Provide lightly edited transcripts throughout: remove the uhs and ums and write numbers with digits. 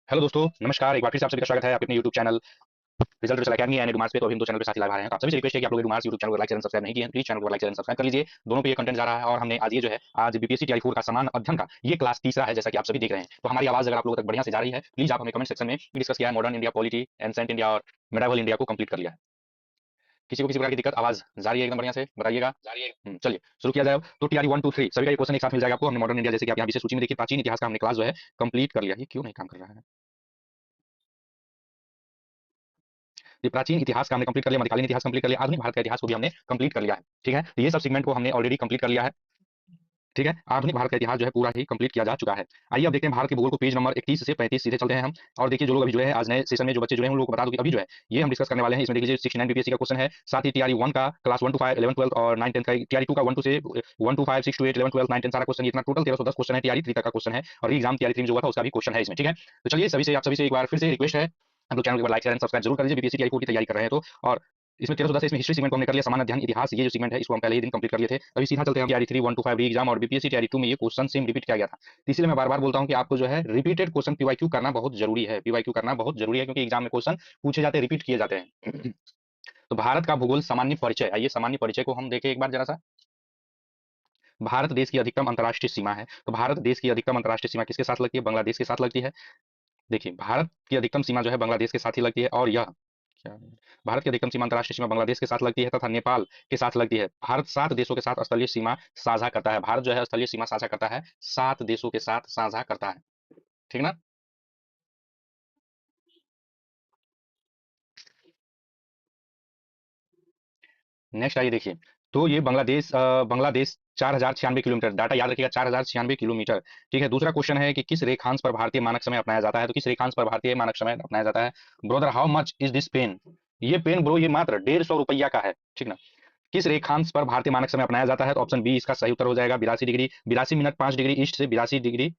Hello दोस्तों, नमस्कार। एक बार फिर से आप सभी का स्वागत है आपके अपने YouTube channel Result Research Academy and Edumars पे। तो अभी हम दो चैनल के साथ ही लाइव आ रहे हैं। तो आप सभी से रिक्वेस्ट है कि आप लोग एडुमार्स यूट्यूब चैनल को लाइक चैनल सब्सक्राइब नहीं किए हैं, प्लीज चैनल को लाइक चैनल सब्सक्राइब कर लीजिए। दोनों पे ये कंटेंट जा रहा है और हमने आज ये जो है आज बीपीएससी टीआई 4 का समान अध्ययन का ये क्लास तीसरा है, जैसा कि आप सभी देख रहे हैं। तो हमारी आवाज अगर आप लोगों तक बढ़िया से जा रही है, प्लीज आप हमें कमेंट सेक्शन में डिस्कस किया है modern India, polity, ancient India और मेडावल इंडिया को कंप्लीट कर लिया है। किसी को किसी प्रकार की दिक्कत, आवाज जा रही है एकदम बढ़िया से बताइएगा। चलिए शुरू किया जाए अब। तो टीआरई 1 2 3 सभी का ये क्वेश्चन एक साथ मिल जाएगा आपको। हमने मॉडर्न इंडिया, जैसे कि आप यहाँ विशेष सूची में देखिए, प्राचीन इतिहास का हमने क्लास जो है कंप्लीट कर लिया। ये क्यों नहीं काम कर रहा है? ये प्राचीन इतिहास का हमने कंप्लीट कर लिया, मध्यकालीन इतिहास कंप्लीट कर लिया, आधुनिक भारत का इतिहास को भी हमने कंप्लीट कर लिया है। ठीक है, तो ये सब सेगमेंट को हमने ऑलरेडी कंप्लीट कर लिया है। ठीक है, आधुनिक भारत का इतिहास जो है पूरा ही कंप्लीट किया जा चुका है। आइए अब देखते हैं भारत के भूगोल को। पेज नंबर 31 से 35 सीधे चलते हैं हम। और देखिए, जो लोग अभी जुड़े हैं आज नए सेशन में, जो बच्चे जुड़े हैं उन लोगों को बता दूं कि अभी जो है ये हम डिस्कस करने वाले हैं। इसमें देख लीजिए 69 बीपीएससी का क्वेश्चन है, साथ ही टीआरई 1 का क्लास 1 टू 5 11 12 और 9 10 का, टीआरई 2 का 1 2 से 1 टू 5 6 टू 8 11 12 9 10 सारा क्वेश्चन, इतना टोटल 1310 क्वेश्चन है। टीआरई 3 तक का क्वेश्चन है और एग्जाम टीआरई 3 जो हुआ था उसका भी क्वेश्चन है इसमें। ठीक है, तो चलिए सभी से आप सभी से एक बार फिर से रिक्वेस्ट है, हम लोग चैनल को लाइक शेयर एंड सब्सक्राइब जरूर कर लीजिए। बीपीएससी टीआरई 4 की तैयारी कर रहे हैं तो। और इसमें 1310 इसमें हिस्ट्री सेगमेंट को हमने कर लिया, समान अध्ययन इतिहास ये जो सेगमेंट है इसको हम पहले ही दिन कंप्लीट कर लिए थे। अभी सीधा चलते हैं टीआरई 3 1 टू 5 री एग्जाम और बीपीएससी टीआरई 2 में ये क्वेश्चन सेम रिपीट किया गया था। तो इसलिए मैं बार बार बोलता हूं कि आपको जो है रिपीटेड क्वेश्चन पीवाईक्यू करना बहुत जरूरी है। पीवाईक्यू करना बहुत जरूरी है क्योंकि एग्जाम में क्वेश्चन पूछे जाते हैं, रिपीट किए जाते हैं। तो भारत का भूगोल सामान्य परिचय, आइए सामान्य परिचय को हम देखें एक बार जरा सा। भारत देश की अधिकतम अंतर्राष्ट्रीय सीमा है। तो भारत देश की अधिकतम अंतर्राष्ट्रीय सीमा किसके साथ लगती है? बांग्लादेश के साथ लगती है। देखिए, भारत की अधिकतम सीमा जो है बांग्लादेश के साथ ही लगती है। और यह क्या है? भारत की अधिकतम सीमा अंतर्राष्ट्रीय सीमा बांग्लादेश के साथ लगती है तथा नेपाल के साथ लगती है। भारत 7 देशों के साथ स्थलीय सीमा साझा करता है। भारत जो है स्थलीय सीमा साझा करता है 7 देशों के साथ साझा करता है। ठीक ना? नेक्स्ट आइए देखिए। तो ये बांग्लादेश 4096 किलोमीटर, डाटा याद रखिएगा 4096 किलोमीटर। ठीक है, दूसरा क्वेश्चन है कि किस रेखांश पर भारतीय मानक समय अपनाया जाता है? तो किस रेखांश पर भारतीय मानक समय अपनाया जाता है? Brother, how much is this pen? ये पेन ब्रो ये मात्र 150 रुपया का है। ठीक ना? किस रेखांश पर भारतीय मानक समय अपनाया जाता है? तो ऑप्शन बी इसका सही उत्तर हो जाएगा 82 डिग्री, 82 मिनट 5 डिग्री ईस्ट से 82 डिग्री,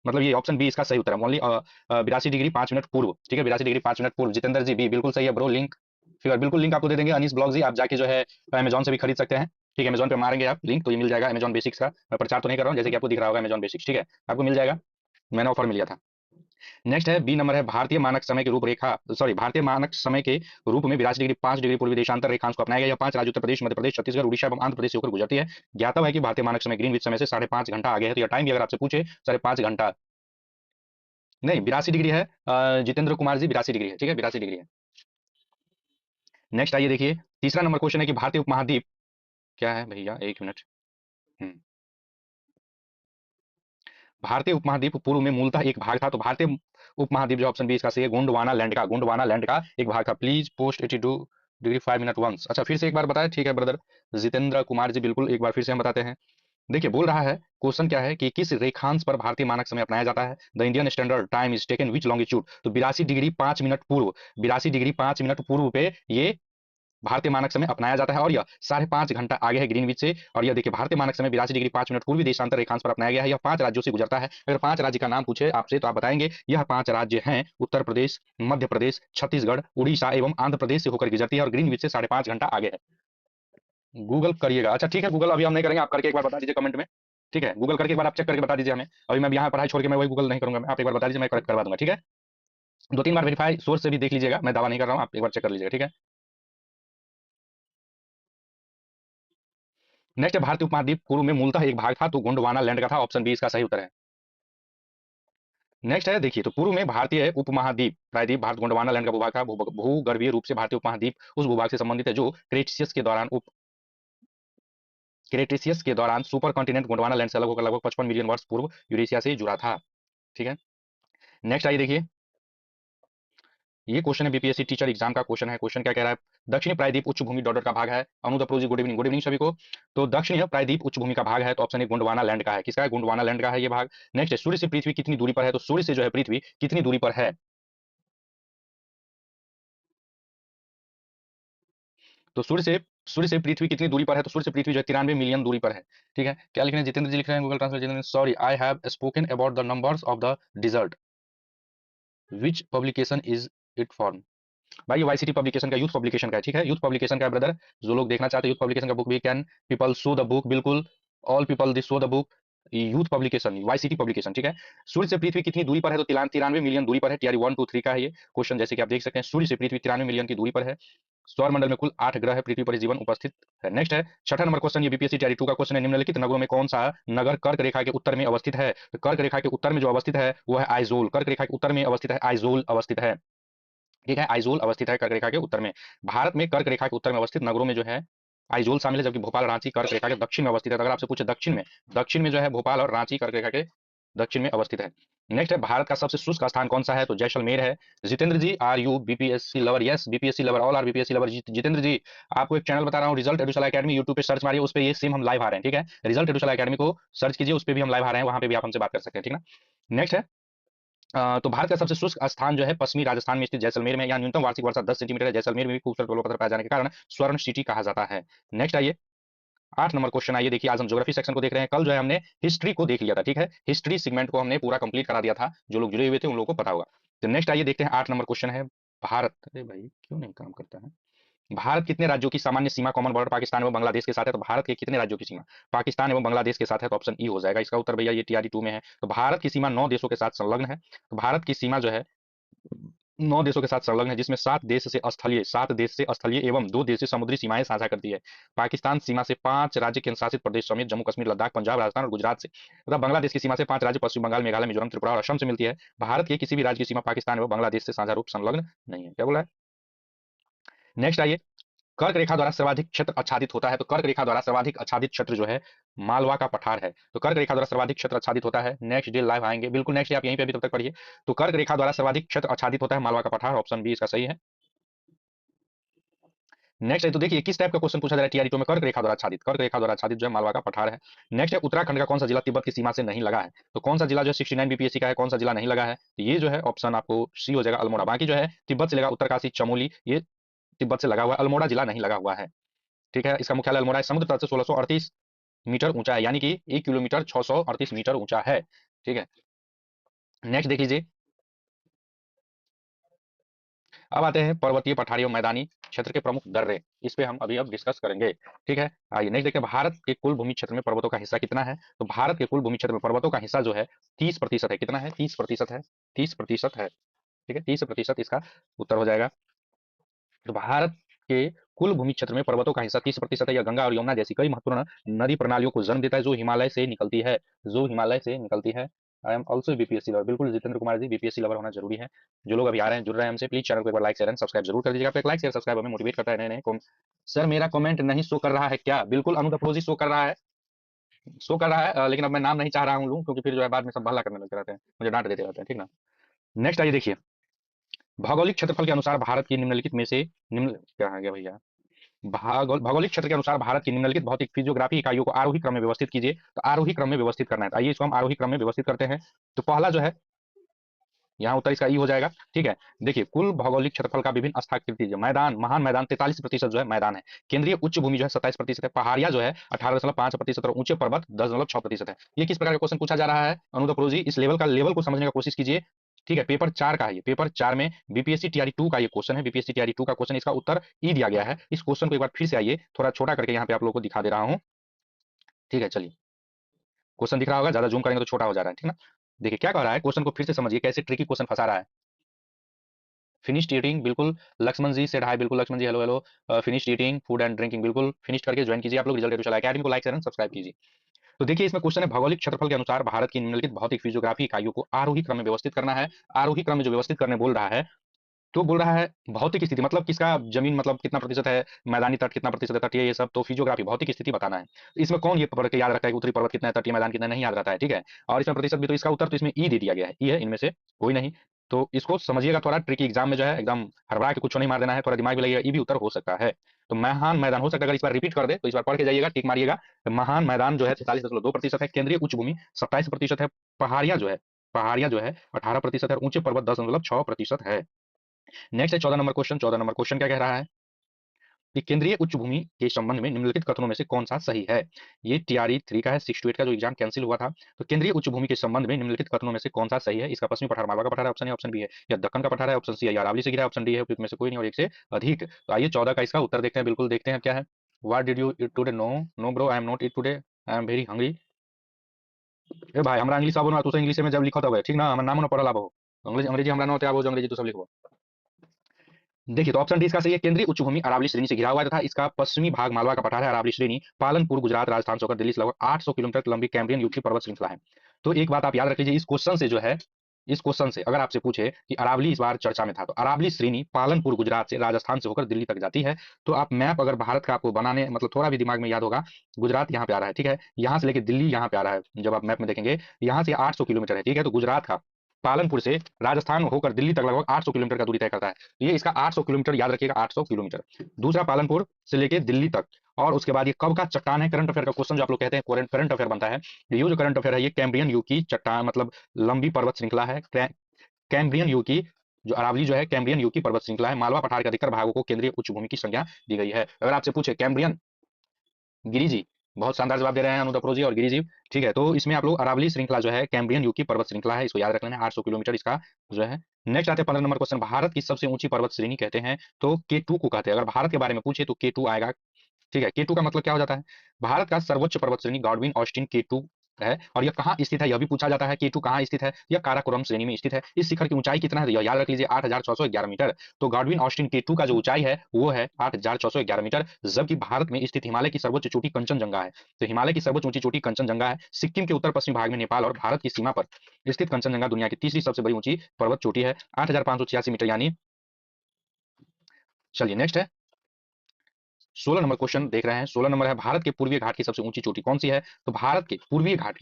मतलब ये ऑप्शन बी इसका सही उत्तर है। ओनली 82 डिग्री 5 मिनट पूर्व। ठीक है, 82 डिग्री 5 मिनट पूर्व। जितेंद्र जी बी बिल्कुल सही है ब्रो। लिंक फिगर बिल्कुल लिंक आपको दे देंगे। अनीस ब्लॉग जी, आप जाके जो है अमेजोन से भी खरीद सकते हैं। ठीक है, अमेजोन पे मारेंगे आप लिंक तो ये मिल जाएगा अमेजोन बेसिक्स का। मैं प्रचार तो नहीं कर रहा हूँ, जैसे कि आपको दिख रहा होगा अमेजोन बेसिक्स। ठीक है, आपको मिल जाएगा, मैंने ऑफर में लिया था। नेक्स्ट है बी नंबर है, भारतीय मानक समय के रूपरेखा, सॉरी भारतीय मानक समय के रूप में 82 डिग्री 5 डिग्री पूर्वी देशांतर रेखांश को अपनाया गया। यह 5 राज्य उत्तर प्रदेश, मध्य प्रदेश, छत्तीसगढ़, उड़ीसा एवं आंध्र प्रदेश से होकर गुजरती है। ज्ञातव्य है कि भारतीय मानक समय ग्रीनविच समय से 5.5 घंटा आगे है। तो यह टाइम भी अगर आपसे पूछे 5.5 घंटा नहीं, 82 डिग्री है। जितेंद्र कुमार जी 82 डिग्री है। ठीक है, 82 डिग्री है। नेक्स्ट आइए देखिए, तीसरा नंबर क्वेश्चन है कि भारतीय उपमहाद्वीप, क्या है भैया एक मिनट। हम्म, भारतीय उपमहाद्वीप पूर्व में मूलतः एक भाग था। तो भारतीय उपमहाद्वीप जो ऑप्शन बी इसका सही है, गोंडवाना लैंड का, गोंडवाना लैंड का एक भाग था। Please post 82 degree 5 minute once. अच्छा, फिर से एक बार बताएं। ठीक है ब्रदर जितेंद्र कुमार जी, बिल्कुल एक बार फिर से हम बताते हैं। देखिए, बोल रहा है क्वेश्चन क्या है कि किस रेखांश पर भारतीय मानक समय अपनाया जाता है? The Indian standard time is taken which longitude? तो 82 डिग्री 5 मिनट पूर्व, 82 डिग्री 5 मिनट पूर्व पे ये भारतीय मानक समय अपनाया जाता है। और यह 5.5 घंटा आगे है ग्रीनविच से। और यह देखिए, भारतीय मानक समय 82 डिग्री 5 मिनट पूर्वी देशांतर रेखांश पर अपनाया गया है। यह 5 राज्यों से गुजरता है। अगर 5 राज्य का नाम पूछे आपसे तो आप बताएंगे यह 5 राज्य हैं उत्तर प्रदेश, मध्य प्रदेश, छत्तीसगढ़, उड़ीसा एवं आंध्र प्रदेश से होकर गुजरती है और ग्रीनविच से 5.5 घंटा आगे है। गूगल करिएगा। अच्छा ठीक है, गूगल अभी हम नहीं करेंगे, आप करके एक बार बता दीजिए कमेंट में। ठीक है, गूगल करके एक बार आप चेक करके बता दीजिए हमें। अभी मैं यहाँ पढ़ाई छोड़ के मैं वही गूगल नहीं करूंगा। मैं आप एक बार बता दीजिए, मैं करेक्ट करवा दूंगा। ठीक है, 2 3 बार वेरीफाई सोर्स से भी देख लीजिएगा, मैं दावा नहीं कर रहा हूँ, आप एक बार चेक कर लीजिएगा। ठीक है, नेक्स्ट है, भारतीय उपमहाद्वीप पूर्व में मूलतः एक भाग था। तो गोंडवाना लैंड का था। ऑप्शन बी इसका सही उत्तर है। नेक्स्ट है देखिए, तो पूर्व में भारतीय उपमहाद्वीप प्रायद्वीप भारत गोंडवाना लैंड का भूभाग था। भूगर्भीय रूप से भारतीय उपमहाद्वीप उस भूभाग से संबंधित है जो क्रेटेशियस के दौरान सुपर कॉन्टिनेंट गोंडवाना लैंड से अलग होकर लगभग 55 मिलियन वर्ष पूर्व यूरेशिया से जुड़ा था। ठीक है, नेक्स्ट आइए देखिए, ये क्वेश्चन है बीपीएससी टीचर एग्जाम का क्वेश्चन है। क्वेश्चन क्या कह रहा है? दक्षिणी प्रायद्वीप उच्च भूमि डॉलर का भाग है। अनु द ji, good evening, good evening सभी को। तो दक्षिणी प्रायद्वीप उच्च भूमि का भाग है। तो ऑप्शन ए गोंडवाना लैंड का है। किसका है? गोंडवाना लैंड का है ये भाग। नेक्स्ट है, सूर्य से पृथ्वी कितनी दूरी पर है? तो सूर्य से जो है पृथ्वी कितनी दूरी पर है? तो सूर्य से पृथ्वी कितनी दूरी पर है? तो सूर्य से पृथ्वी जो है 93 मिलियन दूरी पर है। ठीक है, क्या लिख रहे हैं जितेंद्र जी? लिख रहे हैं Google translate, Jitendra sorry I have spoken about the numbers of the dessert, which publication is it form? भाई ये वाईसीटी पब्लिकेशन का, यूथ पब्लिकेशन का है। ठीक है, यूथ पब्लिकेशन का है ब्रदर। जो लोग देखना चाहते हैं यूथ पब्लिकेशन का बुक भी can people show the book, बिल्कुल all people this show the book. Youth Publication, YCT Publication, ठीक है। सूर्य से पृथ्वी कितनी दूरी पर है? तो 93 मिलियन दूरी पर है। टीआरई 1 2 3 का है ये क्वेश्चन, जैसे कि आप देख सकते हैं सूर्य से पृथ्वी 93 मिलियन की दूरी पर है। सौर मंडल में कुल 8 ग्रह है, पृथ्वी पर जीवन उपस्थित है। नेक्स्ट है छठा नंबर क्वेश्चन, ये बीपीएससी टीआरई 2 का क्वेश्चन है। निम्नलिखित नगरों में कौन सा नगर कर्क रेखा के उत्तर में अवस्थित है? तो कर्क रेखा के उत्तर में जो अवस्थित है वो है आइजोल। कर्क रेखा के उत्तर में अवस्थित है आइजोल अवस्थित है, ठीक है। आइजोल अवस्थित है कर्क रेखा के उत्तर में। भारत में कर्क रेखा के उत्तर में अवस्थित नगरों में जो है आइजोल शामिल है, जबकि भोपाल रांची कर्क रेखा के दक्षिण में अवस्थित है। तो अगर आपसे पूछे दक्षिण में जो है भोपाल और रांची कर्क रेखा के दक्षिण में अवस्थित है। नेक्स्ट है भारत का सबसे शुष्क स्थान कौन सा है? तो जैसलमेर है। Jitendra ji, are you BPSC lover? Yes, BPSC lover, all are BPSC lover. Jitendra ji, आपको एक चैनल बता रहा हूँ, रिजल्ट एडुशाला एकेडमी, यूट्यूब पे सर्च मारिए, उस पर ये सेम हम लाइव आ रहे हैं, ठीक है। रिजल्ट एडुशाला एकेडमी को सर्च कीजिए, उस पर भी हम लाइव आ रहे हैं, वहां पे भी आप हमसे बात कर सकते हैं, ठीक ना। नेक्स्ट है तो भारत का सबसे शुष्क स्थान जो है पश्चिमी राजस्थान में स्थित जैसलमेर में, यहाँ न्यूनतम वार्षिक वर्षा 10 सेंटीमीटर है। जैसलमेर में भी खूबसूरत जलप्रपात पत्थर पाए जाने के कारण स्वर्ण सिटी कहा जाता है। नेक्स्ट आइए 8 नंबर क्वेश्चन, आइए देखिए। आज हम ज्योग्राफी सेक्शन को देख रहे हैं। कल जो है हमने हिस्ट्री को देख लिया था, ठीक है। हिस्ट्री सेगमेंट को हमने पूरा कंप्लीट करा दिया था, जो लोग जुड़े हुए थे उन लोगों को पता होगा। तो नेक्स्ट आइए देखते हैं 8 नंबर क्वेश्चन है। भारत, अरे भाई क्यों नहीं काम करता है? भारत कितने राज्यों की सामान्य सीमा कॉमन बॉर्डर पाकिस्तान एवं बांग्लादेश के साथ है? तो भारत के कितने राज्यों की सीमा पाकिस्तान एवं बांग्लादेश के साथ है? तो ऑप्शन ई हो जाएगा इसका उत्तर भैया, ये टीआरई 2 में है। तो भारत की सीमा 9 देशों के साथ संलग्न है। तो भारत की सीमा जो है 9 देशों के साथ संलग्न है, जिसमें 7 देश से स्थलीय एवं 2 देश से समुद्री सीमाएं साझा करती है। पाकिस्तान सीमा से 5 राज्य केंद्र शासित प्रदेश समेत जम्मू कश्मीर, लद्दाख, पंजाब, राजस्थान और गुजरात से तथा बांग्लादेश की सीमा से 5 राज्य पश्चिम बंगाल, मेघालय, मिजोरम, त्रिपुरा और असम से मिलती है। भारत के किसी भी राज्य की सीमा पाकिस्तान एवं बांग्लादेश से साझा रूप संलग्न नहीं है। क्या बोला है? नेक्स्ट आइए, कर्क रेखा द्वारा सर्वाधिक क्षेत्र आच्छादित होता है। तो कर्क रेखा द्वारा सर्वाधिक आच्छादित क्षेत्र जो है मालवा का पठार है। तो कर्क रेखा द्वारा सर्वाधिक क्षेत्र आच्छादित होता है। नेक्स्ट डे लाइव आएंगे, बिल्कुल नेक्स्ट, आप यहीं पे अभी तब तक पढ़िए। तो कर्क रेखा द्वारा सर्वाधिक क्षेत्र आच्छादित होता है मालवा का पठार, ऑप्शन बी इसका सही है। नेक्स्ट है तो देखिए किस टाइप का क्वेश्चन पूछा जा रहा है टीआरई 2 में, कर्क रेखा द्वारा आच्छादित जो है मालवा का पठार है। नेक्स्ट है उत्तराखंड का कौन सा जिला तिब्बत की सीमा से नहीं लगा है? तो कौन सा जिला जो है 69 बीपीएससी का है, कौन सा जिला नहीं लगा है? तो ये जो है ऑप्शन आपको सी हो जाएगा, अल्मोड़ा। बाकी जो है तिब्बत से लगा उत्तरकाशी, चमोली, ये तिब्बत से लगा हुआ है, अल्मोड़ा जिला नहीं लगा हुआ है, ठीक है। इसका मुख्यालय अल्मोड़ा है। समुद्र तल से 1638 मीटर ऊंचा है, यानी कि 1 किलोमीटर 638 मीटर ऊंचा है, ठीक है। नेक्स्ट देख लीजिए, अब आते हैं पर्वतीय, पठारी और मैदानी क्षेत्र के प्रमुख दर्रे। इस पे हम अभी अब डिस्कस करेंगे, ठीक है। आइए नेक्स्ट देखते हैं, भारत के कुल भूमि क्षेत्र में पर्वतों का हिस्सा कितना है? तो भारत के कुल भूमि क्षेत्र में पर्वतों का हिस्सा जो है 30% है। कितना है? 30% है, 30% है, ठीक है। 30% इसका उत्तर हो जाएगा। तो भारत के कुल भूमि क्षेत्र में पर्वतों का हिस्सा 30% है। यह गंगा और यमुना जैसी कई महत्वपूर्ण नदी प्रणालियों को जन्म देता है, जो हिमालय से निकलती है, जो हिमालय से निकलती है। I am also BPSC lover, बिल्कुल जितेंद्र कुमार जी, बीपीएससी लवर होना जरूरी है। जो लोग अभी आ रहे हैं, जुड़ रहे हैं हमसे, प्लीज चैनल को एक बार लाइक शेयर एंड सब्सक्राइब जरूर कर दीजिएगा। आप एक लाइक शेयर सब्सक्राइब हमें मोटिवेट करता है। नए नए सर मेरा कमेंट नहीं शो कर रहा है क्या? बिल्कुल अनुद अफरोजी शो कर रहा है, शो कर रहा है, लेकिन अब मैं नाम नहीं चाह रहा हूँ लूँ, क्योंकि फिर जो है बाद में सब हल्ला करने लगते रहते हैं, मुझे डांट देते रहते हैं, ठीक ना। नेक्स्ट आइए देखिए, भौगोलिक क्षेत्रफल के अनुसार भारत की निम्नलिखित में से निम्न क्या आ गया भैया, भौगोलिक क्षेत्र के अनुसार भारत की निम्नलिखित भौतिक फिजियोग्राफी इकाइयों को आरोही क्रम में व्यवस्थित कीजिए। तो आरोही क्रम में व्यवस्थित करना है, तो आइए इसको हम आरोही क्रम में व्यवस्थित करते हैं। तो पहला जो है यहाँ उत्तर इसका ई हो जाएगा, ठीक है। देखिए कुल भौगोलिक क्षेत्रफल का विभिन्न स्थाकृति जो मैदान, महान मैदान 43% जो है मैदान है। केंद्रीय उच्च भूमि जो है 27% है। पहाड़िया जो है 18.5% और ऊंचे पर्वत 10.6% है। ये किस प्रकार का क्वेश्चन पूछा जा रहा है अनुद जी? इस लेवल को समझने का कोशिश कीजिए, ठीक है। पेपर 4 का है ये, पेपर 4 में बीपीएससी टीआरई 2 का ये क्वेश्चन है, बीपीएससी टीआरई 2 का क्वेश्चन, इसका उत्तर ई दिया गया है। इस क्वेश्चन को एक बार फिर से आइए थोड़ा छोटा करके यहाँ पे आप लोगों को दिखा दे रहा हूँ, ठीक है। चलिए क्वेश्चन दिख रहा होगा, ज्यादा जूम करेंगे तो छोटा हो जा रहा है, ठीक ना। देखिए क्या कह रहा है, क्वेश्चन को फिर से समझिए, कैसे ट्रिकी क्वेश्चन फंसा रहा है। फिनिश्ड ईटिंग, बिल्कुल लक्ष्मण जी सेड हाय, बिल्कुल Lakshman ji, hello hello. Finished eating food and drinking, बिल्कुल फिनिश करके ज्वाइन कीजिए आप लोग रिजल्ट एडुशाला एकेडमी को, लाइक शेयर एंड सब्सक्राइब कीजिए। तो देखिए इसमें क्वेश्चन है, भौगोलिक क्षेत्रफल के अनुसार भारत की निम्नलिखित भौतिक फिजियोग्राफी इकाइयों को आरोही क्रम में व्यवस्थित करना है। आरोही क्रम में जो व्यवस्थित करने बोल रहा है, तो बोल रहा है भौतिक स्थिति, मतलब किसका जमीन, मतलब कितना प्रतिशत है मैदानी तट, कितना प्रतिशत है तटीय, ये सब तो फिजियोग्राफी भौतिक स्थिति बताना है। इसमें कौन ये पढ़ के याद रखता है कि उत्तरी पर्वत कितना है, तटीय मैदान कितना है? नहीं याद रहता है, ठीक है। और इसमें प्रतिशत भी, तो इसका उत्तर तो इसमें ई दे दिया गया है, ई है इनमें से कोई नहीं। तो इसको समझिएगा थोड़ा, ट्रिकी एग्जाम में जो है एकदम हड़बड़ा के कुछ नहीं मार देना है, थोड़ा दिमाग में लगेगा, ई भी उत्तर हो सकता है। तो महान मैदान हो सकता है, अगर इस बार रिपीट कर दे तो इस बार पढ़ के जाइएगा, टिक मारिएगा। तो महान मैदान जो है 43.2% है। केंद्रीय उच्च भूमि 27% है। पहाड़ियां जो है 18% है। ऊंचे पर्वत 10.6% है। नेक्स्ट है 14 नंबर क्वेश्चन। 14 नंबर क्वेश्चन क्या कह रहा है कि केंद्रीय उच्च भूमि के संबंध में निम्नलिखित कथनों में से कौन सा सही है? ये टीआरई 3 का है, 6 to 8 का जो एग्जाम कैंसिल हुआ था। तो केंद्रीय उच्च भूमि के संबंध में निम्नलिखित कथनों में से कौन सा सही है? इसका पश्चिमी पठार मालवा का पठार है, ऑप्शन ए, ऑप्शन बी है या दक्कन का पठार है, ऑप्शन सी है या अरावली से घिरा है, ऑप्शन डी है उपयुक्त में से कोई नहीं और एक से अधिक। तो आइए 14 का इसका उत्तर देखते हैं, बिल्कुल देखते हैं क्या है। What did you eat today? No no bro, I am not eat today, I am very hungry. ए भाई हमरा इंग्लिश आबो ना, तू इंग्लिश में जब लिखत हवे ठीक ना, हमर नाम न पढ़ल आबो, अंग्रेजी अंग्रेजी हमरा न होते आबो, जो अंग्रेजी तू सब लिखबो। देखिए तो ऑप्शन डी इसका सही है, केंद्रीय उच्च भूमि अरावली श्रेणी से घिरा हुआ है तथा इसका पश्चिमी भाग मालवा का पठार है। अरावली श्रेणी पालनपुर गुजरात राजस्थान से होकर दिल्ली से लगभग 800 किलोमीटर लंबी कैम्ब्रियन युग की पर्वत श्रृंखला है। तो एक बात आप याद रख लीजिए, इस क्वेश्चन से जो है, इस क्वेश्चन से अगर आपसे पूछे कि अरावली इस बार चर्चा में था, तो अरावली श्रेणी पालनपुर गुजरात से राजस्थान से होकर दिल्ली तक जाती है। तो आप मैप अगर भारत का आपको बनाने मतलब थोड़ा भी दिमाग में याद होगा, गुजरात यहाँ पे आ रहा है ठीक है, यहाँ से लेकर दिल्ली यहाँ पे आ रहा है, जब आप मैप में देखेंगे यहाँ से 800 किलोमीटर है ठीक है, तो गुजरात का पालनपुर से राजस्थान होकर दिल्ली तक लगभग 800 किलोमीटर का दूरी तय करता है। ये इसका 800 किलोमीटर याद रखिएगा, 800 किलोमीटर। दूसरा पालनपुर से लेके दिल्ली तक, और उसके बाद ये कब का चट्टान है, करंट अफेयर का क्वेश्चन जो आप लोग कहते हैं करंट अफेयर बनता है, ये जो करंट अफेयर है ये कैम्ब्रियन युग की चट्टान मतलब लंबी पर्वत श्रृंखला है। कैम्ब्रियन युग की जो अरावली जो है कैम्ब्रियन युग की पर्वत श्रृंखला है। मालवा पठार के अधिकतर भागों को केंद्रीय उच्च भूमि की संज्ञा दी गई है। अगर आपसे पूछे कैम्ब्रियन, गिरी जी बहुत शानदार जवाब दे रहे हैं अनुदप्रो जी और गिरी जी, ठीक है। तो इसमें आप लोग अरावली श्रृंखला जो है कैम्ब्रियन युग की पर्वत श्रृंखला है, इसको याद रख लेना, 800 किलोमीटर इसका जो है। नेक्स्ट आते हैं 15 नंबर क्वेश्चन, भारत की सबसे ऊंची पर्वत श्रेणी कहते हैं तो K2 को कहते हैं। अगर भारत के बारे में पूछे तो K2 आएगा, ठीक है। K2 का मतलब क्या हो जाता है, भारत का सर्वोच्च पर्वत श्रेणी गॉडविन ऑस्टिन K2 है। और यह कहाँ स्थित है, यह भी पूछा जाता है, K2 कहाँ स्थित है, यह काराकोरम श्रेणी में स्थित है। इस शिखर की ऊंचाई कितना है, यह याद रख लीजिए 8611 मीटर। तो गॉडविन ऑस्टिन K2 का जो ऊंचाई है वो है 8611 मीटर। जबकि भारत में स्थित हिमालय की सर्वोच्च चोटी कंचनजंगा है। तो हिमालय की सर्वोच्च ऊंची चोटी कंचनजंगा है। सिक्किम के उत्तर पश्चिमी भाग में नेपाल और भारत की सीमा पर स्थित कंचनजंगा दुनिया की तीसरी सबसे बड़ी ऊंची पर्वत चोटी है, 8586 मीटर यानी। चलिए नेक्स्ट है 16 नंबर क्वेश्चन देख रहे हैं। 16 नंबर है, भारत के पूर्वी घाट की सबसे ऊंची चोटी कौन सी है। तो भारत के पूर्वी घाट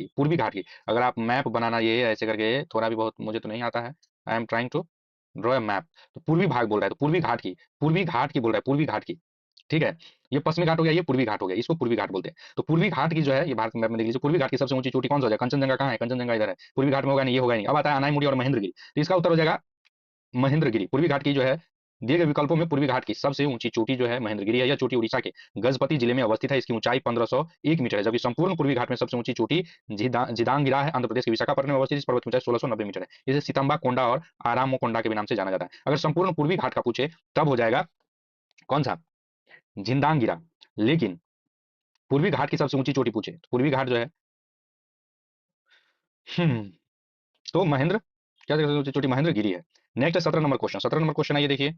की अगर आप मैप बनाना ये ऐसे करके, थोड़ा भी बहुत मुझे तो नहीं आता है, I am trying to draw a map. तो पूर्वी भाग बोल रहा है, तो पूर्वी घाट की बोल रहा है, पूर्वी घाट की, ठीक है। ये पश्चिमी घाट हो गया, ये पूर्वी घाट हो गया, इसको पूर्वी घाट बोलते हैं। तो पूर्वी घाट की जो है, ये भारत मैप में देख लीजिए, पूर्वी घाट की सबसे ऊंची चोटी कौन सा हो जाएगा, कंचनजंगा कहाँ है, कंचनजंगा इधर है, पूर्वी घाट में होगा नहीं, ये होगा नहीं। अब आता है अनाईमुड़ी और महेंद्रगिरी, तो इसका उत्तर हो जाएगा महेंद्रगिरी। पूर्वी घाट की जो है, दिए गए विकल्पों में पूर्वी घाट की सबसे ऊंची चोटी जो है महेंद्रगिरी है। यह चोटी उड़ीसा के गजपति जिले में अवस्थित है। इसकी ऊंचाई 1501 मीटर है। जबकि संपूर्ण पूर्वी घाट में सबसे ऊंची चोटी जिदांगिरा है, आंध्र प्रदेश के विशाखापट्टनम में अवस्थित। इस पर्वत की ऊंचाई 1690 मीटर है। इसे सितंबा कोंडा और आरामो कोंडा के भी नाम से जाना जाता है। अगर संपूर्ण पूर्वी घाट का पूछे तब हो जाएगा कौन सा, जिंदांगिरा। लेकिन पूर्वी घाट की सबसे ऊंची चोटी पूछे तो पूर्वी घाट जो है, हम्म, तो महेंद्र क्या सबसे ऊंची चोटी महेंद्रगिरी है। नेक्स्ट है 17 नंबर क्वेश्चन। 17 नंबर क्वेश्चन आइए देखिए,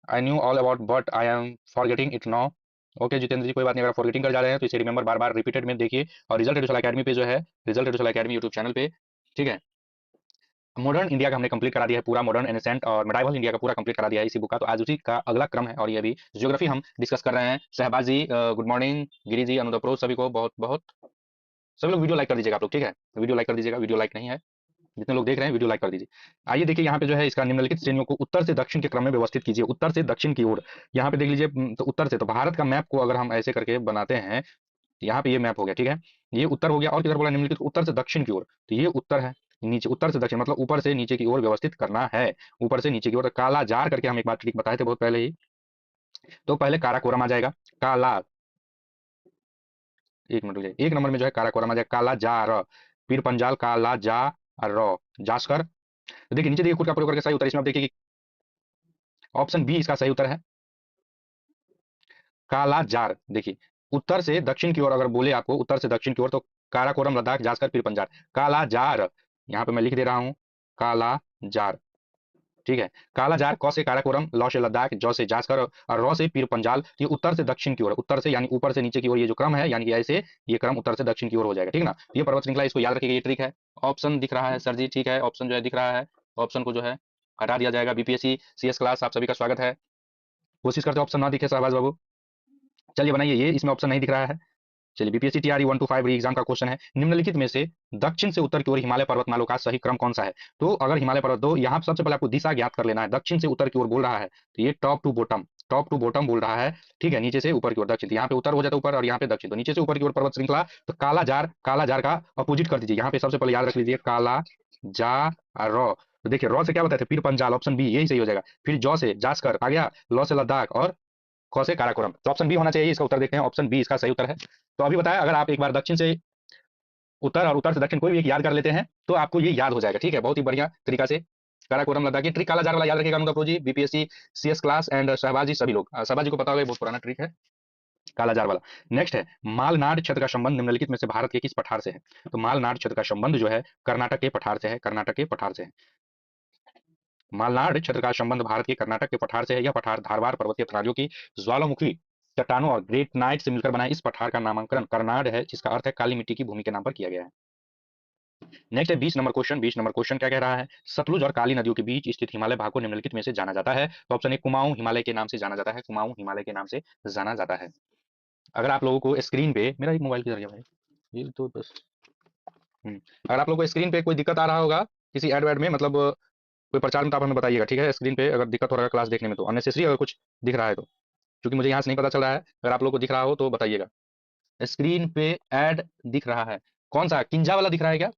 I knew all about but I am forgetting it now. Okay Jitendra ji कोई बात नहीं, अगर फॉरगेटिंग कर जा रहे हैं तो इसे रिमेंबर बार बार रिपीटेड में देखिए। और रिजल्ट एडुसल अकेडमी पे जो है, रिजल्ट एडुसल अकेडमी यूट्यूब चैनल पे, ठीक है। मॉडर्न इंडिया का हमने कंप्लीट करा दिया है पूरा, मॉडर्न एनिसेंट और मेडाइवल इंडिया का पूरा कंप्लीट करा दिया है इसी बुक का। तो आज उसी का अगला क्रम है और ये अभी ज्योग्राफी हम डिस्कस कर रहे हैं। शहबाज जी गुड मॉर्निंग, गिरी जी, अनुदप्रो, सभी को बहुत बहुत, सभी लोग वीडियो लाइक कर दीजिएगा आप लोग, ठीक है। वीडियो लाइक कर दीजिएगा, वीडियो लाइक नहीं है, जितने लोग देख रहे हैं वीडियो लाइक कर दीजिए। आइए देखिए यहाँ पे जो है, इसका निम्नलिखित श्रेणियों को उत्तर से दक्षिण के क्रम में व्यवस्थित कीजिए, उत्तर से दक्षिण की ओर। यहाँ पे देख लीजिए तो उत्तर से, तो भारत का मैप को अगर हम ऐसे करके बनाते हैं, तो यहाँ पे ये मैप हो गया, ठीक है। ये उत्तर हो गया, और किधर बोला निम्नलिखित उत्तर से दक्षिण की ओर, तो ये उत्तर है। नीचे उत्तर से दक्षिण मतलब ऊपर से नीचे की ओर व्यवस्थित करना है, ऊपर से नीचे की ओर। तो काला जार करके हम एक बार ट्रिक बताए थे बहुत पहले ही। तो पहले काराकोरम आ जाएगा, काला, एक मिनट रुक जाइए, एक नंबर में जो है काराकोरम आ जाएगा, काला जार, पीर पंजाल, काला जा रो, जास्कर। तो देखिए नीचे देखिए खुद का प्रयोग करके सही उत्तर, इसमें आप देखिए कि ऑप्शन बी इसका सही उत्तर है, काला जार। देखिए उत्तर से दक्षिण की ओर अगर बोले आपको, उत्तर से दक्षिण की ओर, तो काराकोरम, लद्दाख, जास्कर, पीर पंजाल, काला जार। यहाँ पे मैं लिख दे रहा हूँ काला जार, ठीक है। काला जार, क से काराकोरम, लौ से लद्दाख, जौ से जास्कर और रौ से पीर पंजाल। तो ये उत्तर से दक्षिण की ओर, उत्तर से यानी ऊपर से नीचे की ओर ये जो क्रम है, यानी कि ऐसे ये क्रम उत्तर से दक्षिण की ओर हो जाएगा, ठीक है ना। तो ये पर्वत श्रृंखला, इसको याद रखिएगा, ये ट्रिक है। ऑप्शन दिख रहा है सर जी, ठीक है, ऑप्शन जो है दिख रहा है, ऑप्शन को जो है हटा दिया जाएगा। बीपीएससी सीएस क्लास आप सभी का स्वागत है। कोशिश करते ऑप्शन ना दिखे शहबाज बाबू। चलिए बनाइए, ये इसमें ऑप्शन नहीं दिख रहा है। चलिए बीपीएससी टीआरई 1 to 5 एग्जाम का क्वेश्चन है, निम्नलिखित में से दक्षिण से उत्तर की ओर हिमालय पर्वतमालों का सही क्रम कौन सा है। तो अगर हिमालय पर्वत, दो यहाँ सबसे पहले आपको दिशा ज्ञात कर लेना है। दक्षिण से उत्तर की ओर बोल रहा है तो ये टॉप टू बॉटम बोल रहा है, ठीक है। नीचे से ऊपर की ओर दक्षिण, तो यहाँ पे उत्तर हो जाता है ऊपर और यहाँ पे दक्षिण, तो नीचे से ऊपर की ओर पर्वत श्रृंखला। तो काला जार का अपोजिट कर दीजिए, यहाँ पे सबसे पहले याद रख लीजिए काला जा रॉ। तो देखिए रॉ से क्या बताते हैं, पीर पंजाल, ऑप्शन बी यही सही हो जाएगा। फिर जौ से जास्कर आ गया, लौ से लद्दाख और क से काराकोरम, तो ऑप्शन बी होना चाहिए। इसका उत्तर देखते हैं, ऑप्शन बी इसका सही उत्तर है। तो अभी बताया, अगर आप एक बार दक्षिण से उत्तर और उत्तर से दक्षिण कोई भी एक याद कर लेते हैं तो आपको ये याद हो जाएगा, ठीक है, बहुत ही बढ़िया तरीका से। काराकोरम लद्दाख, ट्रिक काला जार वाला याद रखिएगा Anuga pro ji, BPSC CS class and Shahbaz ji, सभी लोग, शहबाज जी को पता होगा, बहुत पुराना ट्रिक है। कालाजार वाला। नेक्स्ट है मालनाड क्षेत्र का संबंध निम्नलिखित में से भारत के किस पठार से है? तो मालनाड क्षेत्र का संबंध जो है कर्नाटक के पठार से है, कर्नाटक के पठार से है। मालनाड क्षेत्र का संबंध भारत के कर्नाटक के पठार से है। यह पठार धारवाड़ पर्वतीय प्रणालियों की ज्वालामुखी चट्टानों और ग्रेट नाइट से मिलकर बना है। इस पठार का नामकरण करनाड है, जिसका अर्थ है काली मिट्टी की भूमि के नाम पर किया गया है। नेक्स्ट है 20 नंबर क्वेश्चन। 20 नंबर क्वेश्चन क्या कह रहा है? सतलुज और काली नदियों के बीच स्थित हिमालय भाग को निम्नलिखित में से जाना जाता है। तो ऑप्शन ए कुमाऊं हिमालय के नाम से जाना जाता है, कुमाऊं हिमालय के नाम से जाना जाता है। अगर आप लोगों को स्क्रीन पे मेरा एक मोबाइल किधर गया भाई, ये तो बस अगर आप लोगों को स्क्रीन पे कोई दिक्कत आ रहा होगा किसी एड वेड में, मतलब कोई प्रचार में, तो आप हमें बताइएगा, ठीक है? स्क्रीन पे अगर दिक्कत हो रहा है क्लास देखने में, तो अननेसेसरी अगर कुछ दिख रहा है तो, क्योंकि मुझे यहाँ से नहीं पता चल रहा है, अगर आप लोग को दिख रहा हो तो बताइएगा। स्क्रीन पे एड दिख रहा है, कौन सा किंजा वाला दिख रहा है क्या?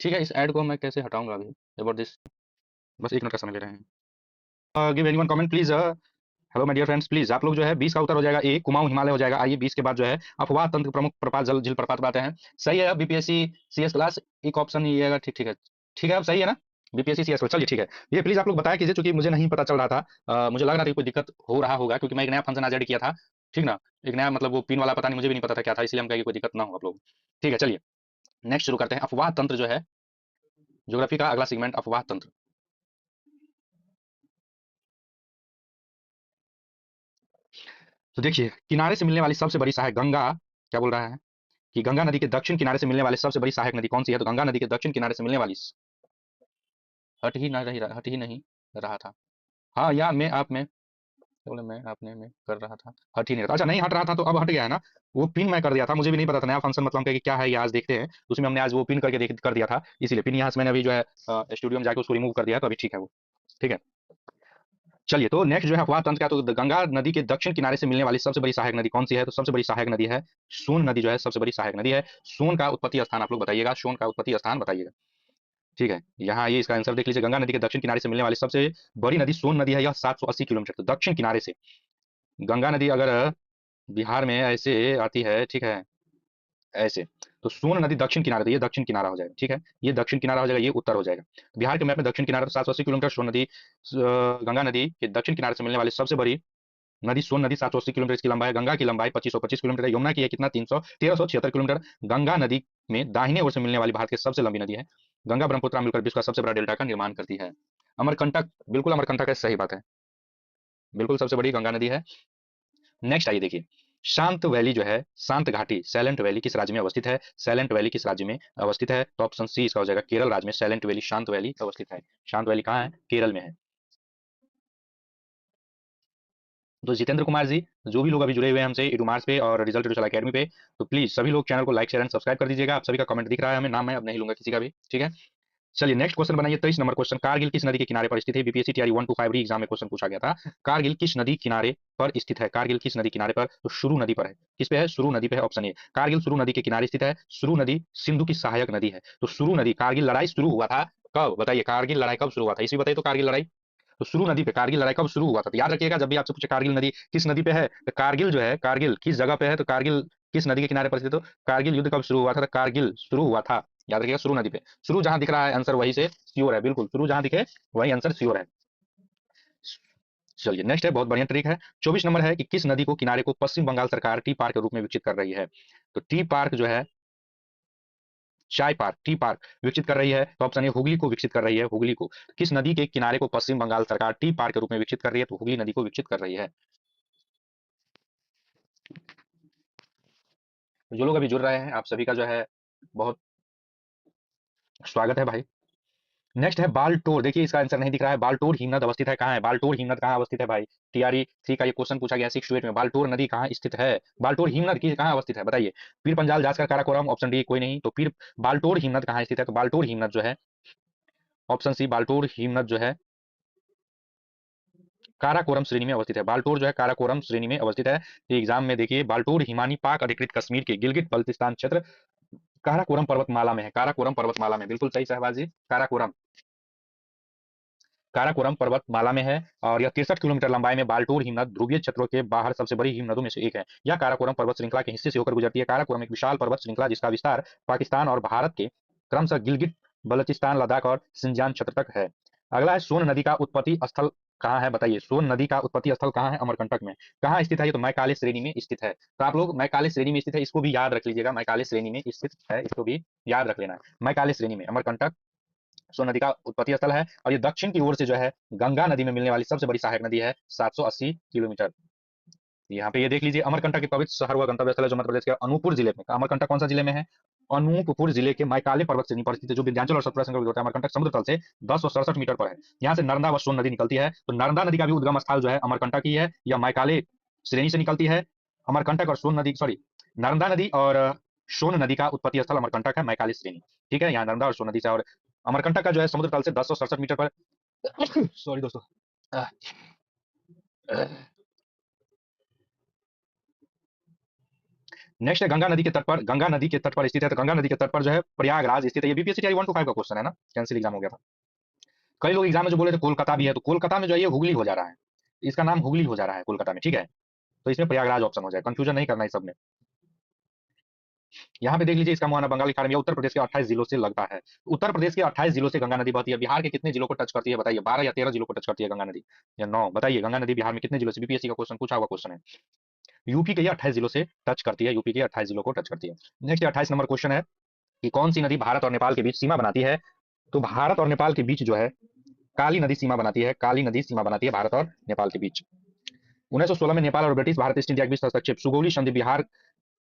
ठीक है, इस एड को मैं कैसे हटाऊंगा अभी, अबाउट दिस, बस एक मिनट का समय ले रहे हैं। Give anyone comment please. Hello my dear friends, please आप लोग जो है 20 का उत्तर हो जाएगा ए कुमाऊं हिमालय हो जाएगा। आइए 20 के बाद जो है अफवाह तंत्र प्रमुख प्रपात जल झील प्रपात बातें हैं। सही है, बीपीएससी सीएस क्लास एक ऑप्शन ये है, ठीक ठीक है, ठीक है, अब सही है ना? बीपीएससी सीएस, चलिए ठीक है। ये प्लीज आप लोग बताया कीजिए, क्योंकि मुझे नहीं पता चल रहा था। मुझे लग रहा था कि कोई दिक्कत हो रहा होगा, क्योंकि मैं एक नया फंक्शन आज ऐड किया था, ठीक ना? एक नया मतलब वो पिन वाला, पता नहीं, मुझे भी नहीं पता था क्या था, इसलिए हम कहें कि कोई दिक्कत ना हो आप लोग। ठीक है, चलिए नेक्स्ट शुरू करते हैं। अफवाह तंत्र जो है ज्योग्राफी का अगला सेगमेंट, अफवाह तंत्र। तो देखिए, किनारे से मिलने वाली सबसे बड़ी सहायक गंगा, क्या बोल रहा है कि गंगा नदी के दक्षिण किनारे से मिलने वाली सबसे बड़ी सहायक नदी कौन सी है? तो गंगा नदी के दक्षिण किनारे से मिलने वाली, हट ही नहीं रहा था। हाँ, या मैं आप में, बोले मैं आपने में कर रहा था, हट ही नहीं रहा था। अच्छा, नहीं हट रहा था तो अब हट गया है ना? वो पिन मैं कर दिया था, मुझे भी नहीं पता था नया फंक्शन मतलब कि क्या है ये, आज देखते हैं। उसमें हमने आज वो पिन करके देख कर दिया था, इसीलिए पिन यहाँ से मैंने अभी जो है स्टूडियो में जाकर उसको रिमूव कर दिया, तो अभी ठीक है वो। ठीक है, चलिए तो नेक्स्ट जो है अफवाह तंत्र का, तो गंगा नदी के दक्षिण किनारे से मिलने वाली सबसे बड़ी सहायक नदी कौन सी है? तो सबसे बड़ी सहायक नदी है सोन नदी, जो है सबसे बड़ी सहायक नदी है। सोन का उत्पत्ति स्थान आप लोग बताइएगा, सोन का उत्पत्ति स्थान बताइएगा। ठीक है, यहाँ ये इसका आंसर देख लीजिए। गंगा नदी के दक्षिण किनारे से मिलने वाली सबसे बड़ी नदी सोन नदी है, यह 780 किलोमीटर, तो दक्षिण किनारे से गंगा नदी अगर बिहार में ऐसे आती है, ठीक है, ऐसे, तो सोन नदी दक्षिण किनारे, तो ये दक्षिण किनारा हो जाएगा। ठीक है, ये दक्षिण किनारा हो जाएगा, ये उत्तर हो जाएगा। बिहार के मैप में दक्षिण किनारा तो 780 किलोमीटर। सोन नदी गंगा नदी के दक्षिण किनारे से मिलने वाली सबसे बड़ी नदी सोन नदी, 780 किलोमीटर इसकी लंबाई। गंगा की लंबाई 2525 किलोमीटर है। यमुना की है कितना, 1376 किलोमीटर। गंगा नदी में दाहिने ओर से मिलने वाली भारत की सबसे लंबी नदी है। गंगा ब्रह्मपुत्र मिलकर विश्व का सबसे बड़ा डेल्टा का निर्माण करती है। अमरकंटक, बिल्कुल अमरकंटक है, सही बात है, बिल्कुल सबसे बड़ी गंगा नदी है। नेक्स्ट आइए देखिए, शांत वैली जो है, शांत घाटी, साइलेंट वैली किस राज्य में अवस्थित है? साइलेंट वैली किस राज्य में अवस्थित है? तो ऑप्शन सी इसका हो जाएगा, केरल राज्य में साइलेंट वैली, शांत वैली अवस्थित है। शांत वैली कहाँ है? केरल में है। तो जितेंद्र कुमार जी, जो भी लोग अभी जुड़े हुए हैं हमसे एडुमार्स पे और रिजल्ट एडुसल अकेडमी पे, तो प्लीज सभी लोग चैनल को लाइक शेयर एंड सब्सक्राइब कर दीजिएगा। आप सभी का कमेंट दिख रहा है हमें, नाम मैं अब नहीं लूंगा किसी का भी, ठीक है? चलिए नेक्स्ट क्वेश्चन बनाइए। 23 नंबर क्वेश्चन, कारगिल किस नदी के किनारे पर स्थित है? बीपीएससी टीआरई 1 to 5 री एग्जाम में क्वेश्चन पूछा गया था। कारगिल किस नदी किनारे पर स्थित है? कारगिल किस नदी किनारे पर? तो शुरू नदी पर है। किस पे है? शुरू नदी पे है, ऑप्शन ए। कारगिल शुरू नदी के किनारे स्थित है। शुरू नदी सिंधु की सहायक नदी है। तो शुरू नदी, कारगिल लड़ाई शुरू हुआ था कब, बताइए? कारगिल लड़ाई कब शुरू हुआ था, इसी बताइए तो। कारगिल लड़ाई, तो शुरू नदी पे कारगिल लड़ाई कब शुरू हुआ था? तो याद रखिएगा, जब भी आपसे पूछे कारगिल नदी किस नदी पे है, तो कारगिल जो है, कारगिल किस जगह पे है, तो कारगिल किस नदी के किनारे पर स्थित, तो कारगिल युद्ध कब शुरू हुआ था? तो कारगिल शुरू हुआ था, याद रखिएगा, शुरू नदी पे। शुरू जहां दिख रहा है आंसर वही से श्योर है, बिल्कुल शुरू जहां दिखे वही आंसर श्योर है। चलिए नेक्स्ट है, बहुत बढ़िया ट्रिक है। 24 नंबर है कि किस नदी को किनारे को पश्चिम बंगाल सरकार टी पार्क के रूप में विकसित कर रही है? तो टी पार्क जो है, चाय पार्क, टी पार्क विकसित कर रही है, तो ऑप्शन ए हुगली को विकसित कर रही है, हुगली को। किस नदी के किनारे को पश्चिम बंगाल सरकार टी पार्क के रूप में विकसित कर रही है? तो हुगली नदी को विकसित कर रही है। जो लोग अभी जुड़ रहे हैं, आप सभी का जो है बहुत स्वागत है भाई। नेक्स्ट है बालटोर, देखिए इसका आंसर नहीं दिख रहा है। बालटोर हिमनद अवस्थित है कहाँ है? बालटोर हिमनद कहाँ अवस्थित है भाई? टीआरई 3 का ये क्वेश्चन पूछा गया 6 to 8 में। बालटोर नदी कहाँ स्थित है? बालटोर हिमनद की कहाँ अवस्थित है बताइए? पीर पंजाल, जासकर, काराकोरम, ऑप्शन डी कोई नहीं। तो पीर बालटोर हिमनद कहाँ स्थित है? तो बालटोर हिमनद जो है, ऑप्शन सी बालटोर हिमनद जो है काराकोरम श्रेणी में अवस्थित है। बाल्टोर जो है काराकोरम श्रेणी में अवस्थित है। एग्जाम में देखिए, बाल्टोर हिमानी पाक अधिकृत कश्मीर के गिलगित बल्तिस्तान क्षेत्र काराकोरम पर्वतमाला में है। काराकोरम पर्वतमाला में, बिल्कुल सही शहबाज जी, काराकोरम, काराकोरम पर्वतमाला में है। और यह 63 किलोमीटर लंबाई में बाल्टोर हिमनद ध्रुवीय क्षेत्रों के बाहर सबसे बड़ी हिमनदों में से एक है। यह काराकोरम पर्वत श्रृंखला के हिस्से से होकर गुजरती है। काराकोरम एक विशाल पर्वत श्रृंखला जिसका विस्तार पाकिस्तान और भारत के क्रमशः गिलगित बल्तिस्तान, लद्दाख और सिंजान क्षेत्र तक है। अगला है सोन नदी का उत्पत्ति स्थल कहाँ है बताइए? सोन नदी का उत्पत्ति स्थल कहाँ है? अमरकंटक में। कहाँ स्थित है ये? तो मैकाले श्रेणी में स्थित है। तो आप लोग मैकाले श्रेणी में स्थित है, इसको भी याद रख लीजिएगा, मैकाले श्रेणी में स्थित है, इसको भी याद रख लेना है। मैकाले श्रेणी में अमरकंटक सोन नदी का उत्पत्ति स्थल है, और ये दक्षिण की ओर से जो है गंगा नदी में मिलने वाली सबसे बड़ी सहायक नदी है, 780 किलोमीटर। यहाँ पे ये देख लीजिए, अमरकंटक के पवित्र शहर हुआ गंतव्य स्थल है जो मध्य प्रदेश के अनूपपुर जिले में। अमरकंटक कौन सा जिले में है? अनूपपुर जिले के मैकाले पर्वत श्रेणी पर स्थित है, जो विंध्याचल और सतपुड़ा संगम होता है। अमरकंटक समुद्र तल से 1067 मीटर पर है। यहाँ से नर्मदा व सोन नदी निकलती है। तो नर्मदा नदी का भी उद्गम स्थल जो है अमरकंटक ही है, या मैकाले श्रेणी से निकलती है। अमरकंटक और सोन नदी, सॉरी, नर्मदा नदी और सोन नदी का उत्पत्ति स्थल अमरकंटक है, मैकाले श्रेणी। ठीक है, यहाँ नर्मदा और सोन नदी से, और अमरकंटक का जो है समुद्र तल से 1067 मीटर पर सॉरी दोस्तों। नेक्स्ट है गंगा नदी के तट पर, गंगा नदी के तट पर स्थित है। तो गंगा नदी के तट पर जो है प्रयागराज स्थित है। ये बीपीएससी टीआई 1 to 5 का क्वेश्चन है ना, कैंसिल एग्जाम हो गया था। कई लोग एग्जाम में जो बोले थे कोलकाता भी है, तो कोलकाता में जो है ये हुगली हो जा रहा है, इसका नाम हुगली हो जा रहा है कोलकाता में। ठीक है, तो इसमें प्रयागराज ऑप्शन हो जाए, कंफ्यूजन नहीं करना इस सब में। यहाँ पे देख लीजिए, इसका मुहाना बंगाल की खाड़ी में उत्तर प्रदेश के 28 जिलों से लगता है। उत्तर प्रदेश के 28 जिलों से गंगा नदी बहती है। बिहार के कितने जिलों को टच करती है बताइए? 12 या 13 जिलों को टच करती है गंगा नदी, या 9? बताइए, गंगा नदी बिहार में कितने जिलों से? बीपीएससी का क्वेश्चन पूछा हुआ क्वेश्चन है। यूपी के ये 28 जिलों से टच करती है, यूपी के 28 जिलों को टच करती है। नेक्स्ट 28 नंबर क्वेश्चन है कि कौन सी नदी भारत और नेपाल के बीच सीमा बनाती है? तो भारत और नेपाल के बीच जो है काली नदी सीमा बनाती है, काली नदी सीमा बनाती है भारत और नेपाल के बीच। 1916 में नेपाल और ब्रिटिश भारत ईस्ट इंडिया के बीच हस्तक्षेप, सुगौली संधि बिहार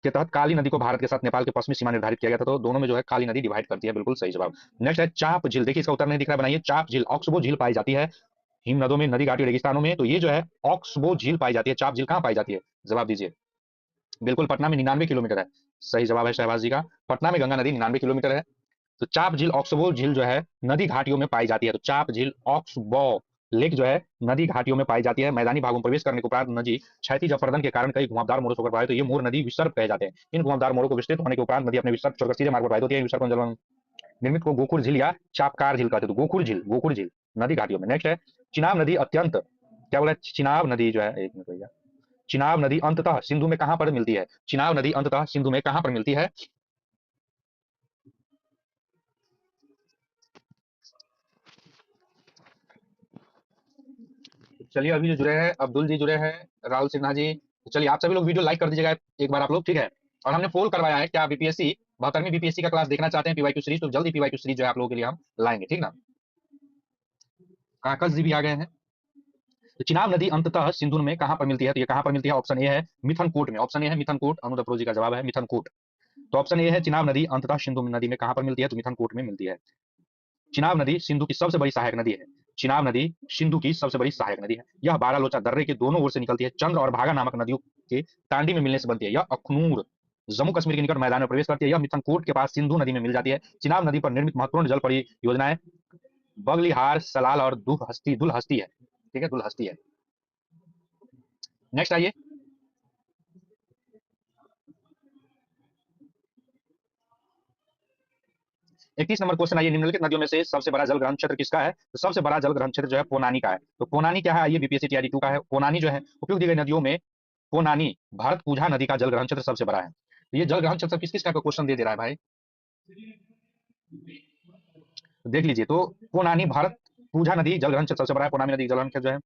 के तहत काली नदी को भारत के साथ नेपाल के पश्चिमी सीमा निर्धारित किया गया था। तो दोनों में जो है काली नदी डिवाइड करती है, बिल्कुल सही जवाब। नेक्स्ट है चाप झील। देखिए इसका उत्तर नहीं दिख रहा है, बनाइए। चाप झील, ऑक्सबो झील पाई जाती है हिम नदों में, नदी घाटी रेगिस्तानों में। तो ये जो है ऑक्सबो झील पाई जाती है। चाप झील कहाँ पाई जाती है? जवाब दीजिए। बिल्कुल, पटना में 99 किलोमीटर है, सही जवाब है शहबाज जी का। पटना में गंगा नदी 99 किलोमीटर है। तो चाप झील, ऑक्सबो झील जो है नदी घाटियों में पाई जाती है। तो चाप झील, ऑक्सबो लेक जो है नदी घाटियों में पाई जाती है। मैदानी भागों में प्रवेश करने के उपरांत नदी क्षैतिज अपर्दन के कारण कई घुमावदार मोड़ों से होकर प्रभावित, तो ये मोड़ नदी विसर्प कहे जाते हैं। इन घुमावदार मोड़ों को विस्तृत होने के उपरांत नदी अपने विसर्प छोड़कर सीधे मार्ग पर प्रवाहित होती है। विसर्प जल निर्मित को गोकुल झील या चापकार झील कहते हैं। तो गोकुल झील, गोकुल झील नदी घाटियों में। नेक्स्ट है चिनाब नदी अत्यंत, क्या बोला? चिनाब नदी जो है, एक मिनट भैया, चिनाब नदी अंततः सिंधु में कहां पर मिलती है? चिनाब नदी अंततः सिंधु में कहां पर मिलती है? चलिए, अभी जो जुड़े हैं अब्दुल जी जुड़े हैं, राहुल सिन्हा जी, तो चलिए आप सभी लोग वीडियो लाइक कर दीजिएगा एक बार आप लोग, ठीक है। और हमने पोल करवाया है, क्या बीपीएससी 72वीं बीपीएससी का क्लास देखना चाहते हैं पीवाईक्यू सीरीज, तो जल्दी पीवाईक्यू सीरीज जो है आप लोगों के लिए हम लाएंगे, ठीक ना। काकस जी भी आ गए हैं। तो चिनाब नदी अंततः सिंधु में कहां पर मिलती है? तो ये कहां पर मिलती है? ऑप्शन ए है मिथनकोट में। ऑप्शन ए है मिथनकोट, अनुदप्रो जी का जवाब है मिथनकोट। तो ऑप्शन ए है चिनाब नदी अंततः सिंधु नदी में कहां पर मिलती है? तो मिथनकोट में मिलती है। चिनाब नदी सिंधु की सबसे बड़ी सहायक नदी है। चिनाब नदी सिंधु की सबसे बड़ी सहायक नदी है। यह बारालोचा दर्रे के दोनों ओर से निकलती है। चंद्र और भागा नामक नदियों के तांडी में मिलने से बनती है। यह अखनूर जम्मू कश्मीर के निकट मैदान में प्रवेश करती है। यह मिथनकोट के पास सिंधु नदी में मिल जाती है। चिनाब नदी पर निर्मित महत्वपूर्ण जल परियोजनाएं बगलिहार, सलाल और दुलहस्ती है। ठीक है, दुलहस्ती है। नेक्स्ट आइए, 31 नंबर क्वेश्चन आइए। निम्नलिखित नदियों में से सबसे बड़ा जल ग्रहण क्षेत्र किसका है? तो सबसे बड़ा जल ग्रहण क्षेत्र जो है पोनानी का है। तो पोनानी क्या है? आइए, बीपीएससी टीआरडी 2 का है। पोनानी जो है उपयुक्त दी गई नदियों में पोनानी भारत-पूजा नदी का जल ग्रहण क्षेत्र सबसे बड़ा है। तो ये जल ग्रहण क्षेत्र किस किस टाइप का क्वेश्चन दे दे रहा है भाई, तो देख लीजिए। तो पोनानी भारत पूजा नदी जल ग्रहण क्षेत्र सबसे बड़ा है। पोनानी नदी जल ग्रहण क्षेत्र जो है,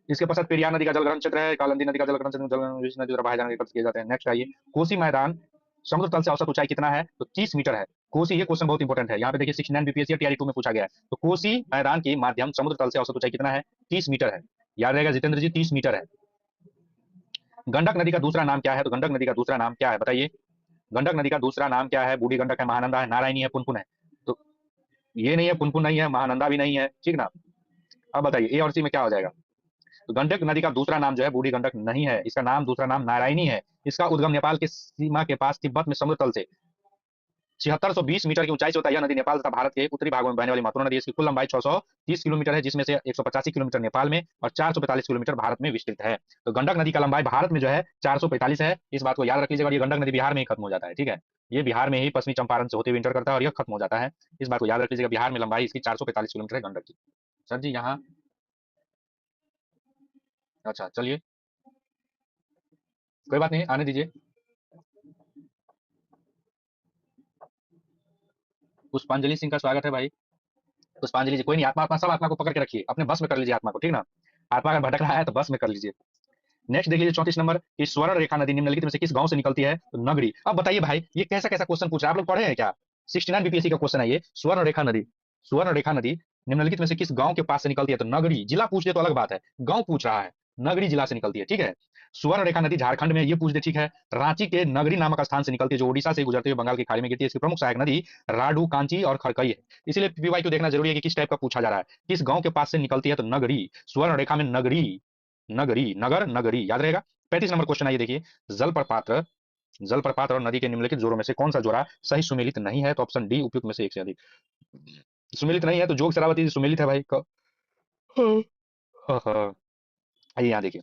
इसके पश्चात पेरियार नदी का जल ग्रहण क्षेत्र है। कालिंदी नदी का जल ग्रहण क्षेत्र, नदी द्वारा बहाए जाने के किए जाते हैं। नेक्स्ट आइए, कोसी मैदान समुद्र तल से औसत ऊंचाई कितना है? तो 30 मीटर है। कोसी, ये क्वेश्चन बहुत इंपॉर्टेंट है। यहाँ पे देखिए 69 बीपीएससी टीआरडी 2 में पूछा गया है। तो कोसी मैदान की माध्यम समुद्र तल से औसत ऊंचाई कितना है? 30 मीटर है। याद रहेगा जितेंद्र जी, 30 मीटर है। गंडक नदी का दूसरा नाम क्या है? तो गंडक नदी का दूसरा नाम क्या है बताइए? गंडक नदी का दूसरा नाम क्या है? बूढ़ी गंडक है, महानंदा है, नारायणी है, पुनपुन है। तो ये नहीं है, पुनपुन नहीं है, महानंदा भी नहीं है, ठीक ना। अब बताइए ए और सी में क्या हो जाएगा? तो गंडक नदी का दूसरा नाम जो है बूढ़ी गंडक नहीं है, इसका नाम दूसरा नाम नारायणी है। इसका उद्गम नेपाल के सीमा के पास तिब्बत में समुद्र तल से 7620 मीटर की ऊंचाई से होता है। यह नदी नेपाल तथा भारत के उत्तरी भागों में बहने वाली महत्वपूर्ण नदी है। इसकी कुल लंबाई 630 किलोमीटर है, जिसमें से 185 किलोमीटर नेपाल में और 445 किलोमीटर भारत में विस्तृत है। तो गंडक नदी का लंबाई भारत में जो है 445 है, इस बात को याद रख लीजिएगा। और ये गंडक नदी बिहार में ही खत्म हो जाता है, ठीक है। ये बिहार में ही पश्चिमी चंपारण से होते हुए इंटर करता है और यह खत्म हो जाता है, इस बात को याद रख लीजिएगा। बिहार में लंबाई इसकी 445 किलोमीटर है गंडक की। सर जी यहाँ, अच्छा चलिए, कोई बात नहीं, आने दीजिए। पुष्पांजलि सिंह का स्वागत है भाई। पुष्पांजलि जी, कोई नहीं, आत्मा आत्मा सब आत्मा को पकड़ के रखिए, अपने बस में कर लीजिए आत्मा को, ठीक ना। आत्मा अगर भटक रहा है तो बस में कर लीजिए। नेक्स्ट देख लीजिए 34 नंबर, कि स्वर्ण रेखा नदी निम्नलिखित में से किस गांव से निकलती है? तो नगरी। अब बताइए भाई, ये कैसा कैसा क्वेश्चन पूछ रहा है, आप लोग पढ़े हैं क्या? 69 बीपीएससी का क्वेश्चन है ये। स्वर्ण रेखा नदी निम्नलिखित में से किस गांव के पास से निकलती है? तो नगरी। जिला पूछ दे तो अलग बात है, गांव पूछ रहा है, नगरी जिला से निकलती है, ठीक है। स्वर्ण रेखा नदी झारखंड में, ये पूछ दे, ठीक है। रांची के नगरी नामक स्थान से निकलती है, जो ओडिशा से गुजरते हुए बंगाल की खाड़ी में गिरती है। इसकी प्रमुख सहायक नदी राडू, कांची और खड़कई है। इसलिए पीवाईक्यू देखना जरूरी है कि किस टाइप का पूछा जा रहा है, किस गांव के पास से निकलती है? तो नगरी। स्वर्ण रेखा में नगरी, नगरी, नगर, नगरी, याद रहेगा। 35 नंबर क्वेश्चन आइए देखिए, जलप्रपात जलप्रपात और नदी के निम्नलिखित जोड़ों में से कौन सा जोड़ा सही सुमेलित नहीं है? तो ऑप्शन डी, उपयुक्त में से एक से अधिक। सुमेलित नहीं है तो जोग शरावती सुमेलित है भाई। आइए यहाँ देखिए,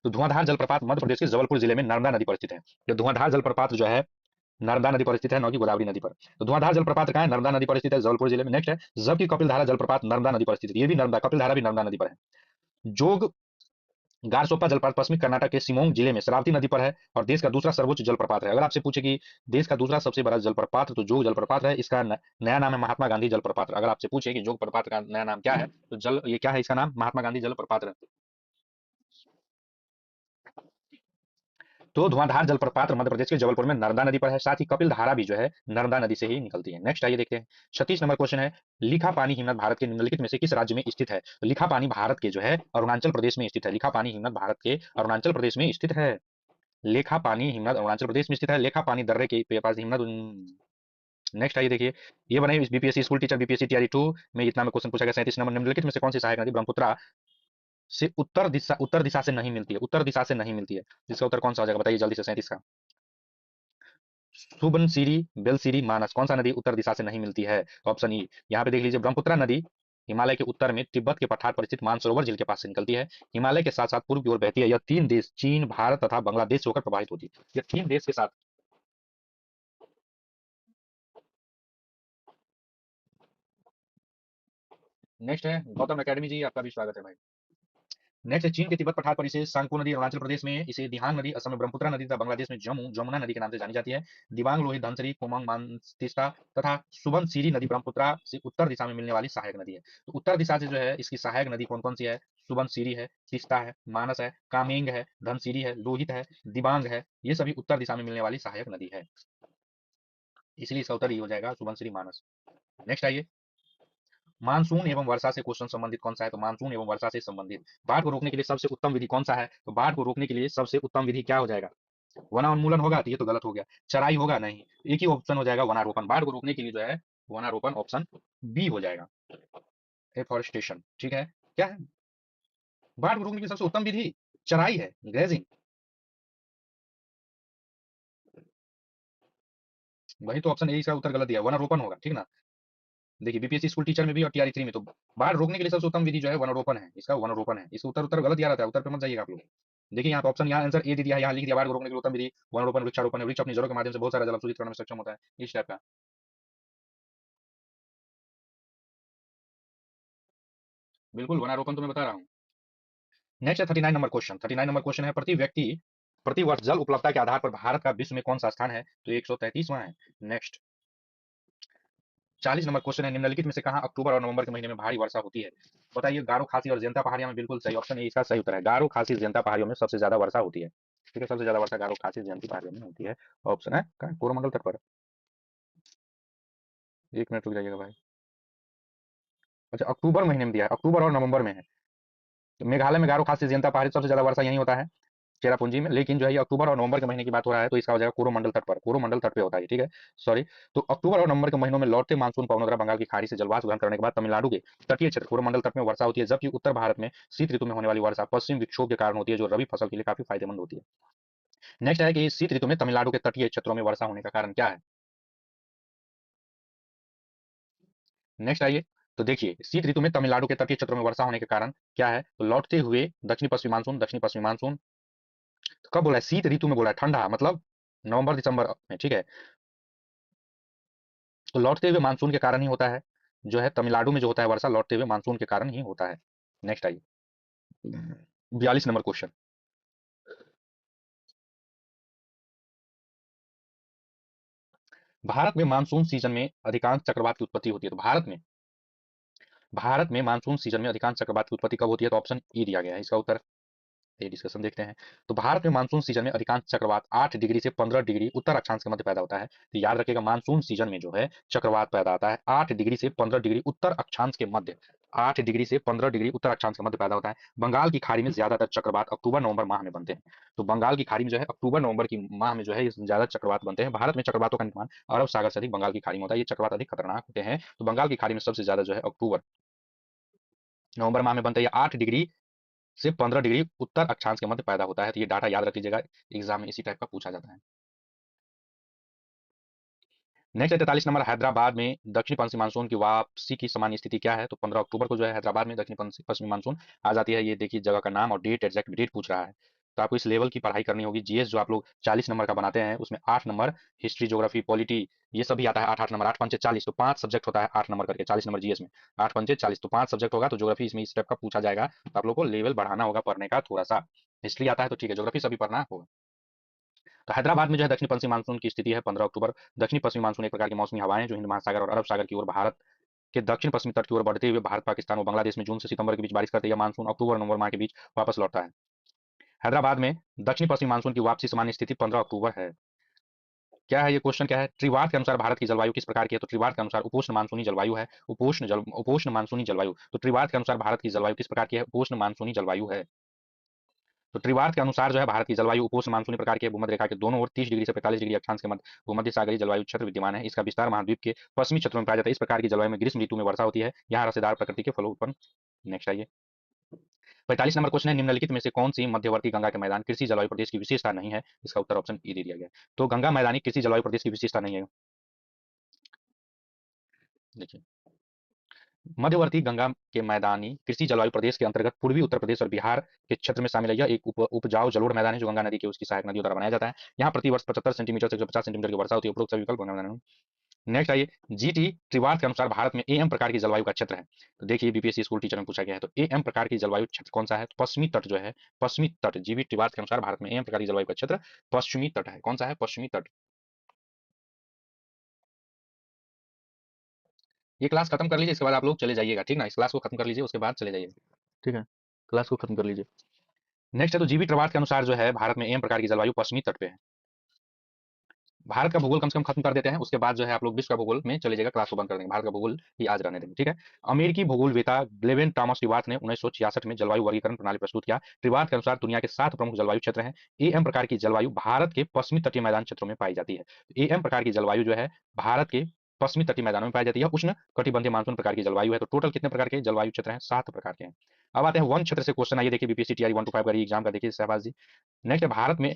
तो धुआंधार जलप्रपात मध्य प्रदेश के जबलपुर जिले में नर्मदा नदी पर स्थित है। जो धुआंधार जलप्रपात जो है नर्मदा नदी पर स्थित है, न कि गोदावरी नदी पर। तो धुआंधार जलप्रपात कहाँ है? नर्मदा नदी पर स्थित है, जबलपुर जिले में। नेक्स्ट है, जबकि कपिलधारा जलप्रपात नर्मदा नदी पर स्थित है, ये भी नर्मदा, कपिलधारा भी नर्मदा नदी पर है। जोग गारसोप्पा जलप्रपात पश्चिमी कर्नाटक के शिमोग जिले में शरावती नदी पर है और देश का दूसरा सर्वोच्च जलप्रपात है। अगर आपसे पूछे कि देश का दूसरा सबसे बड़ा जलप्रपात, तो जोग जलप्रपात है। इसका नया नाम है महात्मा गांधी जलप्रपात। अगर आपसे पूछे कि जोग प्रपात का नया नाम क्या है, तो जल ये क्या है, इसका नाम महात्मा गांधी जलप्रपात है। तो धुआंधार जलप्रपात मध्य प्रदेश के जबलपुर में नर्मदा नदी पर है, साथ ही कपिल धारा भी जो है नर्मदा नदी से ही निकलती है। नेक्स्ट आइए देखते हैं, 36 नंबर क्वेश्चन है, लिखा पानी हिमनद भारत के निम्नलिखित में से किस राज्य में स्थित है? तो लिखा पानी भारत के जो है अरुणाचल प्रदेश में स्थित है। लिखा पानी हिमनद भारत के अरुणाचल प्रदेश में स्थित है। लेखा पानी हिमनद अरुणाचल प्रदेश में स्थित है। लेखा पानी दर्रे के पास हिमनद। नेक्स्ट आइए देखिए, ये बने BPSC school teacher BPSC TRE 2 में इतना में क्वेश्चन पूछा गया। 37 नंबर, निम्नलिखित में से कौन सी सहायक नदी ब्रह्मपुत्र से उत्तर दिशा से नहीं मिलती है? उत्तर दिशा से नहीं मिलती है, जिसका उत्तर कौन सा हो जाएगा बताइए जल्दी से? 37 का सुबनसिरी, बेलसिरी, मानस, कौन सा नदी उत्तर दिशा से नहीं मिलती है? Option E. यहाँ पे देख लीजिए, ब्रह्मपुत्र नदी हिमालय के उत्तर में तिब्बत के पठार पर स्थित मानसरोवर झील के पास से निकलती है। हिमालय के साथ साथ पूर्व की ओर बहती है। यह तीन देश चीन, भारत तथा बांग्लादेश से होकर प्रभावित होती है। यह तीन देश के साथ। नेक्स्ट है गौतम अकेडमी जी, आपका भी स्वागत है भाई। नेक्स्ट है, चीन के तिब्बत पठार पर इसे सांगपो नदी, अरुणाचल प्रदेश में इसे दिहांग नदी, असम में ब्रह्मपुत्र नदी तथा बांग्लादेश में जमुना नदी के नाम से जानी जाती है। दिबांग लोहित धनसरी कोमंग मानस्तिस्ता तथा सुबनसिरी नदी ब्रह्मपुत्र से उत्तर दिशा में मिलने वाली सहायक नदी है। तो उत्तर दिशा से जो है इसकी सहायक नदी कौन कौन सी है? सुबनसिरी है, तिस्ता है, मानस है, कामेंग है, धनसिरी है, लोहित है, दिबांग है, ये सभी उत्तर दिशा में मिलने वाली सहायक नदी है। इसलिए इसका उत्तर ये हो जाएगा सुबनसिरी, मानस। नेक्स्ट आइए, मानसून एवं वर्षा से क्वेश्चन संबंधित कौन सा है? तो मानसून एवं वर्षा से संबंधित बाढ़ को रोकने के लिए सबसे उत्तम विधि कौन सा है? तो बाढ़ को रोकने के लिए सबसे उत्तम विधि क्या हो जाएगा? वनान्मूलन होगा? तो ये तो गलत हो गया। चराई होगा? नहीं, एक ही ऑप्शन हो जाएगा, वनारोपण। बाढ़ को रोकने के लिए जो है वनारोपण, ऑप्शन बी हो जाएगा, एफॉरेस्टेशन, ठीक है। क्या है बाढ़ को रोकने की सबसे उत्तम विधि? चराई है, ग्रेजिंग। वही तो ऑप्शन ए इसका उत्तर गलत दिया, वनारोपण होगा, ठीक ना। देखिए बीपीएससी स्कूल टीचर में भी और टीआरई 3 में, तो बाढ़ रोकने के लिए सबसे उत्तम विधि जो है वनारोपण है, इसका वनारोपण है। इसका उत्तर उत्तर गलत दिया रहता है, उत्तर पे मत जाइएगा आप लोग। देखिए यहाँ पे ऑप्शन, यहाँ आंसर ए दे दिया है, यहाँ लिख दिया बाढ़ को रोकने के लिए उत्तम विधि वनारोपण, वृक्षारोपण है। वृक्ष अपनी जड़ों के माध्यम से बहुत सारा जल अवशोषित करने में सक्षम होता है, इस टाइप का। बिल्कुल, वनारोपण तो मैं बता रहा हूँ। नेक्स्ट है 39 नंबर क्वेश्चन। 39 नंबर क्वेश्चन है, प्रति वर्ष जल उपलब्धता के आधार पर भारत का विश्व में कौन सा स्थान है? तो 133वां है। नेक्स्ट 40 नंबर क्वेश्चन है, निम्नलिखित में से कहाँ अक्टूबर और नवंबर के महीने में भारी वर्षा होती है? बताइए। गारो खासी और जयंता पहाड़ियों में, बिल्कुल सही, ऑप्शन ए इसका सही उत्तर है। गारो खासी जयंता पहाड़ियों में सबसे ज्यादा वर्षा होती है, ठीक है। सबसे ज्यादा वर्षा गारो खासी जयंती पहाड़ियों में होती है। ऑप्शन है कहाँ? कोरोमंडल तट पर। एक मिनट रुक जाइएगा भाई। अच्छा, अक्टूबर महीने में दिया है, अक्टूबर और नवंबर में है। तो मेघालय में गारो खासी जयंता पहाड़ी सबसे ज्यादा वर्षा यही होता है, चेरापूंजी में। लेकिन जो है ये अक्टूबर और नवंबर के महीने की बात हो रहा है, तो इसका हो जाएगा कोरोमंडल तट पर। कोरोमंडल तट पे होता है, ठीक है, सॉरी। तो अक्टूबर और नवंबर के महीनों में लौटते मानसून पवनों द्वारा बंगाल की खाड़ी से जलवाष्प ग्रहण करने के बाद तमिलनाडु के तटीय क्षेत्र कोरोमंडल तट में वर्षा होती है। जबकि उत्तर भारत में शीत ऋतु में होने वाली वर्षा पश्चिम विक्षोभ के कारण होती है, जो रबी फसल के लिए काफी फायदेमंद होती है। नेक्स्ट है कि शीत ऋतु में तमिलनाडु के तटीय क्षेत्रों में वर्षा होने का कारण क्या है? नेक्स्ट आइए, तो देखिए शीत ऋतु में तमिलनाडु के तटीय क्षेत्रों में वर्षा होने के कारण क्या है? तो लौटते हुए दक्षिणी पश्चिमी मानसून, दक्षिणी पश्चिमी मानसून। तो कब बोला है? शीत ऋतु में बोला है, ठंडा मतलब नवंबर दिसंबर में, ठीक है। तो लौटते हुए मानसून के कारण ही होता है, जो है तमिलनाडु में जो होता है वर्षा लौटते हुए मानसून के कारण ही होता है। नेक्स्ट आइए, 42 नंबर क्वेश्चन। भारत में मानसून सीजन में अधिकांश चक्रवात की उत्पत्ति होती है। तो भारत में भारत में मानसून सीजन में अधिकांश चक्रवात की उत्पत्ति कब होती है? तो ऑप्शन ई दिया गया है इसका उत्तर। ये डिस्कशन देखते हैं। तो भारत में मानसून सीजन में अधिकांश चक्रवात 8 डिग्री से 15 डिग्री उत्तर अक्षांश के मध्य पैदा होता है। तो याद रखिएगा, मानसून सीजन में जो है चक्रवात पैदा होता है 8 डिग्री से 15 डिग्री उत्तर अक्षांश के मध्य। 8 डिग्री से 15 डिग्री उत्तर अक्षांश के मध्य पैदा होता है। बंगाल की खाड़ी में ज्यादातर चक्रवात अक्टूबर नवंबर माह में बनते हैं। तो बंगाल की खाड़ी में जो है अक्टूबर नवंबर की माह में जो है ज्यादा चक्रवात बनते हैं। भारत में चक्रवातों का निर्माण अरब सागर से अधिक बंगाल की खाड़ी में होता है। ये चक्रवात अधिक खतरनाक होते हैं। तो बंगाल की खाड़ी में सबसे ज्यादा जो है अक्टूबर नवंबर माह में बनते हैं। 8 डिग्री से 15 डिग्री उत्तर अक्षांश के मध्य पैदा होता है। तो ये डाटा याद रख लीजिएगा, एग्जाम में इसी टाइप का पूछा जाता है। नेक्स्ट है 43 नंबर, हैदराबाद में दक्षिण पश्चिमी मानसून की वापसी की सामान्य स्थिति क्या है? तो 15 अक्टूबर को जो है हैदराबाद में दक्षिण पश्चिमी मानसून आ जाती है। ये देखिए जगह का नाम और डेट, एग्जैक्ट डेट पूछ रहा है। तो आपको इस लेवल की पढ़ाई करनी होगी। जीएस जो आप लोग 40 नंबर का बनाते हैं उसमें 8 नंबर हिस्ट्री, ज्योग्राफी, पॉलिटी ये सभी आता है। 8 8 नंबर, 8 पंचे 40, तो 5 सब्जेक्ट होता है 8 नंबर करके। 40 नंबर जीएस में 8 पंचे 40, तो 5 सब्जेक्ट होगा। तो ज्योग्राफी इसमें इस टाइप का पूछा जाएगा। तो आप लोग को लेवल बढ़ाना होगा पढ़ने का थोड़ा सा। हिस्ट्री आता है तो ठीक है, ज्योग्राफी सभी पढ़ना होगा। तो हैदराबाद में जो है दक्षिण पश्चिमी मानसून की स्थिति है 15 अक्टूबर। दक्षिण पश्चिमी मानसून एक प्रकार की मौसमी हवाएं जो हिंद महासागर और अरब सागर की ओर भारत के दक्षिण पश्चिमी तट की ओर बढ़ते हुए भारत, पाकिस्तान और बांग्लादेश में जून से सितंबर के बीच बारिश करते हैं। मानसून अक्टूबर नवंबर माह के बीच वापस लौटता है। हैदराबाद में दक्षिण पश्चिमी मानसून की वापसी सामान्य स्थिति 15 अक्टूबर है। क्या है ये क्वेश्चन? क्या है? त्रिवात के अनुसार भारत की जलवायु किस प्रकार की है? तो त्रिवात के अनुसार उपोष्ण मानसूनी जलवायु है। उपोष्ण मानसूनी जलवायु। तो त्रिवात के अनुसार भारत की जलवायु किस प्रकार की है? उपोष्ण मानसूनी जलवायु है। तो त्रिवात के अनुसार जो है भारत की जलवायु उपोष्ण मानसूनी प्रकार की है। भूमध्य रेखा के दोनों ओर 30 डिग्री से 45 डिग्री अक्षांश के मध्य भूमध्य सागरीय जलवायु क्षेत्र विद्यमान है। इसका विस्तार महाद्वीप के पश्चिमी क्षेत्रों में पाया जाता है। इस प्रकार की जलवायु में ग्रीष्म ऋतु में वर्षा होती है। यहाँ रसेदार प्रकृति के फलों उत्पन्न। नेक्स्ट आइए, 45 नंबर क्वेश्चन है, निम्नलिखित में से कौन सी मध्यवर्ती गंगा के मैदान कृषि जलवायु प्रदेश की विशेषता नहीं है? इसका उत्तर ऑप्शन ई दे दिया गया है। तो गंगा मैदानी कृषि जलवायु प्रदेश की विशेषता नहीं है। देखिए, मध्यवर्ती गंगा के मैदानी कृषि जलवायु प्रदेश के अंतर्गत पूर्वी उत्तर प्रदेश और बिहार के क्षेत्र में शामिल है। यह एक उपजाऊ जलोढ़ मैदान है जो गंगा नदी के उसकी सहायक नदियों द्वारा बनाया जाता है। यहाँ प्रतिवर्ष 75 सेंटीमीटर से 150 सेंटीमीटर की वर्षा होती है। उपरोक्त सभी विकल्प गंगा मैदान। नेक्स्ट आइए, जीटी त्रिवात के अनुसार भारत में एम प्रकार की जलवायु का क्षेत्र है। तो देखिए बीपीएससी स्कूल टीचर में पूछा गया है। तो एम प्रकार की जलवायु क्षेत्र कौन सा है? तो पश्चिमी तट जो है, पश्चिमी तट। जीबी त्रिवात के अनुसार भारत में एम प्रकार की जलवायु का क्षेत्र पश्चिमी तट है। कौन सा है? पश्चिमी तट। ये क्लास खत्म कर लीजिए, इसके बाद आप लोग चले जाइएगा, ठीक ना? इस क्लास को खत्म कर लीजिए, उसके बाद चले जाइए, ठीक है? क्लास को खत्म कर लीजिए। नेक्स्ट है, तो जीबी त्रिवात के अनुसार जो है भारत में एम प्रकार की जलवायु पश्चिमी तट पे है। भारत का भूगोल कम से कम खत्म कर देते हैं, उसके बाद जो है आप लोग विश्व का भूगोल में चले जाएगा, क्लास को बंद कर देंगे। भारत का भूगोल ही आज रहने देंगे, ठीक है? अमेरिकी भूगोलवेता ग्लेवेन टॉमस टिवात ने 1966 में जलवायु वर्गीकरण प्रणाली प्रस्तुत किया। टिवात के अनुसार दुनिया के 7 प्रमुख जलवायु क्षेत्र हैं। एम प्रकार की जलवायु भारत के पश्चिमी तटीय मैदान क्षेत्रों में पाई जाती है। एम प्रकार की जलवायु जो है भारत के पश्चिमी तटीय मैदानों में पाई जाती है। उष्ण कटिबंधीय मानसून प्रकार की जलवायु है। तो टोटल कितने प्रकार के जलवायु क्षेत्र हैं? 7 प्रकार के हैं। अब आते हैं वन क्षेत्र से क्वेश्चन। आइए देखिए, बीपीएससी टीआई 1 to 5 का एग्जाम का देखिए शहबाज जी। नेक्स्ट है,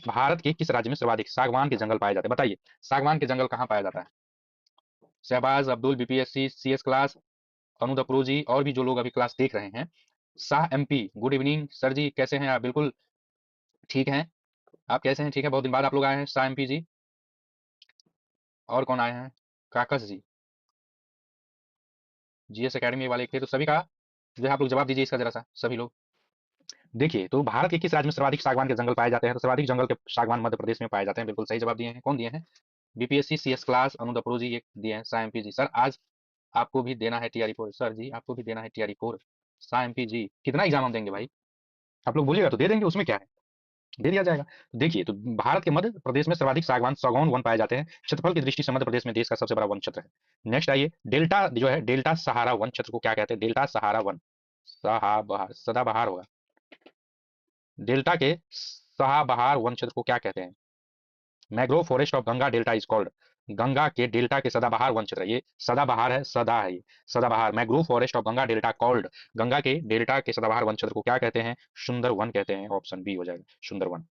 भारत के किस राज्य में सर्वाधिक सागवान के जंगल पाए जाते हैं? बताइए, सागवान के जंगल कहाँ पाया जाता है? Shahbaz Abdul, BPSC CS class, Anu दपरू जी और भी जो लोग अभी क्लास देख रहे हैं। Shah MP, good evening sir ji, कैसे हैं आप? बिल्कुल ठीक हैं। आप कैसे हैं? ठीक है, बहुत दिन बाद आप लोग आए हैं। शाह एमपी जी, और कौन आए हैं? काकस जी, जीएस एकेडमी वाले थे। तो सभी का जो है आप लोग जवाब दीजिए इसका जरा सा, सभी लोग। देखिए, तो भारत के किस राज्य में सर्वाधिक सागवान के जंगल पाए जाते हैं? तो सर्वाधिक जंगल के सागवान मध्य प्रदेश में पाए जाते हैं। बिल्कुल सही जवाब दिए हैं। कौन दिए हैं? बीपीएससी सीएस क्लास, अनु दपरू जी ये दिए हैं। शाह एमपी जी, सर आज आपको भी देना है टीआरई 4। सर जी आपको भी देना है टीआरई 4। शाह एमपी जी, कितना एग्जाम हम देंगे भाई? आप लोग बोलिएगा तो दे देंगे, उसमें क्या है, दे दिया जाएगा। तो देखिए, तो भारत के मध्य प्रदेश में सर्वाधिक सागवान सागौन वन पाए जाते हैं। क्षेत्रफल की दृष्टि से मध्य प्रदेश में देश का सबसे बड़ा वन क्षेत्र है। नेक्स्ट आइए, डेल्टा जो है, डेल्टा सहारा वन क्षेत्र को क्या कहते हैं? डेल्टा सहारा वन, सहाबहार, सदाबहार होगा। डेल्टा के सहाबहार वन क्षेत्र को क्या कहते हैं? Mangrove forest of Ganga delta is called. Ganga के डेल्टा के सदाबहार वन क्षेत्र, ये सदाबहार है, सदा है ये सदाबहार। Mangrove forest of Ganga delta called. Ganga के डेल्टा के सदाबहार वन क्षेत्र को क्या कहते हैं? सुंदर वन कहते हैं। ऑप्शन बी हो जाएगा, सुंदर वन।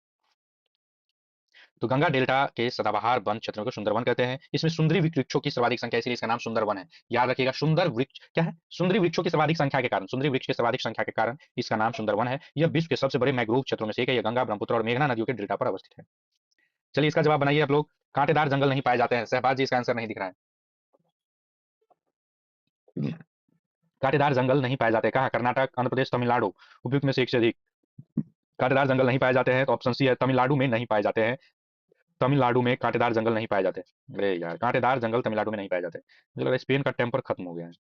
तो गंगा डेल्टा के सदाबहार वन क्षेत्रों को सुंदरवन कहते हैं। इसमें सुंदरी वृक्षों की सर्वाधिक संख्या, इसलिए इसका नाम सुंदरवन है। याद रखिएगा, सुंदर वृक्ष क्या है? सुंदरी वृक्षों की सर्वाधिक संख्या के कारण, सुंदरी वृक्ष की सर्वाधिक संख्या के कारण इसका नाम सुंदरवन है। यह विश्व के सबसे बड़े मैग्रोव क्षेत्रों में से एक है। यह गंगा, ब्रह्मपुत्र और मेघना नदियों के डेल्टा पर अवस्थित है। चलिए इसका जवाब बनाइए आप लोग। कांटेदार जंगल नहीं पाए जाते हैं। सहबाज जी इसका आंसर नहीं दिख रहा है। कांटेदार जंगल नहीं पाए जाते कहाँ? कर्नाटक, आंध्र प्रदेश, तमिलनाडु। उपयुक्त में से एक से अधिक। कांटेदार जंगल नहीं पाए जाते हैं तो ऑप्शन सी है, तमिलनाडु में नहीं पाए जाते हैं। तमिलनाडु में कांटेदार जंगल नहीं पाए जाते। अरे यार, कांटेदार जंगल तमिलनाडु में नहीं पाए जाते। मुझे लग रहा है स्पेन का टेम्पर खत्म हो गया है।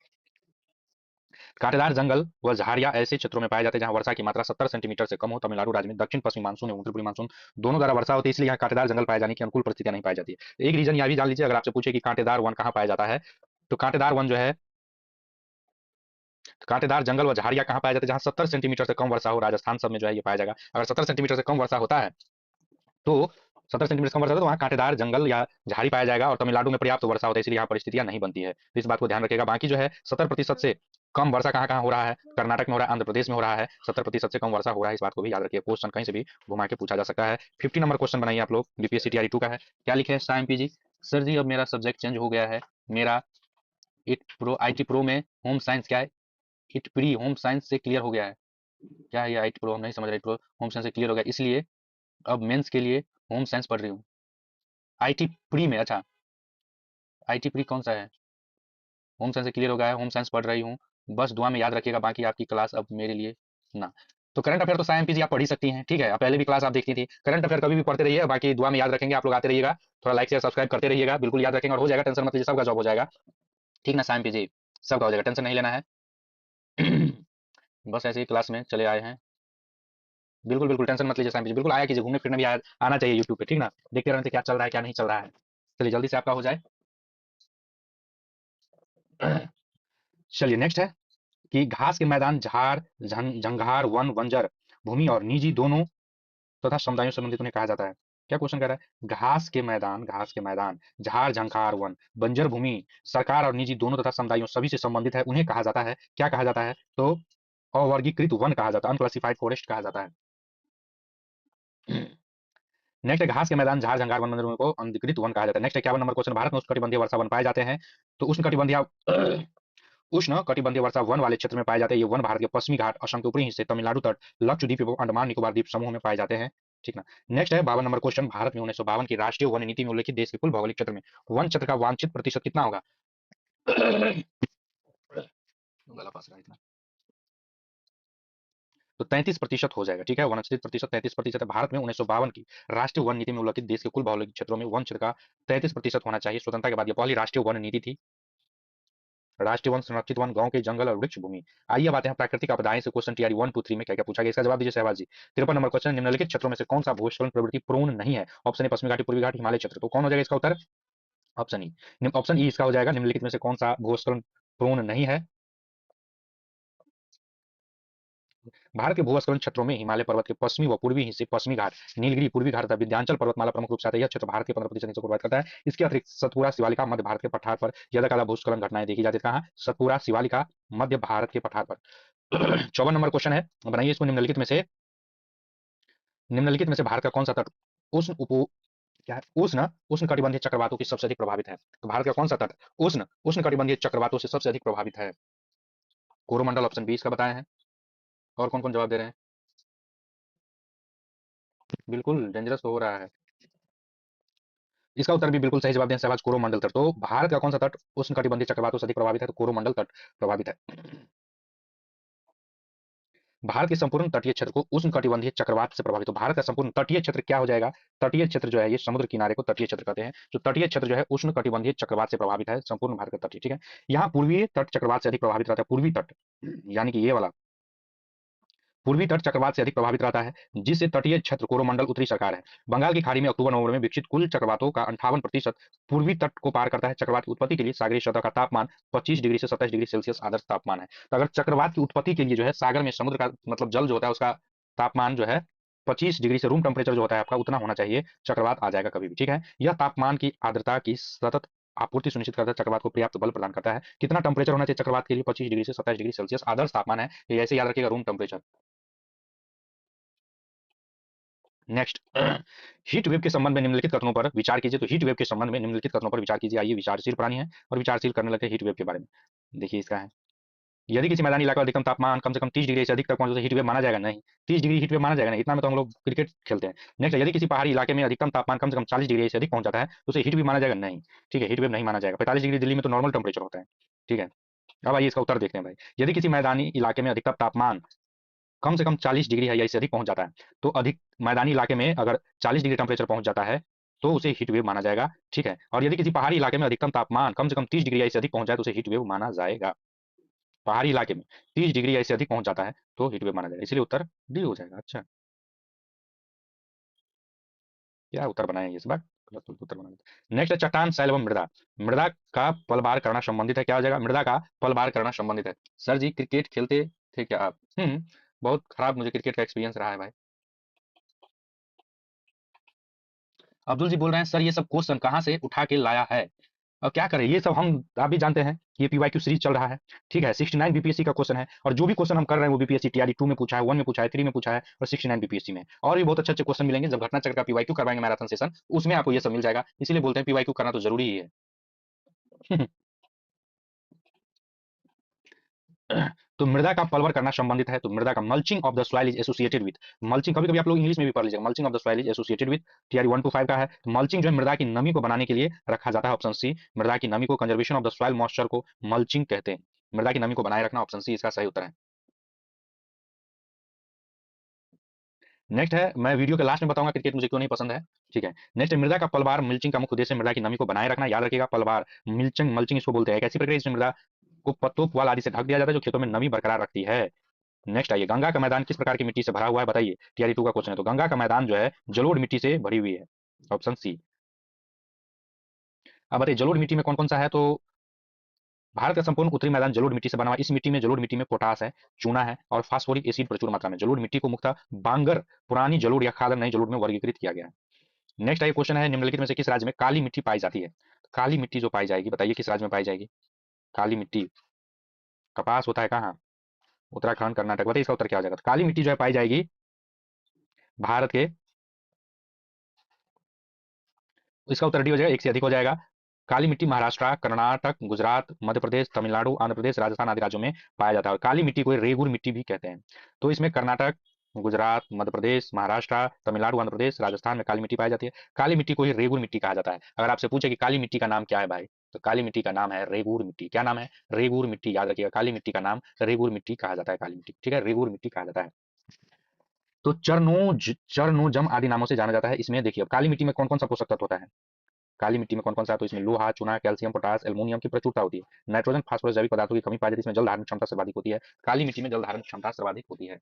कांटेदार जंगल व झाड़ियां ऐसे क्षेत्रों में पाए जाते हैं जहां वर्षा की मात्रा 70 सेंटीमीटर से कम हो। तमिलनाडु राज्य में दक्षिण पश्चिमी मानसून एवं उत्तर पूर्वी मानसून दोनों द्वारा वर्षा होती है, इसलिए यहाँ कांटेदार जंगल पाए जाने की अनुकूल परिस्थितियां नहीं पाई जाती है। एक रीजन यह भी जान लीजिए, अगर आपसे पूछे कि कांटेदार वन कहाँ पाया जाता है, तो कांटेदार वन जो है, कांटेदार जंगल व झाड़ियां कहाँ पाया जाता है, जहां 70 सेंटीमीटर से कम वर्षा हो। राजस्थान सब में जो है ये पाया जाएगा। अगर 70 सेंटीमीटर से कम वर्षा होता है तो 70 सेंटीमीटर कम वर्षा होता है तो वहाँ कांटेदार जंगल या झाड़ी पाया जाएगा। और तमिलनाडु में पर्याप्त वर्षा होता है, इसलिए यहाँ परिस्थितियां नहीं बनती है। तो इस बात को ध्यान रखिएगा। बाकी जो है 70% से कम वर्षा कहाँ कहाँ हो रहा है, कर्नाटक में हो रहा है, आंध्र प्रदेश में हो रहा है, 70% से कम वर्षा हो रहा है। इस बात को भी याद रखिए, क्वेश्चन कहीं से भी घुमा के पूछा जा सकता है। 50 नंबर क्वेश्चन बनाइए आप लोग, बीपीएससी टीआरई 2 का है। क्या लिखे है साइम पी जी? सर जी अब मेरा सब्जेक्ट चेंज हो गया है, मेरा it pro I T pro में होम साइंस क्या है, इट प्री होम साइंस से क्लियर हो गया है। क्या है ये आई टी प्रो, हम नहीं समझ रहे। प्रो होम साइंस से क्लियर हो गया, इसलिए अब मेंस के लिए होम साइंस पढ़ रही हूँ। आई टी प्री में, अच्छा आई टी प्री कौन सा है? होम साइंस से क्लियर हो गया है, होम साइंस पढ़ रही हूँ। बस दुआ में याद रखिएगा, बाकी आपकी क्लास अब मेरे लिए ना। तो करंट अफेयर तो साइम पीजी आप पढ़ ही सकती हैं, ठीक है। पहले भी क्लास आप देखती थी। करंट अफेयर कभी भी पढ़ते रहिए, बाकी दुआ में याद रखेंगे। आप लोग आते रहिएगा, थोड़ा लाइक शेयर सब्सक्राइब करते रहिएगा, बिल्कुल याद रखेंगे और हो जाएगा। टेंशन मत लीजिए, सबका जॉब हो जाएगा, ठीक ना साइम पीजी? सबका हो जाएगा, टेंशन नहीं लेना है। बस ऐसे ही क्लास में चले आए हैं, बिल्कुल बिल्कुल टेंशन मत लीजिए साइम पीजी। बिल्कुल आया कीजिए, घूमने फिरने भी आना चाहिए यूट्यूब पे, ठीक ना। देखते रहते क्या चल रहा है क्या नहीं चल रहा है। चलिए जल्दी से आपका हो जाए। चलिए नेक्स्ट है कि घास के मैदान, झाड़, जंगहार, वन, बंजर भूमि और निजी दोनों तथा समुदायों से संबंधित उन्हें कहा जाता है। क्या क्वेश्चन कह रहा है? घास के मैदान, झाड़, झंखार, वन, बंजर भूमि सरकार और निजी दोनों तथा समुदायों सभी से संबंधित है, उन्हें कहा जाता है, क्या कहा जाता है? तो अवर्गीकृत वन कहा जाता है, अनक्लासिफाइड फॉरेस्ट कहा जाता है। नेक्स्ट है घास के मैदान, झाड़, झंखार, वन, बंजर भूमि को अनधिकृत वन कहा जाता है। नेक्स्ट है 51 नंबर क्वेश्चन, भारत में उष्णकटिबंधीय वर्षा वन पाए जाते हैं। तो उष्ण कटिबंधीय वर्षा वन वाले क्षेत्र में पाए जाते हैं। ये वन भारत के पश्चिमी घाट, असम के ऊपरी हिस्से, तमिलनाडु तट, लक्षद्वीप एवं अंडमान निकोबार द्वीप समूह में पाए जाते हैं, ठीक ना। नेक्स्ट है 52 नंबर क्वेश्चन, भारत में 1952 की राष्ट्रीय वन नीति में उल्लेखित देश के कुल भौगोलिक क्षेत्र में वन क्षेत्र का वांछित प्रतिशत कितना होगा? गला फंस रहा है इतना। तो 33% हो जाएगा, ठीक है। वनस्पति प्रतिशत 33% है। भारत में 1952 की राष्ट्रीय वन नीति में उल्लेखित देश के कुल भौगोलिक क्षेत्रों में वन क्षेत्र का 33% होना चाहिए। स्वतंत्रता के बाद यह पहली राष्ट्रीय वन नीति थी। राष्ट्रीय वन, संरक्षित वन, गांव के जंगल और वृक्ष भूमि। आइए बातें हैं प्राकृतिक आपदाएं से। क्वेश्चन टीआरई 1 2 3 में क्या क्या पूछा गया, इसका जवाब दीजिए सहवाज जी। 53 नंबर क्वेश्चन, निम्नलिखित क्षेत्रों में से कौन सा भूस्खलन प्रवृत्ति प्रोन नहीं है? ऑप्शन ए पश्चिमी घाटी, पूर्वी घाट, हिमालय क्षेत्र। तो कौन हो जाएगा इसका उत्तर? Option E. ऑप्शन ई इसका हो जाएगा, निम्नलिखित में से कौन सा भूस्खलन प्रोन नहीं है? भारत के भूस्खलन क्षेत्रों में हिमालय पर्वत के पश्चिमी व पूर्वी हिस्से, पश्चिमी घाट, नीलगिरी, पूर्वी घाट तथा विंध्याचल पर्वतमाला प्रमुख रूप से आता है। यह क्षेत्र भारत के 15% हिस्से को प्रभावित करता है। इसके अतिरिक्त सतपुरा, शिवालिका, मध्य भारत के पठार पर ज्यादा भूस्खलन घटनाएं देखी जाती है। कहाँ? सतपुरा, शिवालिका, मध्य भारत के पठार पर। 54 नंबर क्वेश्चन है, बनाइए इसको। निम्नलिखित में से भारत का कौन सा तट उष्ण उप क्या है, उष्ण कटिबंधीय चक्रवातों की सबसे अधिक प्रभावित है? तो भारत का कौन सा तट उष्ण उष्ण कटिबंधीय चक्रवातों से सबसे अधिक प्रभावित है? कोरोमंडल, ऑप्शन बी इसका बताए हैं। और कौन कौन जवाब दे रहे हैं? बिल्कुल डेंजरस तो हो रहा है। इसका उत्तर भी बिल्कुल सही जवाब दें सहवाज, कोरोमंडल तट। तो भारत का कौन सा तट उष्ण कटिबंधीय चक्रवातों से अधिक प्रभावित है? तो कोरोमंडल तट प्रभावित है। भारत के संपूर्ण तटीय क्षेत्र को उष्ण कटिबंधीय चक्रवात से प्रभावित हो। भारत का संपूर्ण तटीय क्षेत्र क्या हो जाएगा? तटीय क्षेत्र जो है ये समुद्र किनारे को तटीय क्षेत्र कहते हैं। जो तटीय क्षेत्र जो है उष्ण कटिबंधीय चक्रवात से प्रभावित है, संपूर्ण भारत का तटीय, ठीक है। यहाँ पूर्वी तट चक्रवात से अधिक प्रभावित रहता है। पूर्वी तट यानी कि ये वाला पूर्वी तट चक्रवात से अधिक प्रभावित रहता है, जिससे तटीय क्षेत्र कोरोमंडल उत्तरी सरकार है। बंगाल की खाड़ी में अक्टूबर नवंबर में विकसित कुल चक्रवातों का 58% पूर्वी तट को पार करता है। चक्रवात की उत्पत्ति के लिए सागरीय सतह का तापमान 25 डिग्री से 27 डिग्री सेल्सियस आदर्श तापमान है। तो अगर चक्रवात की उत्पत्ति के लिए जो है सागर में, समुद्र का मतलब जल जो होता है उसका तापमान जो है 25 डिग्री से, रूम टेम्परेचर जो होता है आपका उतना होना चाहिए, चक्रवात आ जाएगा कभी भी, ठीक है। यह तापमान की आर्द्रता की सतत आपूर्ति सुनिश्चित करता है, चक्रवात को पर्याप्त बल प्रदान करता है। कितना टेम्परेचर होना चाहिए चक्रवात के लिए? 25 डिग्री से 27 डिग्री सेल्सियस आदर्श तापमान है, ये ऐसे याद रखिएगा, room temperature. Next, heat wave के संबंध में निम्नलिखित कथनों पर विचार कीजिए। तो हीट वेव के संबंध में निम्नलिखित कथनों पर विचार कीजिए। आइए विचारशील प्राणी है और विचारशील करने लगते हैं हीट वेव के बारे में। देखिए इसका है, यदि किसी मैदानी इलाके का अधिकतम तापमान कम से कम 30 डिग्री से अधिक तक पहुंचे तो हीट वेव माना जाएगा? नहीं, 30 डिग्री हीट वेव माना जाएगा नहीं, इतना में तो हम लोग क्रिकेट खेलते हैं। नेक्स्ट, यदि किसी पहाड़ी इलाके में अधिकतम तापमान कम से कम 40 डिग्री से अधिक पहुंच जाता है तो उसे हीट वेव माना जाएगा? नहीं, ठीक है, हीट वेव नहीं माना जाएगा। 45 डिग्री दिल्ली में तो नॉर्मल टेम्परेचर होता है, ठीक है। अब आइए इसका उत्तर देखते हैं भाई। यदि किसी मैदानी इलाके में अधिकतम तापमान कम से कम 40 डिग्री है या इससे अधिक पहुंच जाता है, तो अधिक मैदानी इलाके में अगर 40 डिग्री टेम्परेचर पहुंच जाता है तो उसे हीट वेव माना जाएगा, ठीक है। और यदि किसी पहाड़ी इलाके में अधिकतम तापमान कम से कम 30 डिग्री या इससे अधिक पहुंच जाए तो उसे हीट वेव माना जाएगा। पहाड़ी इलाके में 30 डिग्री या इससे अधिक पहुंच जाता है तो हीट वेव माना जाएगा, इसलिए उत्तर डी हो जाएगा। अच्छा, क्या उत्तर बनाए ये सब गलत उत्तर बना देते। नेक्स्ट है चट्टान शैल एवं मृदा। मृदा का पलबार करना संबंधित है, क्या हो जाएगा? मृदा का पलबार करना संबंधित है। सर जी क्रिकेट खेलते थे क्या आप? बहुत खराब मुझे क्रिकेट का एक्सपीरियंस रहा है भाई। अब्दुल जी बोल रहे हैं सर ये सब क्वेश्चन कहाँ से उठा के लाया है? अब क्या करें, ये सब हम आप भी जानते हैं कि ये पीवाईक्यू सीरीज चल रहा है। ठीक है, 69 बीपीएससी का क्वेश्चन है और जो भी क्वेश्चन हम कर रहे हैं वो बीपीएससी टीआरई 2 में पूछा है, 1 में पूछा है, 3 में पूछा है और 69 बीपीएससी में। और भी बहुत अच्छे अच्छे क्वेश्चन मिलेंगे जब घटना चक्र का पीवाईक्यू करवाएंगे मैराथन सेशन, उसमें आपको ये सब मिल जाएगा। इसीलिए बोलते हैं पीवाईक्यू करना तो जरूरी ही है। तो मृदा का पलवर करना संबंधित है, तो मृदा का mulching of the soil is associated with. Mulching कभी कभी आप लोग इंग्लिश में भी पढ़ लीजिएगा, mulching of the soil is associated with. TRE 1 to 5 का है। तो मल्चिंग जो है मृदा की नमी को बनाने के लिए रखा जाता है, ऑप्शन सी। मृदा की नमी को, conservation of the soil moisture को मल्चिंग कहते हैं। मृदा की नमी को बनाए रखना, ऑप्शन सी इसका सही उत्तर है। नेक्स्ट है, मैं वीडियो के लास्ट में बताऊंगा क्रिकेट मुझे क्यों नहीं पसंद है। ठीक है, नेक्स्ट है मृदा का पलवार मिल्चिंग का मुख्य उद्देश्य मृदा की नमी को बनाए रखना, याद रखिएगा। पलवार मिल्चिंग, मल्चिंग इसको बोलते हैं। एक ऐसी प्रक्रिया जिसमें मृदा को पत्तों, पुआल आदि से ढक दिया जाता है जो खेतों में नमी बरकरार रखती है। नेक्स्ट आइए, गंगा का मैदान किस प्रकार की मिट्टी से भरा हुआ है बताइए। टीआरई 2 का क्वेश्चन है। तो गंगा का मैदान जो है जलोढ़ मिट्टी से भरी हुई है, ऑप्शन सी। अब बताइए जलोढ़ मिट्टी में कौन कौन सा है? तो भारत का संपूर्ण उत्तरी मैदान जलोढ़ मिट्टी से बना हुआ है। इस मिट्टी में, जलोढ़ मिट्टी में पोटास है, चूना है और फास्फोरिक एसिड प्रचुर मात्रा में। जलोढ़ मिट्टी को मुख्यतः बांगर, पुरानी जलोढ़ या खादर नई जलोढ़ में वर्गीकृत किया गया है। नेक्स्ट आइए, क्वेश्चन है निम्नलिखित में से किस राज्य में काली मिट्टी पाई जाती है? काली मिट्टी जो पाई जाएगी बताइए किस राज्य में पाई जाएगी? काली मिट्टी, कपास होता है कहाँ? उत्तराखंड, कर्नाटक। बताइए इसका उत्तर क्या हो जाएगा? तो काली मिट्टी जो है पाई जाएगी भारत के, इसका उत्तर डी हो जाएगा, एक से अधिक हो जाएगा। काली मिट्टी महाराष्ट्र, कर्नाटक, गुजरात, मध्य प्रदेश, तमिलनाडु, आंध्र प्रदेश, राजस्थान आदि राज्यों में पाया जाता है। और काली मिट्टी को रेगुर मिट्टी भी कहते हैं। तो इसमें कर्नाटक, गुजरात, मध्य प्रदेश, महाराष्ट्र, तमिलनाडु, आंध्र प्रदेश, राजस्थान में काली मिट्टी पाई जाती है। काली मिट्टी को ही रेगुर मिट्टी कहा जाता है। अगर आपसे पूछे कि काली मिट्टी का नाम क्या है भाई, तो काली मिट्टी का नाम है रेगुर मिट्टी। क्या नाम है? रेगुर मिट्टी। याद रखिएगा, काली मिट्टी का नाम रेगुर मिट्टी कहा जाता है। काली मिट्टी, ठीक है, रेगुर मिट्टी कहा जाता है। तो चरनोजम आदि नामों से जाना जाता है। इसमें देखिए, अब काली मिट्टी में कौन कौन सा पोषक तत्व होता है? काली मिट्टी में कौन कौन सा है? तो इसमें लोहा, चूना, कैल्शियम, पोटास, एल्युमिनियम की प्रचुरता होती है। नाइट्रोजन, फास्फोरस जैविक पदार्थों की कमी पाई जाती है। इसमें जल धारण क्षमता सर्वाधिक होती है। काली मिट्टी में जल धारण क्षमता सर्वाधिक होती है।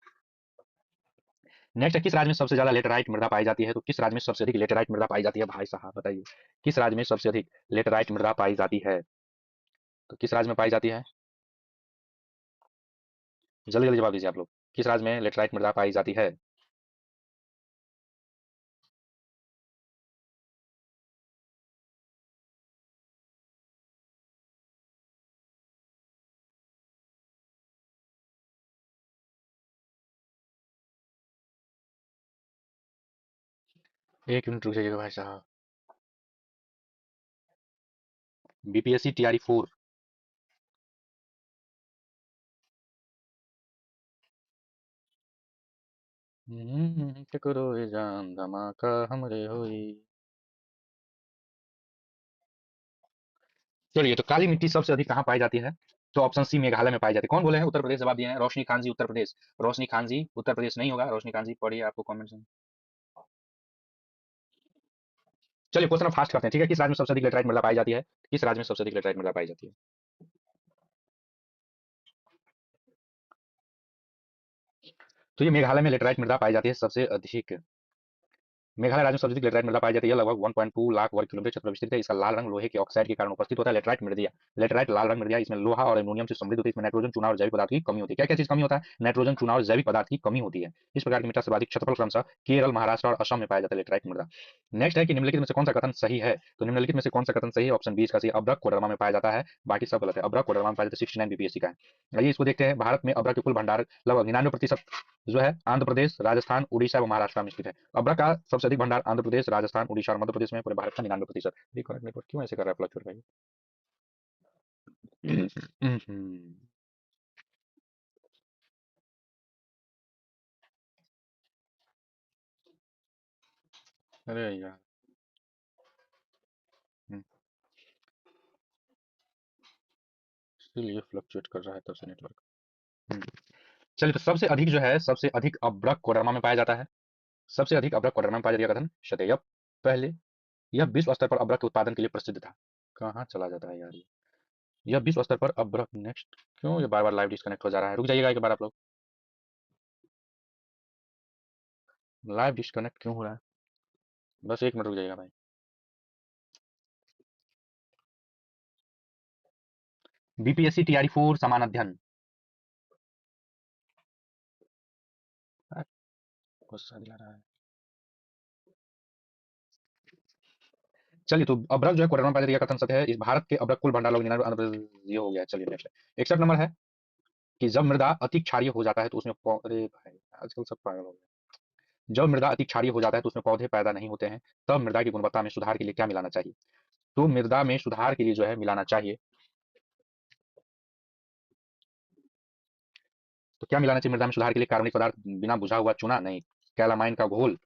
नेक्स्ट है, किस राज्य में सबसे ज्यादा लेटेराइट मृदा पाई जाती है? तो किस राज्य में सबसे अधिक लेटेराइट मृदा पाई जाती है भाई साहब बताइए? किस राज्य में सबसे अधिक लेटेराइट मृदा पाई जाती है? तो किस राज्य में पाई जाती है? जल्दी जल्दी जवाब दीजिए आप लोग। किस राज्य में लेटेराइट मृदा पाई जाती है? एक मिनट रुक जाइएगा भाई साहब। BPSC TRE 4। टकरो ए जान धमाका हमरे होई। चलिए, तो काली मिट्टी सबसे अधिक कहाँ पाई जाती है? तो ऑप्शन सी मेघालय में पाई जाती है। कौन बोले हैं? उत्तर प्रदेश जवाब दिए हैं। रोशनी खान जी उत्तर प्रदेश। रोशनी खान जी उत्तर प्रदेश नहीं होगा। रोशनी खान जी पढ़िए, आपको कमेंट में। चलिए क्वेश्चन फास्ट करते हैं, ठीक है। किस राज्य में सबसे अधिक लेटराइट मृदा पाई जाती है? किस राज्य में सबसे अधिक लेटराइट मृदा पाई जाती है? तो ये मेघालय में लेटराइट मृदा पाई जाती है सबसे अधिक। मेघालय राज्य में सबसे अधिक लेटराइट मृदा पाई जाती है। लगभग 1.2 लाख वर्ग किलोमीटर क्षेत्र में विस्तृत है। इसका लाल रंग लोहे के ऑक्साइड के कारण उपस्थित होता है। लेटराइट मृदा, लेटराइट लाल रंग मृदा, इसमें लोहा और एल्युमिनियम से समृद्ध होती है। इसमें नाइट्रोजन, चूना और जैविक पदार्थ की कमी होती है। क्या क्या चीज कमी होता है? नाइट्रोजन, चूना और जैविक पदार्थ की कमी होती है। इस प्रकार की मिट्टी सर्वाधिक क्षेत्रफल क्रमशः केरल, महाराष्ट्र और असम में पाया जाता है लेटराइट मृदा। नेक्स्ट है कि निम्नलिखित में से कौन सा कथन सही है? तो निम्नलिखित में से कौन सा कथन सही है? ऑप्शन बी इसका सही। अब्रक कोडरमा में पाया जाता है, बाकी सब गलत है। अब्रक कोडरमा में पाया जाता है, 69 बीपीएससी का है। आइए इसको देखते हैं। भारत में अब्रक के कुल भंडार लगभग 99% जो है आंध्र प्रदेश, राजस्थान, उड़ीसा व महाराष्ट्र में स्थित है। अब्रक का सबसे अधिक भंडार आंध्र प्रदेश, राजस्थान, उड़ीसा और मध्य प्रदेश में। पूरे भारत का 99%। नेटवर्क क्यों ऐसे कर रहा है फ्लक्चुएट भाई? अरे यार, इसलिए फ्लक्चुएट कर रहा है तब से नेटवर्क। चलिए, तो सबसे अधिक जो है, सबसे अधिक अब्रक कोडरमा में पाया जाता है। सबसे अधिक अब्रक कोडरमा में पाया जाता है। कथन सदैव पहले यह विश्व स्तर पर अब्रक के उत्पादन के लिए प्रसिद्ध था। कहाँ चला जाता है यार ये? यह विश्व स्तर पर अब नेक्स्ट क्यों ये बार बार लाइव डिस्कनेक्ट हो जा रहा है? रुक जाइएगा एक बार आप लोग। लाइव डिस्कनेक्ट क्यों हो रहा है? बस 1 मिनट रुक जाइएगा भाई। बीपीएससी टीआरई 4 समान अध्ययन। गुस्सा दिला रहा है। चलिए, तो अभ्रक जो है क्वाड्रन पाइलट का कथन सत्य है। इस भारत के अभ्रक कुल भंडार लोग 99 ये हो गया। चलिए नेक्स्ट है। 61 नंबर है कि जब मृदा अति क्षारीय हो जाता है तो उसमें अरे भाई आजकल सब पागल हो गए। जब मृदा अति क्षारीय हो जाता है तो उसमें पौधे पैदा नहीं होते हैं। तब मृदा की गुणवत्ता में सुधार के लिए क्या मिलाना चाहिए? तो मृदा में सुधार के लिए जो है मिलाना चाहिए, तो क्या मिलाना चाहिए मृदा में सुधार के लिए? कार्बनिक पदार्थ, बिना बुझा हुआ चूना नहीं, कैलामाइन का घोल।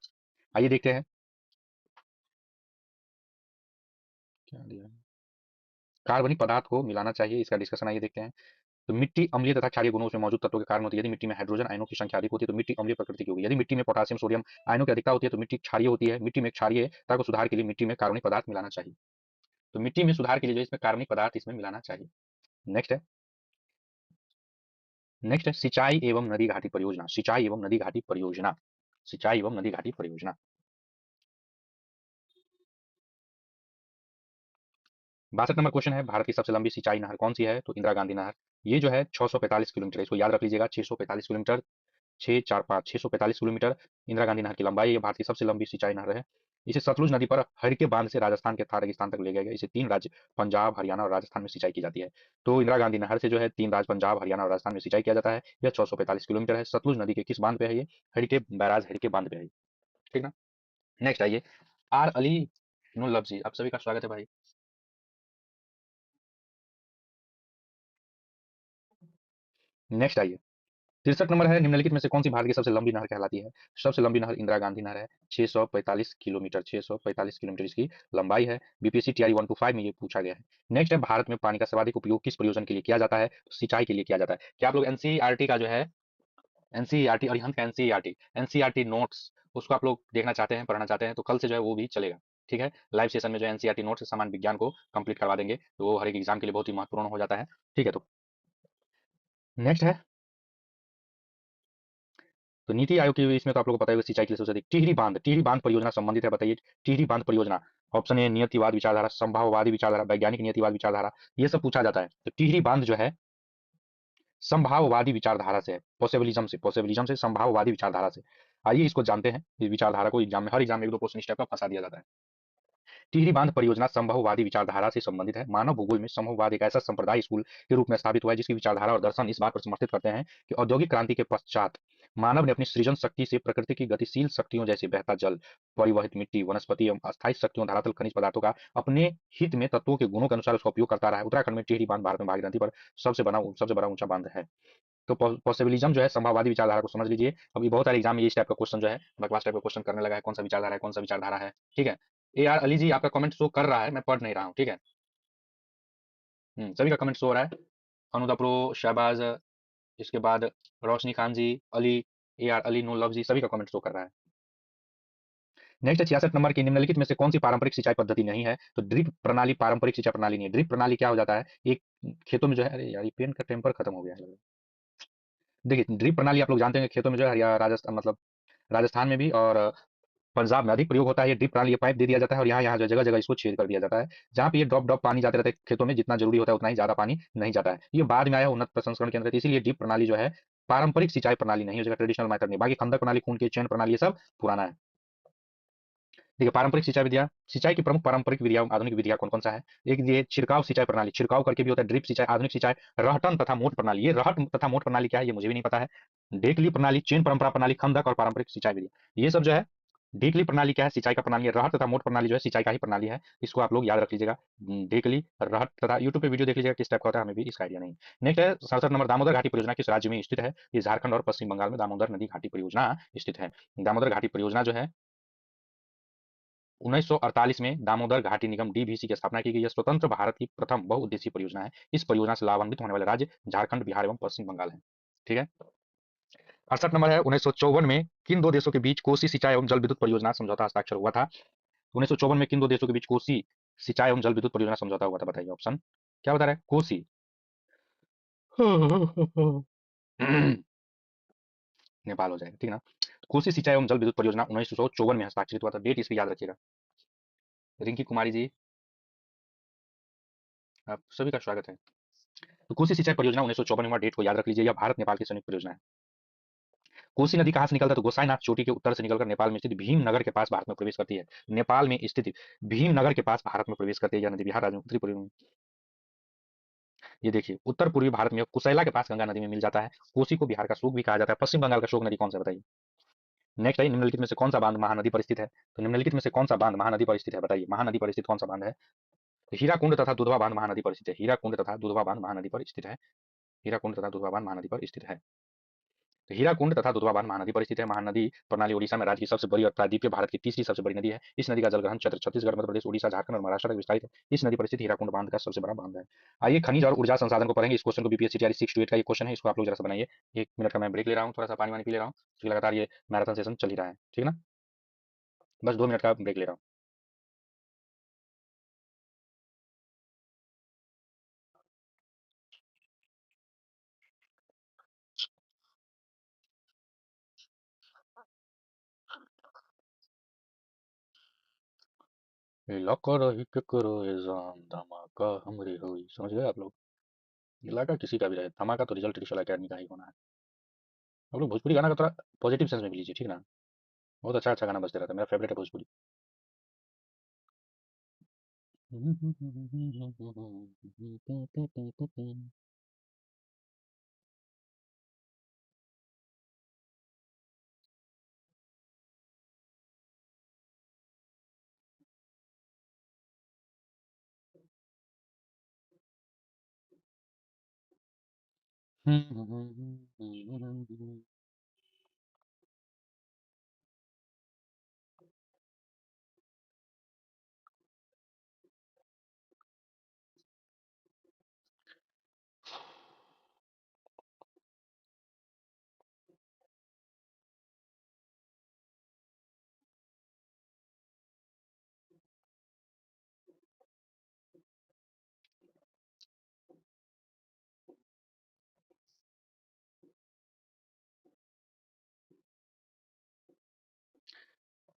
आइए देखते हैं क्या दिया है। कार्बनिक पदार्थ को मिलाना चाहिए, इसका डिस्कशन आइए देखते हैं। तो मिट्टी अम्लीय तथा क्षारीय गुणों उसमें मौजूद तत्वों के कारण होती है। यदि मिट्टी में हाइड्रोजन आयनों की संख्या अधिक होती है तो मिट्टी अम्लीय प्रकृति की होगी। यदि मिट्टी में पोटासियम सोडियम आयनों की अधिकता होती है तो मिट्टी क्षारीय होती है। मिट्टी में क्षारीयता को सुधार के लिए मिट्टी में कार्बनिक पदार्थ मिलाना चाहिए। तो मिट्टी में सुधार के लिए जो इसमें कार्बनिक पदार्थ इसमें मिलाना चाहिए। नेक्स्ट है। नेक्स्ट है सिंचाई एवं नदी घाटी परियोजना। सिंचाई एवं नदी घाटी परियोजना। सिंचाई एवं नदी घाटी परियोजना। 62 नंबर क्वेश्चन है, भारत की सबसे लंबी सिंचाई नहर कौन सी है? तो इंदिरा गांधी नहर। ये जो है 645 किलोमीटर, इसको याद रख लीजिएगा। 645 किलोमीटर, 645 645 किलोमीटर इंदिरा गांधी नहर की लंबाई। ये भारत की सबसे लंबी सिंचाई नहर है। इसे सतलुज नदी पर हरिके बांध से राजस्थान के थार रेगिस्तान तक ले गया गया। इसे 3 राज्य पंजाब, हरियाणा और राजस्थान में सिंचाई की जाती है। तो इंदिरा गांधी नहर से जो है 3 राज्य पंजाब, हरियाणा और राजस्थान में सिंचाई किया जाता है। यह 645 किलोमीटर है। सतलुज नदी के किस बांध पे है ये? हरिके बैराज, हरिके बांध पे है। ठीक ना। नेक्स्ट आइए। आर अली नुल लफ्जी, आप सभी का स्वागत है भाई। नेक्स्ट आइए। 63 नंबर है, निम्नलिखित में से कौन सी भारत की सबसे लंबी नहर कहलाती है? सबसे लंबी नहर इंदिरा गांधी नहर है। 645 किलोमीटर, 645 किलोमीटर इसकी लंबाई है। बीपीएससी टीआरई 125 में ये पूछा गया है। नेक्स्ट है, भारत में पानी का सर्वाधिक उपयोग किस प्रयोजन के लिए किया जाता है? तो सिंचाई के लिए किया जाता है। क्या आप लोग एनसीईआरटी का जो है, एनसीईआरटी और यहाँ का एनसीईआरटी नोट्स उसको आप लोग देखना चाहते हैं, पढ़ना चाहते हैं तो कल से जो है वो भी चलेगा। ठीक है, लाइव सेशन में जो एनसीईआरटी नोट्स सामान्य विज्ञान को कंप्लीट करवा देंगे, तो वो हर एक एग्जाम के लिए बहुत ही महत्वपूर्ण हो जाता है। ठीक है, तो नेक्स्ट है। तो नीति आयोग की इसमें तो आप लोगों को पता है सिंचाई के लिए सबसे अधिक टिहरी बांध परियोजना संबंधित है, बताइए। टिहरी बांध परियोजना। ऑप्शन ए नियतिवाद विचारधारा, संभाववादी विचारधारा, वैज्ञानिक नियतिवाद विचारधारा, ये सब पूछा जाता है। तो टिहरी बांध जो है संभाववादी विचारधारा से है, पॉसिबिलिज्म से संभाववादी विचारधारा से। आइए इसको जानते हैं, इस विचारधारा को एग्जाम में, हर एग्जाम में 1-2 क्वेश्चन इस टाइप का फंसा दिया जाता है। टिहरी बांध परियोजना संभववादी विचारधारा से संबंधित है। मानव भूगोल में संभववाद एक ऐसा संप्रदाय स्कूल के रूप में स्थापित हुआ है जिसकी विचारधारा और दर्शन इस बात पर समर्थित करते हैं कि औद्योगिक क्रांति के पश्चात मानव ने अपनी सृजन शक्ति से प्रकृति की गतिशील शक्तियों जैसे बहता जल, परिवहित मिट्टी, वनस्पति एवं अस्थायी शक्तियों, धरातल खनिज पदार्थों का अपने हित में तत्वों के गुणों के अनुसार उसका उपयोग करता रहा है। उत्तराखंड में टिहरी बांध भारत में भागीरथी पर सबसे बड़ा ऊंचा बांध है। तो पॉसिबिलिज्म जो है संभाववादी विचारधारा को समझ लीजिए। अब ये बहुत सारे एग्जाम में इस टाइप का क्वेश्चन जो है बकवास टाइप का क्वेश्चन करने लगा है, कौन सा विचारधारा है, कौन सा विचारधारा है। ठीक है। ए आर अली जी, आपका कमेंट शो कर रहा है, मैं पढ़ नहीं रहा हूँ। ठीक है। सभी का कमेंट शो हो रहा है। अनुदा प्रो, शहबाज, इसके बाद Roshni Khan ji, Ali, A R Ali, no love ji, सभी का कमेंट शो कर रहा है। नेक्स्ट 66 नंबर की, निम्नलिखित में से कौन सी पारंपरिक सिंचाई पद्धति नहीं है? तो ड्रिप प्रणाली पारंपरिक सिंचाई प्रणाली नहीं है। ड्रिप प्रणाली क्या हो जाता है, एक खेतों में जो है, अरे यार ये पेन का टेम्पर खत्म हो गया है। देखिए ड्रिप प्रणाली आप लोग जानते हैं खेतों में जो है राजस्थान मतलब राजस्थान में भी और पंजाब में अधिक प्रयोग होता है। ये ड्रिप प्रणाली, ये पाइप दे दिया जाता है और यहाँ यहाँ जो जगह जगह इसको छेद कर दिया जाता है। जहाँ पे ये ड्रॉप ड्रॉप पानी जाते रहता है खेतों में, जितना जरूरी होता है उतना ही ज्यादा पानी नहीं जाता है। ये बाद में आया उन्नत प्रसंस्करण के अंदर, इसीलिए ड्रिप प्रणाली जो है पारंपरिक सिंचाई प्रणाली नहीं है, ट्रेडिशनल मेथड नहीं। बाकी खंडक प्रणाली, खून की चैन प्रणाली, ये सब पुराना है। देखिए पारंपरिक सिंचाई विधियां, सिंचाई की प्रमुख पारंपरिक विधियां, आधुनिक विधियां कौन कौन सा है? एक ये छिड़काव सिंचाई प्रणाली, छिड़काव करके भी होता है। ड्रिप सिंचाई, आधुनिक सिंचाई, रहटन तथा मोट प्रणाली। ये रहट तथा मोट प्रणाली क्या है ये मुझे भी नहीं पता है। डेकली प्रणाली, चेन परंपरा प्रणाली, खंडक और पारंपरिक सिंचाई विधि, ये सब जो है। डेकली प्रणाली क्या है? सिंचाई का प्रणाली है। रहट तथा मोट प्रणाली जो है सिंचाई का ही प्रणाली है। इसको आप लोग याद रख लीजिएगा। डेकली, रहट तथा यूट्यूब पे वीडियो देख लीजिएगा किस टाइप का होता है, हमें भी इसका आइडिया नहीं। नेक्स्ट है 67 नंबर, दामोदर घाटी परियोजना किस राज्य में स्थित है? ये झारखंड और पश्चिम बंगाल में दामोदर नदी घाटी परियोजना स्थित है। दामोदर घाटी परियोजना जो है 1948 में दामोदर घाटी निगम डीवीसी की स्थापना की गई है। स्वतंत्र भारत की प्रथम बहुउद्देशीय परियोजना है। इस परियोजना से लाभान्वित होने वाले राज्य झारखंड, बिहार एवं पश्चिम बंगाल है। ठीक है। 68 नंबर है, 1954 में किन दो देशों के बीच कोसी सिंचाई एवं जल विद्युत परियोजना समझौता हस्ताक्षर हुआ था? 1954 में किन दो देशों के बीच कोसी सिंचाई एवं जल विद्युत परियोजना समझौता हुआ था, बताइए ऑप्शन। क्या बता रहा है? कोसी। नेपाल हो जाएगा, ठीक है ना? कोसी सिंचाई एवं जल विद्युत परियोजना 1954 में हस्ताक्षरित हुआ था। डेट इसकी याद रखिएगा। रिंकी कुमारी जी, आप सभी का स्वागत है। तो कोसी सिंचाई परियोजना 1954 में हुआ, डेट को याद रख लीजिए। यह भारत नेपाल की संयुक्त परियोजना है। कोसी नदी कहाँ से निकलता है? तो गोसाईनाथ चोटी के उत्तर से निकलकर नेपाल में स्थित भीमनगर के पास भारत में प्रवेश करती है। नेपाल में स्थित भीमनगर के पास भारत में प्रवेश करती है यह नदी। बिहार राज्य में उत्तरी पूर्वी। ये देखिए, उत्तर पूर्वी भारत में कुशैला के पास गंगा नदी में मिल जाता है। कोसी को बिहार का शोक भी कहा जाता है। पश्चिम बंगाल का शोक नदी कौन सा, बताइए? नेक्स्ट है, निम्नलिखित में से कौन सा बांध महानदी पर स्थित है? तो निम्नलिखित में से कौन सा बांध महानदी पर स्थित है, बताइए? महानदी पर स्थित कौन सा बांध है? तो हीराकुंड तथा दुधवा बांध महानदी पर स्थित है। हीराकुंड तथा दुधवा बांध महानदी पर स्थित है। हीराकुंड तथा दुधवा बांध महानदी पर स्थित है। तो हीराकुंड तथा दुधवा बांध महानदी पर स्थित है। महानदी प्रणाली ओडिशा में राज्य की सबसे बड़ी और प्रायद्वीपीय भारत की तीसरी सबसे बड़ी नदी है। इस नदी का जलग्रहण क्षेत्र छत्तीसगढ़, मध्य प्रदेश, ओडिशा, झारखंड और महाराष्ट्र तक विस्तारित है। इस नदी पर स्थित हीराकुंड बांध का सबसे बड़ा बांध है। आइए खनिज और ऊर्जा संसाधन को पढ़ेंगे। इस क्वेश्चन को बीपीएससी तैयारी 6 to 8 का ये क्वेश्चन है। इसको आप लोग जरा सा बनाइए। 1 मिनट का मैं ब्रेक ले रहा हूँ, थोड़ा सा पानी वानी पी ले रहा हूँ, क्योंकि लगातार ये मैराथन सेशन चल ही रहा है, ठीक है ना? बस 2 मिनट का ब्रेक ले रहा हूँ। इलाका रही के करो ए जान, धमाका हमरे होई। समझ गए आप लोग? इलाका किसी का भी रहे, धमाका तो रिजल्ट टिशल अकेडमी का ही होना है। आप लोग भोजपुरी गाना का थोड़ा पॉजिटिव सेंस में भी लीजिए, ठीक है ना? बहुत अच्छा अच्छा गाना बजते रहता है, मेरा फेवरेट है भोजपुरी।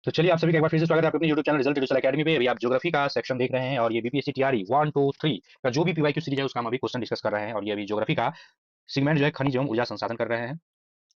तो चलिए आप सभी का एक बार फिर से स्वागत है आपके अपने यूट्यूब चैनल रिजल्ट टिटोसल अकेडमी पे। अभी आप ज्योग्राफी का सेक्शन देख रहे हैं और ये बीपीएससी टीआरई 1 2 3 का जो भी पीवाईक्यू सीरीज है उसका हम अभी क्वेश्चन डिस्कस कर रहे हैं। और ये अभी ज्योग्राफी का सेगमेंट जो है खनिज एवं ऊर्जा संसाधन कर रहे हैं।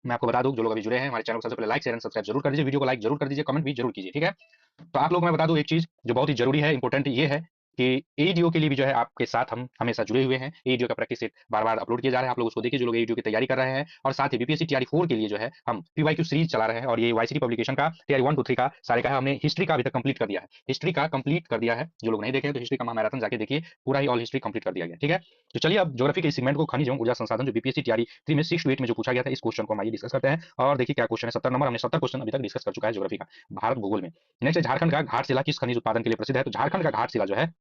मैं आपको बता दूं, जो लोग अभी जुड़े हैं हमारे चैनल को, सबसे पहले लाइक शेयर एंड सब्सक्राइब जरूर कर दीजिए, वीडियो को लाइक जरूर कर दीजिए, कमेंट भी जरूर कीजिए, ठीक है? तो आप लोग को मैं बता दूं एक चीज जो बहुत ही जरूरी है, इंपॉर्टेंट ये है कि एडीओ के लिए भी जो है आपके साथ हम हमेशा जुड़े हुए हैं। एडीओ का प्रैक्टिस सेट बार बार अपलोड किया जा रहा है, आप लोग उसको देखिए जो लोग एडीओ की तैयारी कर रहे हैं। और साथ ही बीपीएससी टीआरई 4 के लिए जो है हम पीवाईक्यू सीरीज चला रहे हैं। और ये वाईसीटी पब्लिकेशन का टीआरई 1 2 3 का सारे का है। हमने हिस्ट्री का अभी तक कंप्लीट कर दिया है, हिस्ट्री का कंप्लीट कर दिया है। जो लोग नहीं देखे हैं तो हिस्ट्री का मैराथन जाके देखिए, पूरा ही ऑल हिस्ट्री कंप्लीट कर दिया गया, ठीक है? तो चलिए अब ज्योग्राफी के इस सेगमेंट को खनिज एवं ऊर्जा संसाधन जो बीपीएससी टीआरई 3 में 6 to 8 में जो पूछा गया था, इस क्वेश्चन को हम आइए डिस्कस करते हैं। और देखिए क्या क्वेश्चन है। 70 नंबर, हमने 70 क्वेश्चन अभी तक डिस्कस कर चुका है ज्योग्राफी का, भारत भूगोल में। नेक्स्ट है, झारखंड का घाटशिला किस खनिज उत्पादन के लिए प्रसिद्ध है? तो झारखंड का घाटशिला जो है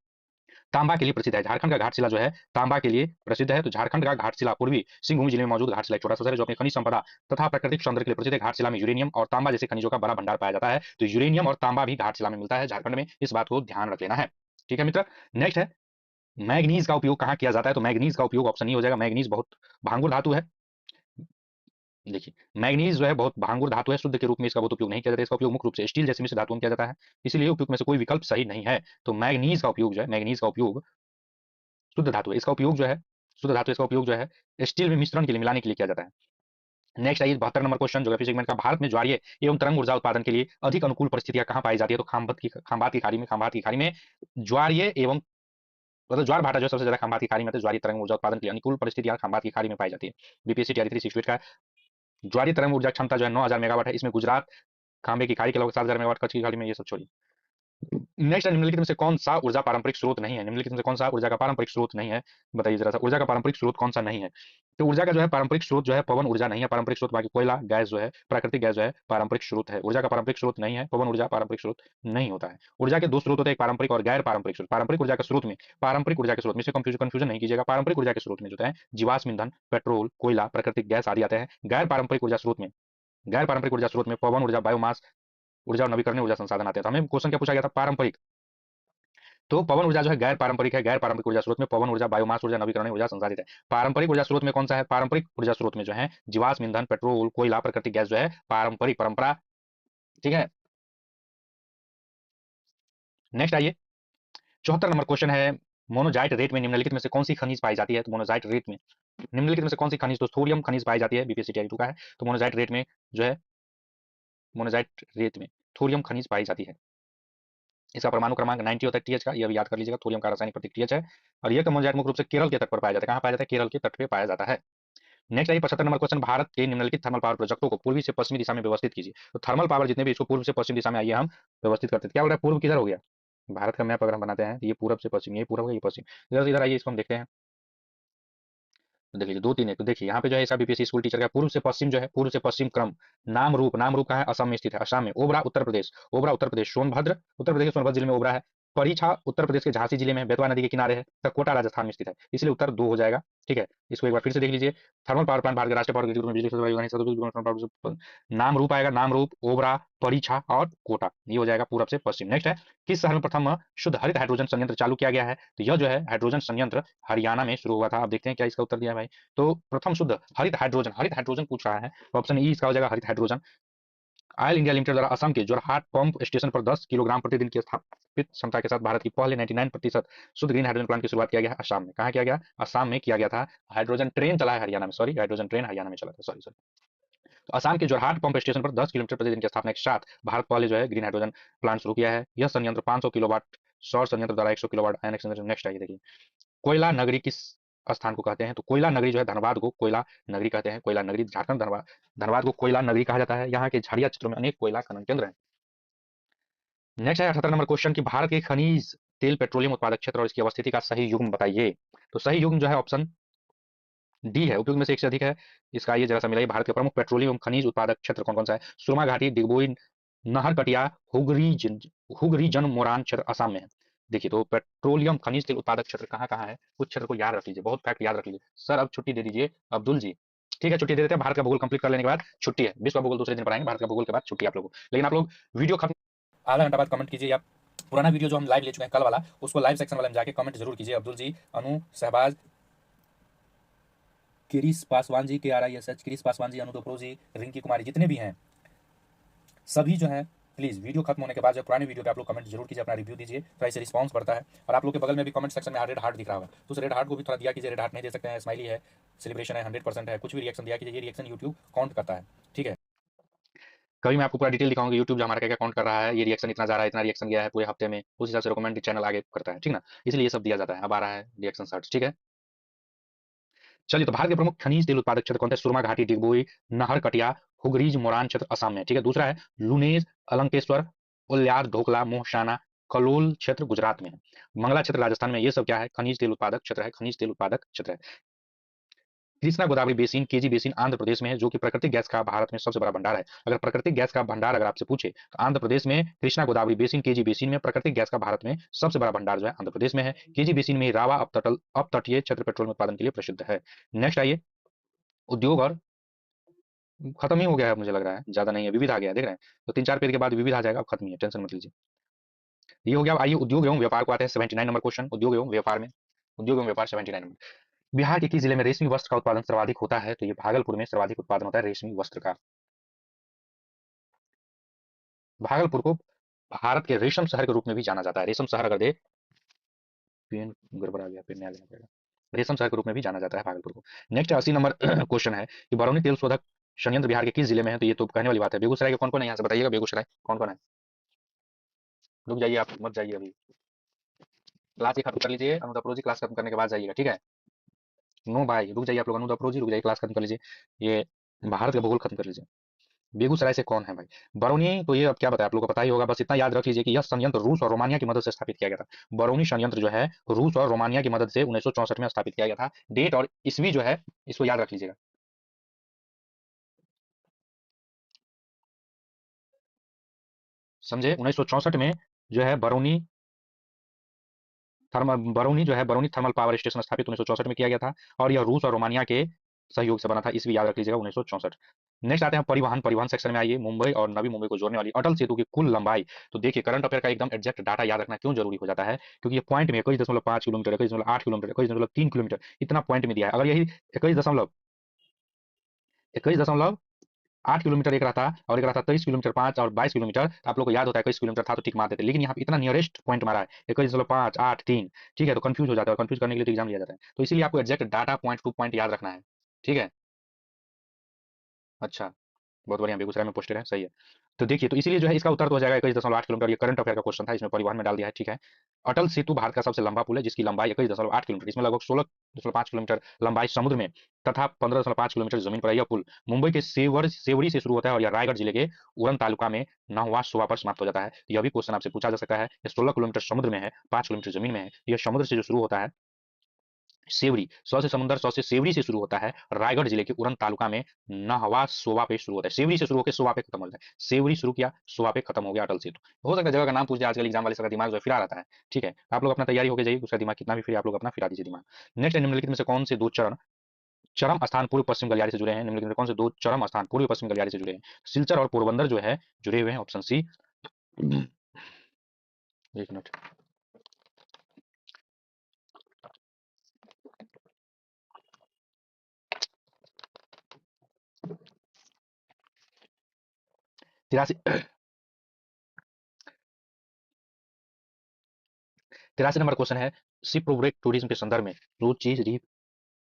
तांबा के लिए प्रसिद्ध है। झारखंड का घाटशिला जो है तांबा के लिए प्रसिद्ध है। तो झारखंड का घाटशिला पूर्वी सिंहभूम जिले में मौजूद घाटशिला एक छोटा सा शहर है जो अपनी खनिज संपदा तथा प्राकृतिक सौंदर्य के लिए प्रसिद्ध है। घाटशिला में यूरेनियम और तांबा जैसे खनिजों का बड़ा भंडार पाया जाता है। तो यूरेनियम और तांबा भी घाटशिला में मिलता है झारखंड में, इस बात को ध्यान रख लेना है, ठीक है मित्र? नेक्स्ट है, मैग्नीज का उपयोग कहाँ किया जाता है? तो मैग्नीज का उपयोग ऑप्शन ही हो जाएगा। मैग्नीज बहुत भांगुर धातु है। देखिए, मैग्नीज जो है बहुत भांगुर धातु है, शुद्ध के रूप में इसका बहुत उपयोग नहीं किया जाता है। इसका उपयोग मुख्य रूप से स्टील जैसे मिश्र धातुओं में किया जाता है, इसलिए उपयुक्त में से कोई विकल्प सही नहीं है। तो मैग्नीज का उपयोग जो है, मैग्नीज का उपयोग शुद्ध धातु है, इसका उपयोग जो है शुद्ध धातु, इसका उपयोग जो है स्टील में मिश्रण के लिए, मिलाने के लिए किया जाता है। नेक्स्ट आइए 72 नंबर क्वेश्चन, ज्योग्राफी सेगमेंट का, भारत में ज्वारीय एवं तरंग ऊर्जा उत्पादन के लिए अधिक अनुकूल परिस्थितियां कहाँ पाई जाती है? तो खंभात की खाड़ी में ज्वारीय एवं मतलब ज्वार भाटा जो सबसे ज्यादा खंभात की खाड़ी में, ज्वारीय तरंग ऊर्जा उत्पादन के लिए अनुकूल परिस्थितियां खंभात की खाड़ी में पाई जाती है। बीपीएससी टीआरई 368 का ज्वारीय तरंग ऊर्जा क्षमता जो है 9000 मेगावाट है। इसमें गुजरात खांबे की खाड़ी के लगभग 7000 मेगावाट, कच्छ की खाड़ी में, ये सब छोड़िए। नेक्स्ट है, निम्नलिखित में से कौन सा ऊर्जा पारंपरिक स्रोत नहीं है? निम्नलिखित में से कौन सा ऊर्जा का पारंपरिक स्रोत नहीं है? बताइए जरा सा, ऊर्जा का पारंपरिक स्रोत कौन सा नहीं है? तो ऊर्जा का जो है पारंपरिक स्रोत जो है पवन ऊर्जा नहीं है पारंपरिक स्रोत। बाकी कोयला, गैस जो है, प्राकृतिक गैस जो है पारंपरिक स्रोत है। ऊर्जा का पारंपरिक स्रोत नहीं है, पवन ऊर्जा पारंपरिक स्रोत नहीं होता है। ऊर्जा के दो स्रोत होते हैं, एक पारंपरिक और गैर पारंपरिक स्रोत। पारंपरिक ऊर्जा के स्रोत में से कंफ्यूजन नहीं कीजिएगा। पारंपरिक ऊर्जा के स्रोत में जो है जीवाश्म ईंधन, पेट्रोल, कोयला, प्राकृतिक गैस आदि आते हैं। गैर पारंपरिक ऊर्जा स्रोत में पवन ऊर्जा, बायोमास ऊर्जा और नवीकरणीय ऊर्जा संसाधन आते हैं। तो हमें क्वेश्चन क्या पूछा गया था? पारंपरिक। तो पवन ऊर्जा जो है गैर पारंपरिक है। गैर पारंपरिक ऊर्जा स्रोत में पवन ऊर्जा, बायोमास ऊर्जा, नवीकरणीय ऊर्जा संसाधित है। पारंपरिक ऊर्जा स्रोत में कौन सा है? पारंपरिक ऊर्जा स्रोत में जो है जीवाश्म ईंधन, पेट्रोल, कोयला, प्राकृतिक गैस जो है पारंपरिक परंपरा। ठीक है, नेक्स्ट आइए 74 नंबर क्वेश्चन है, मोनोजाइट रेत में निम्नलिखित में से कौन सी खनिज पाई जाती है? तो मोनोजाइट रेत में निम्नलिखित में से कौन सी खनिज? तो थोरियम खनिज पाई जाती है, बीपीएससी टीआई 2 का है। तो मोनोजाइट रेत में जो है, मोनोजाइट रेत में थोरियम खनिज पाई जाती है। इसका परमाणु क्रमांक 90 होता है टीएच का, यह भी याद कर लीजिएगा। थोरियम का रासायनिक प्रतीक टीएच है। और यह मोनोजाइट मुख्य रूप से केरल के तट पर पाया जाता है। कहां पाया जाता है? केरल के तट पे पाया जाता है। नेक्स्ट आइए 75 नंबर क्वेश्चन, भारत के निम्नलिखित थर्मल पावर प्रोजेक्टों को पूर्वी से पश्चिमी दिशा में व्यवस्थित कीजिए। तो थर्मल पावर जितने भी, इसको पूर्व से पश्चिम दिशा में आइए हम व्यवस्थित करते हैं। क्या बोल रहा है? पूर्व किधर हो गया? भारत का मैप अगर हम बनाते हैं तो ये पूरब से पश्चिम, ये पूरब है, ये पश्चिम। इधर इधर आइए, इसको हम देखते हैं। तो देख लीजिए 2 3 है। तो देखिए यहाँ पे जो है इसका बीपीएससी स्कूल टीचर का पूर्व से पश्चिम जो है, पूर्व से पश्चिम क्रम। नाम रूप, नाम रूप का है असम में स्थित है। असम में ओबरा उत्तर प्रदेश, ओबरा उत्तर प्रदेश। सोनभद्र उत्तर प्रदेश के सोनभद्र जिले में ओबरा है। परीछा उत्तर प्रदेश के झांसी जिले में बेतवा नदी के किनारे है। तक कोटा राजस्थान में स्थित है, इसलिए उत्तर 2 हो जाएगा। ठीक है, इसको एक बार फिर से देख लीजिए। थर्मल पावर प्लांट भारत के राष्ट्रीय पावर ग्रिड में बिजली से उत्पादन नाम रूप आएगा, नाम रूप, ओबरा, परीछा और कोटा, ये हो जाएगा पूरब से पश्चिम। नेक्स्ट है, किस शहर में प्रथम शुद्ध हरित हाइड्रोजन संयंत्र चालू किया गया है? तो यह जो है हाइड्रोजन संयंत्र हरियाणा में शुरू हुआ था। अब देखते हैं क्या इसका उत्तर दिया है भाई। तो प्रथम शुद्ध हरित हाइड्रोजन, हरित हाइड्रोजन पूछ रहा है, तो ऑप्शन ई इसका हो जाएगा हरित हाइड्रोजन। ऑयल इंडिया लिमिटेड द्वारा असम के जोरहाट पंप स्टेशन पर 10 किलोग्राम प्रतिदिन की स्थापित क्षमता के साथ भारत की पहले 99% शुद्ध ग्रीन हाइड्रोजन प्लांट की शुरुआत किया गया है असम में। कहाँ किया गया? असम में किया गया था। हाइड्रोजन ट्रेन चला है हरियाणा में, सॉरी, हाइड्रोजन ट्रेन हरियाणा में चला था, सॉरी सॉरी। तो असम के जोरहाट पंप स्टेशन पर 10 किलोमीटर प्रतिदिन की स्थापना के साथ भारत पहले जो है ग्रीन हाइड्रोजन प्लांट शुरू किया है। यह संयंत्र 500 किलोवाट सौर संयंत्र द्वारा 100 किलोवाट आयन एक्सचेंजर। नेक्स्ट आइए देखिए, कोयला नगरी किस स्थान को कहते हैं? तो कोयला नगरी जो है धनबाद को कोयला नगरी कहते हैं। कोयला नगरी झारखंड, धनबाद, धनबाद को कोयला नगरी कहा जाता है। यहाँ के झाड़िया क्षेत्रों में अनेक कोयला खनन केंद्र हैं। नेक्स्ट है 78 नंबर क्वेश्चन, कि भारत के खनिज तेल पेट्रोलियम उत्पादक क्षेत्र और इसकी अवस्थिति का सही युग्म बताइए। तो सही युग्म जो है ऑप्शन डी है, उपयुक्त में से एक से अधिक है। इसका ये जरा सा मिलाइए, भारत के प्रमुख पेट्रोलियम खनिज उत्पादक क्षेत्र कौन कौन सा है? सुरमा घाटी, डिगबोई, नहरकटिया, हुगरी जन मोरान क्षेत्र असम में है। देखिए, तो पेट्रोलियम खनिज तेल उत्पादक क्षेत्र कहाँ कहाँ है, उस क्षेत्र को याद रख लीजिए, बहुत फैक्ट याद रख लीजिए। सर अब छुट्टी दे दीजिए अब्दुल जी। ठीक है, छुट्टी दे देते हैं। भारत का भूगोल कंप्लीट कर लेने के बाद छुट्टी है। विश्व भूगोल दूसरे दिन पढ़ाएंगे, भारत का भूगोल के बाद छुट्टी आप लोगों को। लेकिन आप लोग वीडियो खत्म आधा घंटा बाद कमेंट कीजिए, या पुराना वीडियो जो हम लाइव ले चुके हैं कल वाला, उसको लाइव सेक्शन वाले में जाके कमेंट जरूर कीजिए। अब्दुल जी, अनु, शहबाज, किरीस पासवान जी, KRISH, किरीस पासवान जी, अनु दोपरो जी, रिंकी कुमारी, जितने भी हैं सभी जो है, प्लीज वीडियो खत्म होने के बाद जो पुराने वीडियो पे आप लोग कमेंट जरूर कीजिए, अपना रिव्यू दीजिए, थोड़ा इससे रिस्पांस बढ़ता है। और आप लोग के बगल में भी कमेंट सेक्शन में रेड हार्ट दिख रहा होगा, तो उस रेड हार्ट को भी थोड़ा दिया कीजिए। रेड हार्ट नहीं दे सकते हैं, स्माइली है, सेलिब्रेशन है, 100% है, कुछ भी रिएक्शन दिया कीजिए। ये रिएक्शन यूट्यूब काउंट करता है, ठीक है। कभी मैं आपको पूरा डिटेल दिखाऊंगा यूट्यूब जो हमारा क्या क्या काउंट कर रहा है, ये रिएक्शन इतना जा रहा है, इतना रिएक्शन गया है पूरे हफ्ते में, उस हिसाब से रिकमेंड चैनल आगे करता है, ठीक ना। इसलिए ये सब दिया जाता है। अब आ रहा है रिएक्शन सर्च, ठीक है। चलिए, तो भारत के प्रमुख खनिज तेल उत्पादक क्षेत्र कौन थे? सुरमा घाटी, डिगबोई, नहरकटिया, हुगरीज मोरान क्षेत्र असम में, ठीक है। दूसरा है लुनेज, अलंकेश्वर, उल्यार, ढोकला, मोहशाना, कलोल क्षेत्र गुजरात में है। मंगला क्षेत्र राजस्थान में। ये सब क्या है? खनिज तेल उत्पादक क्षेत्र है, खनिज तेल उत्पादक क्षेत्र है। Krishna Godavari basin, KG basin Andhra Pradesh में है, जो कि प्राकृतिक गैस का भारत में सबसे बड़ा भंडार है। अगर प्राकृतिक गैस का भंडार अगर आपसे पूछे, तो आंध्र प्रदेश में Krishna Godavari basin, KG basin में प्राकृतिक गैस का भारत में सबसे बड़ा भंडार जो है आंध्र प्रदेश में है। केजी बेसिन में रावा अपतटीय क्षेत्र पेट्रोल उत्पादन के लिए प्रसिद्ध है। नेक्स्ट आइए, उद्योग और खत्म ही हो गया है, मुझे लग रहा है ज्यादा नहीं है, विविध आ गया है, देख रहे हैं। तो 3 4 पेज के बाद विविध आ जाएगा, अब खत्म ही है, टेंशन मत लीजिए। ये हो गया। आइए उद्योग एवं व्यापार को आते हैं 79 नंबर क्वेश्चन, उद्योग एवं व्यापार में। उद्योग एवं व्यापार 79 नंबर, बिहार के किस जिले में रेशमी वस्त्र का उत्पादन सर्वाधिक होता है? तो ये भागलपुर में सर्वाधिक उत्पादन होता है रेशमी वस्त्र का। भागलपुर को भारत के रेशम शहर के रूप में भी जाना जाता है। रेशम शहर अगर दे, पेन गड़बड़ा गया, पेन नया लेना पड़ेगा। रेशम शहर के रूप में भी जाना जाता है भागलपुर को। नेक्स्ट 80 नंबर क्वेश्चन है कि बरौनी तेल शोधक संयंत्र बिहार के किस जिले में है? तो ये तो कहने वाली बात है। बेगूसराय के कौन कौन है यहाँ से बताइएगा, बेगूसराय कौन कौन है? रुक जाइए, आप मत जाइए अभी, क्लास ये खत्म कर लीजिए। अनुदा प्रो जी क्लास खत्म करने के बाद जाइएगा, ठीक है। नो भाई, रुक जाइए आप लोग, अनुदा प्रो जी रुक जाइए, क्लास खत्म कर लीजिए। ये भारत का भूगोल खत्म कर लीजिए। बेगूसराय से कौन है भाई? बरौनी, तो ये अब क्या बताया आप लोगों को, पता ही होगा। बस इतना याद रख लीजिए कि यह संयंत्र रूस और रोमानिया की मदद से स्थापित किया गया था। बरौनी संयंत्र जो है रूस और रोमानिया की मदद से 1964 में स्थापित किया गया था। डेट और ईस्वी जो है इसको याद रख लीजिएगा। समझे? 1964 में जो है बरौनी जो है बरौनी थर्मल पावर स्टेशन स्थापित 1964 में किया गया था। और यह रूस और रोमानिया के सहयोग से बना था, ईस्वी याद रख लीजिएगा 1964। नेक्स्ट आते हैं परिवहन। परिवहन सेक्शन में आइए, मुंबई और नवी मुंबई को जोड़ने वाली अटल सेतु की कुल लंबाई। तो देखिए करंट अफेयर का एकदम एग्जैक्ट डाटा याद रखना क्यों जरूरी हो जाता है, क्योंकि ये पॉइंट में 21.5 किलोमीटर, 21.8 किलोमीटर, 21.3 किलोमीटर, इतना पॉइंट में दिया है। अगर यही 21.8 किलोमीटर एक रहता और एक रहता 23 किलोमीटर 5 और 22 किलोमीटर, तो आप लोग को याद होता है 21 किलोमीटर था तो ठीक मार देते, लेकिन यहाँ पे इतना नियरेस्ट पॉइंट मारा है 21.5 8 3। ठीक है, तो कंफ्यूज हो जाता है, कंफ्यूज करने के लिए तो एग्जाम लिया जाता है, तो इसीलिए आपको exact data point two point याद रखना है। ठीक है, अच्छा, बहुत बढ़िया, बेगूसराय में पोस्टेड है, सही है। तो देखिए, तो इसीलिए जो है इसका उत्तर तो हो जाएगा 21.8 किलोमीटर। ये करंट अफेयर का क्वेश्चन था, इसमें परिवहन में डाल दिया है। ठीक है, अटल सेतु भारत का सबसे लंबा पुल है जिसकी लंबाई 21.8 किलोमीटर, इसमें लगभग 16.5 किलोमीटर लंबाई समुद्र में तथा 15.5 किलोमीटर जमीन पर है। यह पुल मुंबई के सेवरी से शुरू होता है और यह रायगढ़ जिले के उड़न तालुका में नहवा सोवा पर समाप्त हो जाता है। यह भी क्वेश्चन आपसे पूछा जा सकता है। यह 16 किलोमीटर समुद्र में है, 5 किलोमीटर जमीन में है। यह समुद्र से जो शुरू होता है सेवरी, सौ से समुंदर, सौ से सेवरी से शुरू होता है, रायगढ़ जिले के उड़न तालुका में नहवा सोवा पे शुरू होता है। सेवरी से शुरू होकर सोवा पे खत्म हो जाता है, सेवरी शुरू किया, सोवा पे खत्म हो गया अटल सेतु। हो सकता है जगह का नाम पूछ दिया, आजकल एग्जाम वाले सबका दिमाग जो है फिरा रहता है। ठीक है, आप लोग अपना तैयारी होकर जाइए, उसका दिमाग कितना भी फिर आप लोग अपना फिरा दीजिए दिमाग। नेक्स्ट, निम्नलिखित में से कौन से दो चरण चरम स्थान पूर्व पश्चिम गलियारे से जुड़े हैं? निम्नलिखित में कौन से दो चरम स्थान पूर्व पश्चिम गलियारे से जुड़े हैं? सिलचर और पोरबंदर जो है जुड़े हुए हैं, ऑप्शन सी। एक मिनट, 83 नंबर क्वेश्चन है, शिप ब्रेक टूरिज्म के संदर्भ में रुचि रीफ,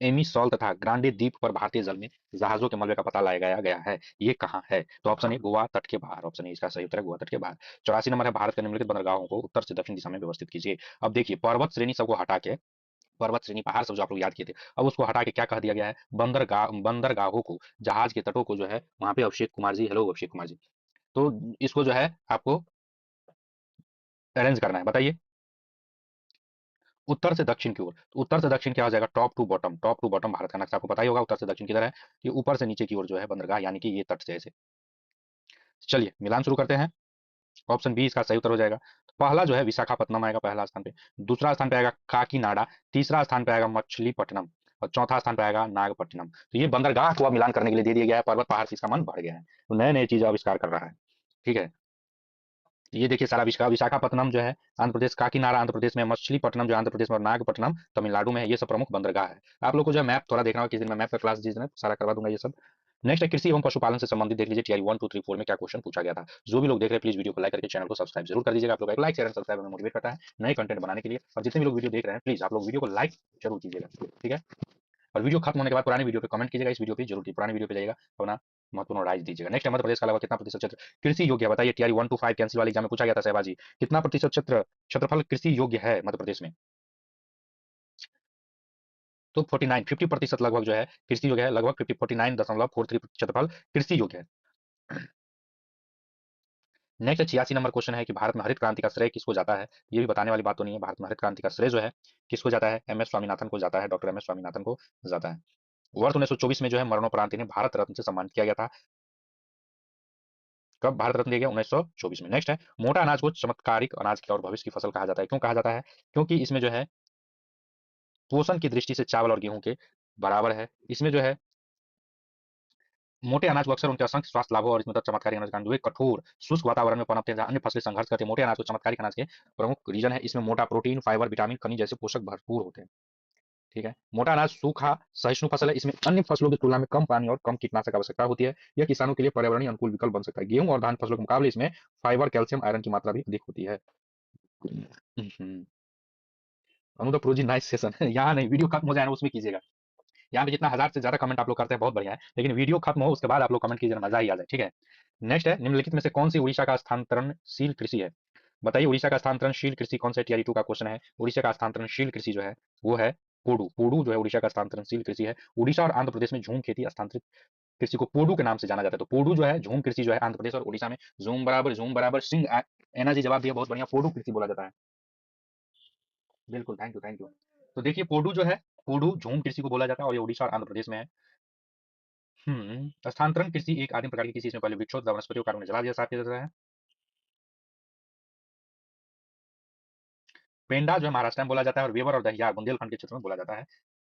एमी सॉल तथा ग्रांडे द्वीप पर भारतीय जल में जहाजों के मलबे का पता लगाया गया है। ये कहाँ है? तो ऑप्शन ए गोवा तट के बाहर, ऑप्शन ए इसका सही उत्तर है गोवा तट के बाहर। 84 नंबर है, भारत के निम्नलिखित बंदरगाहों को उत्तर से दक्षिण दिशा में व्यवस्थित कीजिए। अब देखिए, पर्वत श्रेणी सबको हटा के, पर्वत श्रेणी पहाड़ सब जो आप लोग याद किए थे, अब उसको हटा के क्या कह दिया गया है? बंदरगाहों को, जहाज के तटों को जो है वहां पे, अभिषेक कुमार जी, हेलो अभिषेक कुमार जी, तो इसको जो है आपको अरेंज करना है, बताइए। उत्तर से दक्षिण की ओर, तो उत्तर से दक्षिण क्या हो जाएगा? Top to bottom, top to bottom Bharat का नक्शा आपको पता ही होगा, उत्तर से दक्षिण किधर है? ये ऊपर से नीचे की ओर जो है बंदरगाह, यानी कि ये तट से ऐसे। चलिए मिलान शुरू करते हैं, ऑप्शन बी इसका सही उत्तर हो जाएगा। तो पहला जो है विशाखापट्टनम आएगा पहला स्थान पे, दूसरा स्थान पे आएगा काकीनाडा, तीसरा स्थान पे आएगा मछलीपट्टनम और चौथा स्थान पे आएगा नागपट्टनम। तो ये बंदरगाह को अब मिलान करने के लिए दे दिया गया है, पर्वत पहाड़ से इसका मन बढ़ गया है, तो नए नए चीज आविष्कार कर रहा है। ठीक है, ये देखिए सारा विशाखापट्टनम जो है आंध्र प्रदेश, काकीनाडा आंध्र प्रदेश में, मछलीपट्टनम जो आंध्र प्रदेश में, और नागपट्टनम तमिलनाडु में है। ये सब प्रमुख बंदरगाह है। आप लोग को जो है मैप थोड़ा देखना होगा, किसी दिन मैं मैप का क्लास जिस दिन सारा करवा दूंगा ये सब। नेक्स्ट है कृषि एवं पशुपालन से संबंधित, देख लीजिए टीआई 1 2 3 4 में क्या क्वेश्चन पूछा गया था। जो भी लोग देख रहे हैं प्लीज वीडियो को लाइक करके चैनल को सब्सक्राइब जरूर कर दीजिएगा। आप लोग एक लाइक शेयर सब्सक्राइब हमें मोटिवेट करता है नए कंटेंट बनाने के लिए, और जितने भी लोग वीडियो देख रहे हैं प्लीज आप लोग वीडियो को लाइक जरूर कीजिएगा। ठीक है, और वीडियो खत्म होने के बाद पुरानी वीडियो पे कमेंट कीजिएगा, इस वीडियो पे जरूर पुरानी वीडियो पे जाइएगा, अपना महत्वपूर्ण राय दीजिएगा। नेक्स्ट, मध्य प्रदेश का लगभग कितना प्रतिशत क्षेत्र कृषि योग्य है? बताइए, टीआई 1 to 5 कैंसिल वाले एग्जाम में पूछा गया था सहबाजी, कितना प्रतिशत क्षेत्रफल कृषि योग्य है मध्य प्रदेश में? तो 49, 50% लगभग जो है कृषि योग्य है, लगभग 49.43 क्षेत्रफल कृषि योग्य है। नेक्स्ट 86 नंबर क्वेश्चन है कि भारत में हरित क्रांति का श्रेय किसको जाता है? ये भी बताने वाली बात तो नहीं है, भारत में हरित क्रांति का श्रेय जो है किसको जाता है? एम एस स्वामीनाथन को जाता है, डॉक्टर एम एस स्वामीनाथन को जाता है। वर्ष 1924 में जो है मरणोपरांत इन्हें भारत रत्न से सम्मानित किया गया था। कब भारत रत्न दिया गया? 1924 में। नेक्स्ट है, मोटा अनाज को चमत्कारिक अनाज की और भविष्य की फसल कहा जाता है, क्यों कहा जाता है? क्योंकि इसमें जो है पोषण की दृष्टि से चावल और गेहूं के बराबर है। इसमें जो है मोटे अनाज को अक्सर उनके असंख्य स्वास्थ्य लाभों और इसमें चमत्कारी अनाज के कारण जो एक कठोर शुष्क वातावरण में पनपते हैं जहाँ अन्य फसलें संघर्ष करते हैं, मोटे अनाज को चमत्कारिक अनाज के प्रमुख रीजन है। इसमें मोटा प्रोटीन, फाइबर, विटामिन, खनिज जैसे पोषक भरपूर होते हैं। ठीक है, मोटा अनाज सूखा सहिष्णु फसल है, इसमें अन्य फसलों की तुलना में कम पानी और कम कीटनाशक आवश्यकता होती है। यह किसानों के लिए पर्यावरणीय अनुकूल विकल्प बन सकता है। गेहूं और धान फसलों के मुकाबले इसमें फाइबर, कैल्शियम, आयरन की मात्रा भी अधिक होती है। अनुदा प्रोजी नाइस सेशन यहाँ नहीं, वीडियो खत्म हो जाए ना उसमें कीजिएगा। यहाँ पे जितना 1000 से ज्यादा कमेंट आप लोग करते हैं बहुत बढ़िया है, लेकिन वीडियो खत्म हो उसके बाद आप लोग कमेंट कीजिए, मजा ही आ जाए। ठीक है, नेक्स्ट है, निम्नलिखित में से कौन सी उड़ीसा का स्थानांतरणशील कृषि है? बताइए, उड़ीसा का स्थानांतरणशील कृषि कौन सा? टीआरई 2 का क्वेश्चन है। उड़ीसा का स्थानांतरणशील कृषि जो है वो है पोडू। पोडू जो है उड़ीसा का स्थानांतरणशील कृषि है। उड़ीसा और आंध्र प्रदेश में झूम खेती स्थानांतरित कृषि को पोडू के नाम से जाना जाता है। तो पोडू जो है झूम कृषि जो है आंध्र प्रदेश और उड़ीसा में, झूम बराबर सिंह एनर्जी जवाब दिया, बहुत बढ़िया, पोडू कृषि बोला जाता है। बिल्कुल, थैंक यू थैंक यू। तो देखिए पोडू जो है, पोडू झूम कृषि को बोला जाता है और ये उड़ीसा और आंध्र प्रदेश में है। स्थानांतरण कृषि एक आदिम प्रकार की कृषि, इसमें पहले वृक्षों तथा वनस्पतियों को काटने जला दिया साफ किया जाता है। पेंडा जो है महाराष्ट्र में बोला जाता है, और वेबर और दहिया बुंदेलखंड के क्षेत्र में बोला जाता है।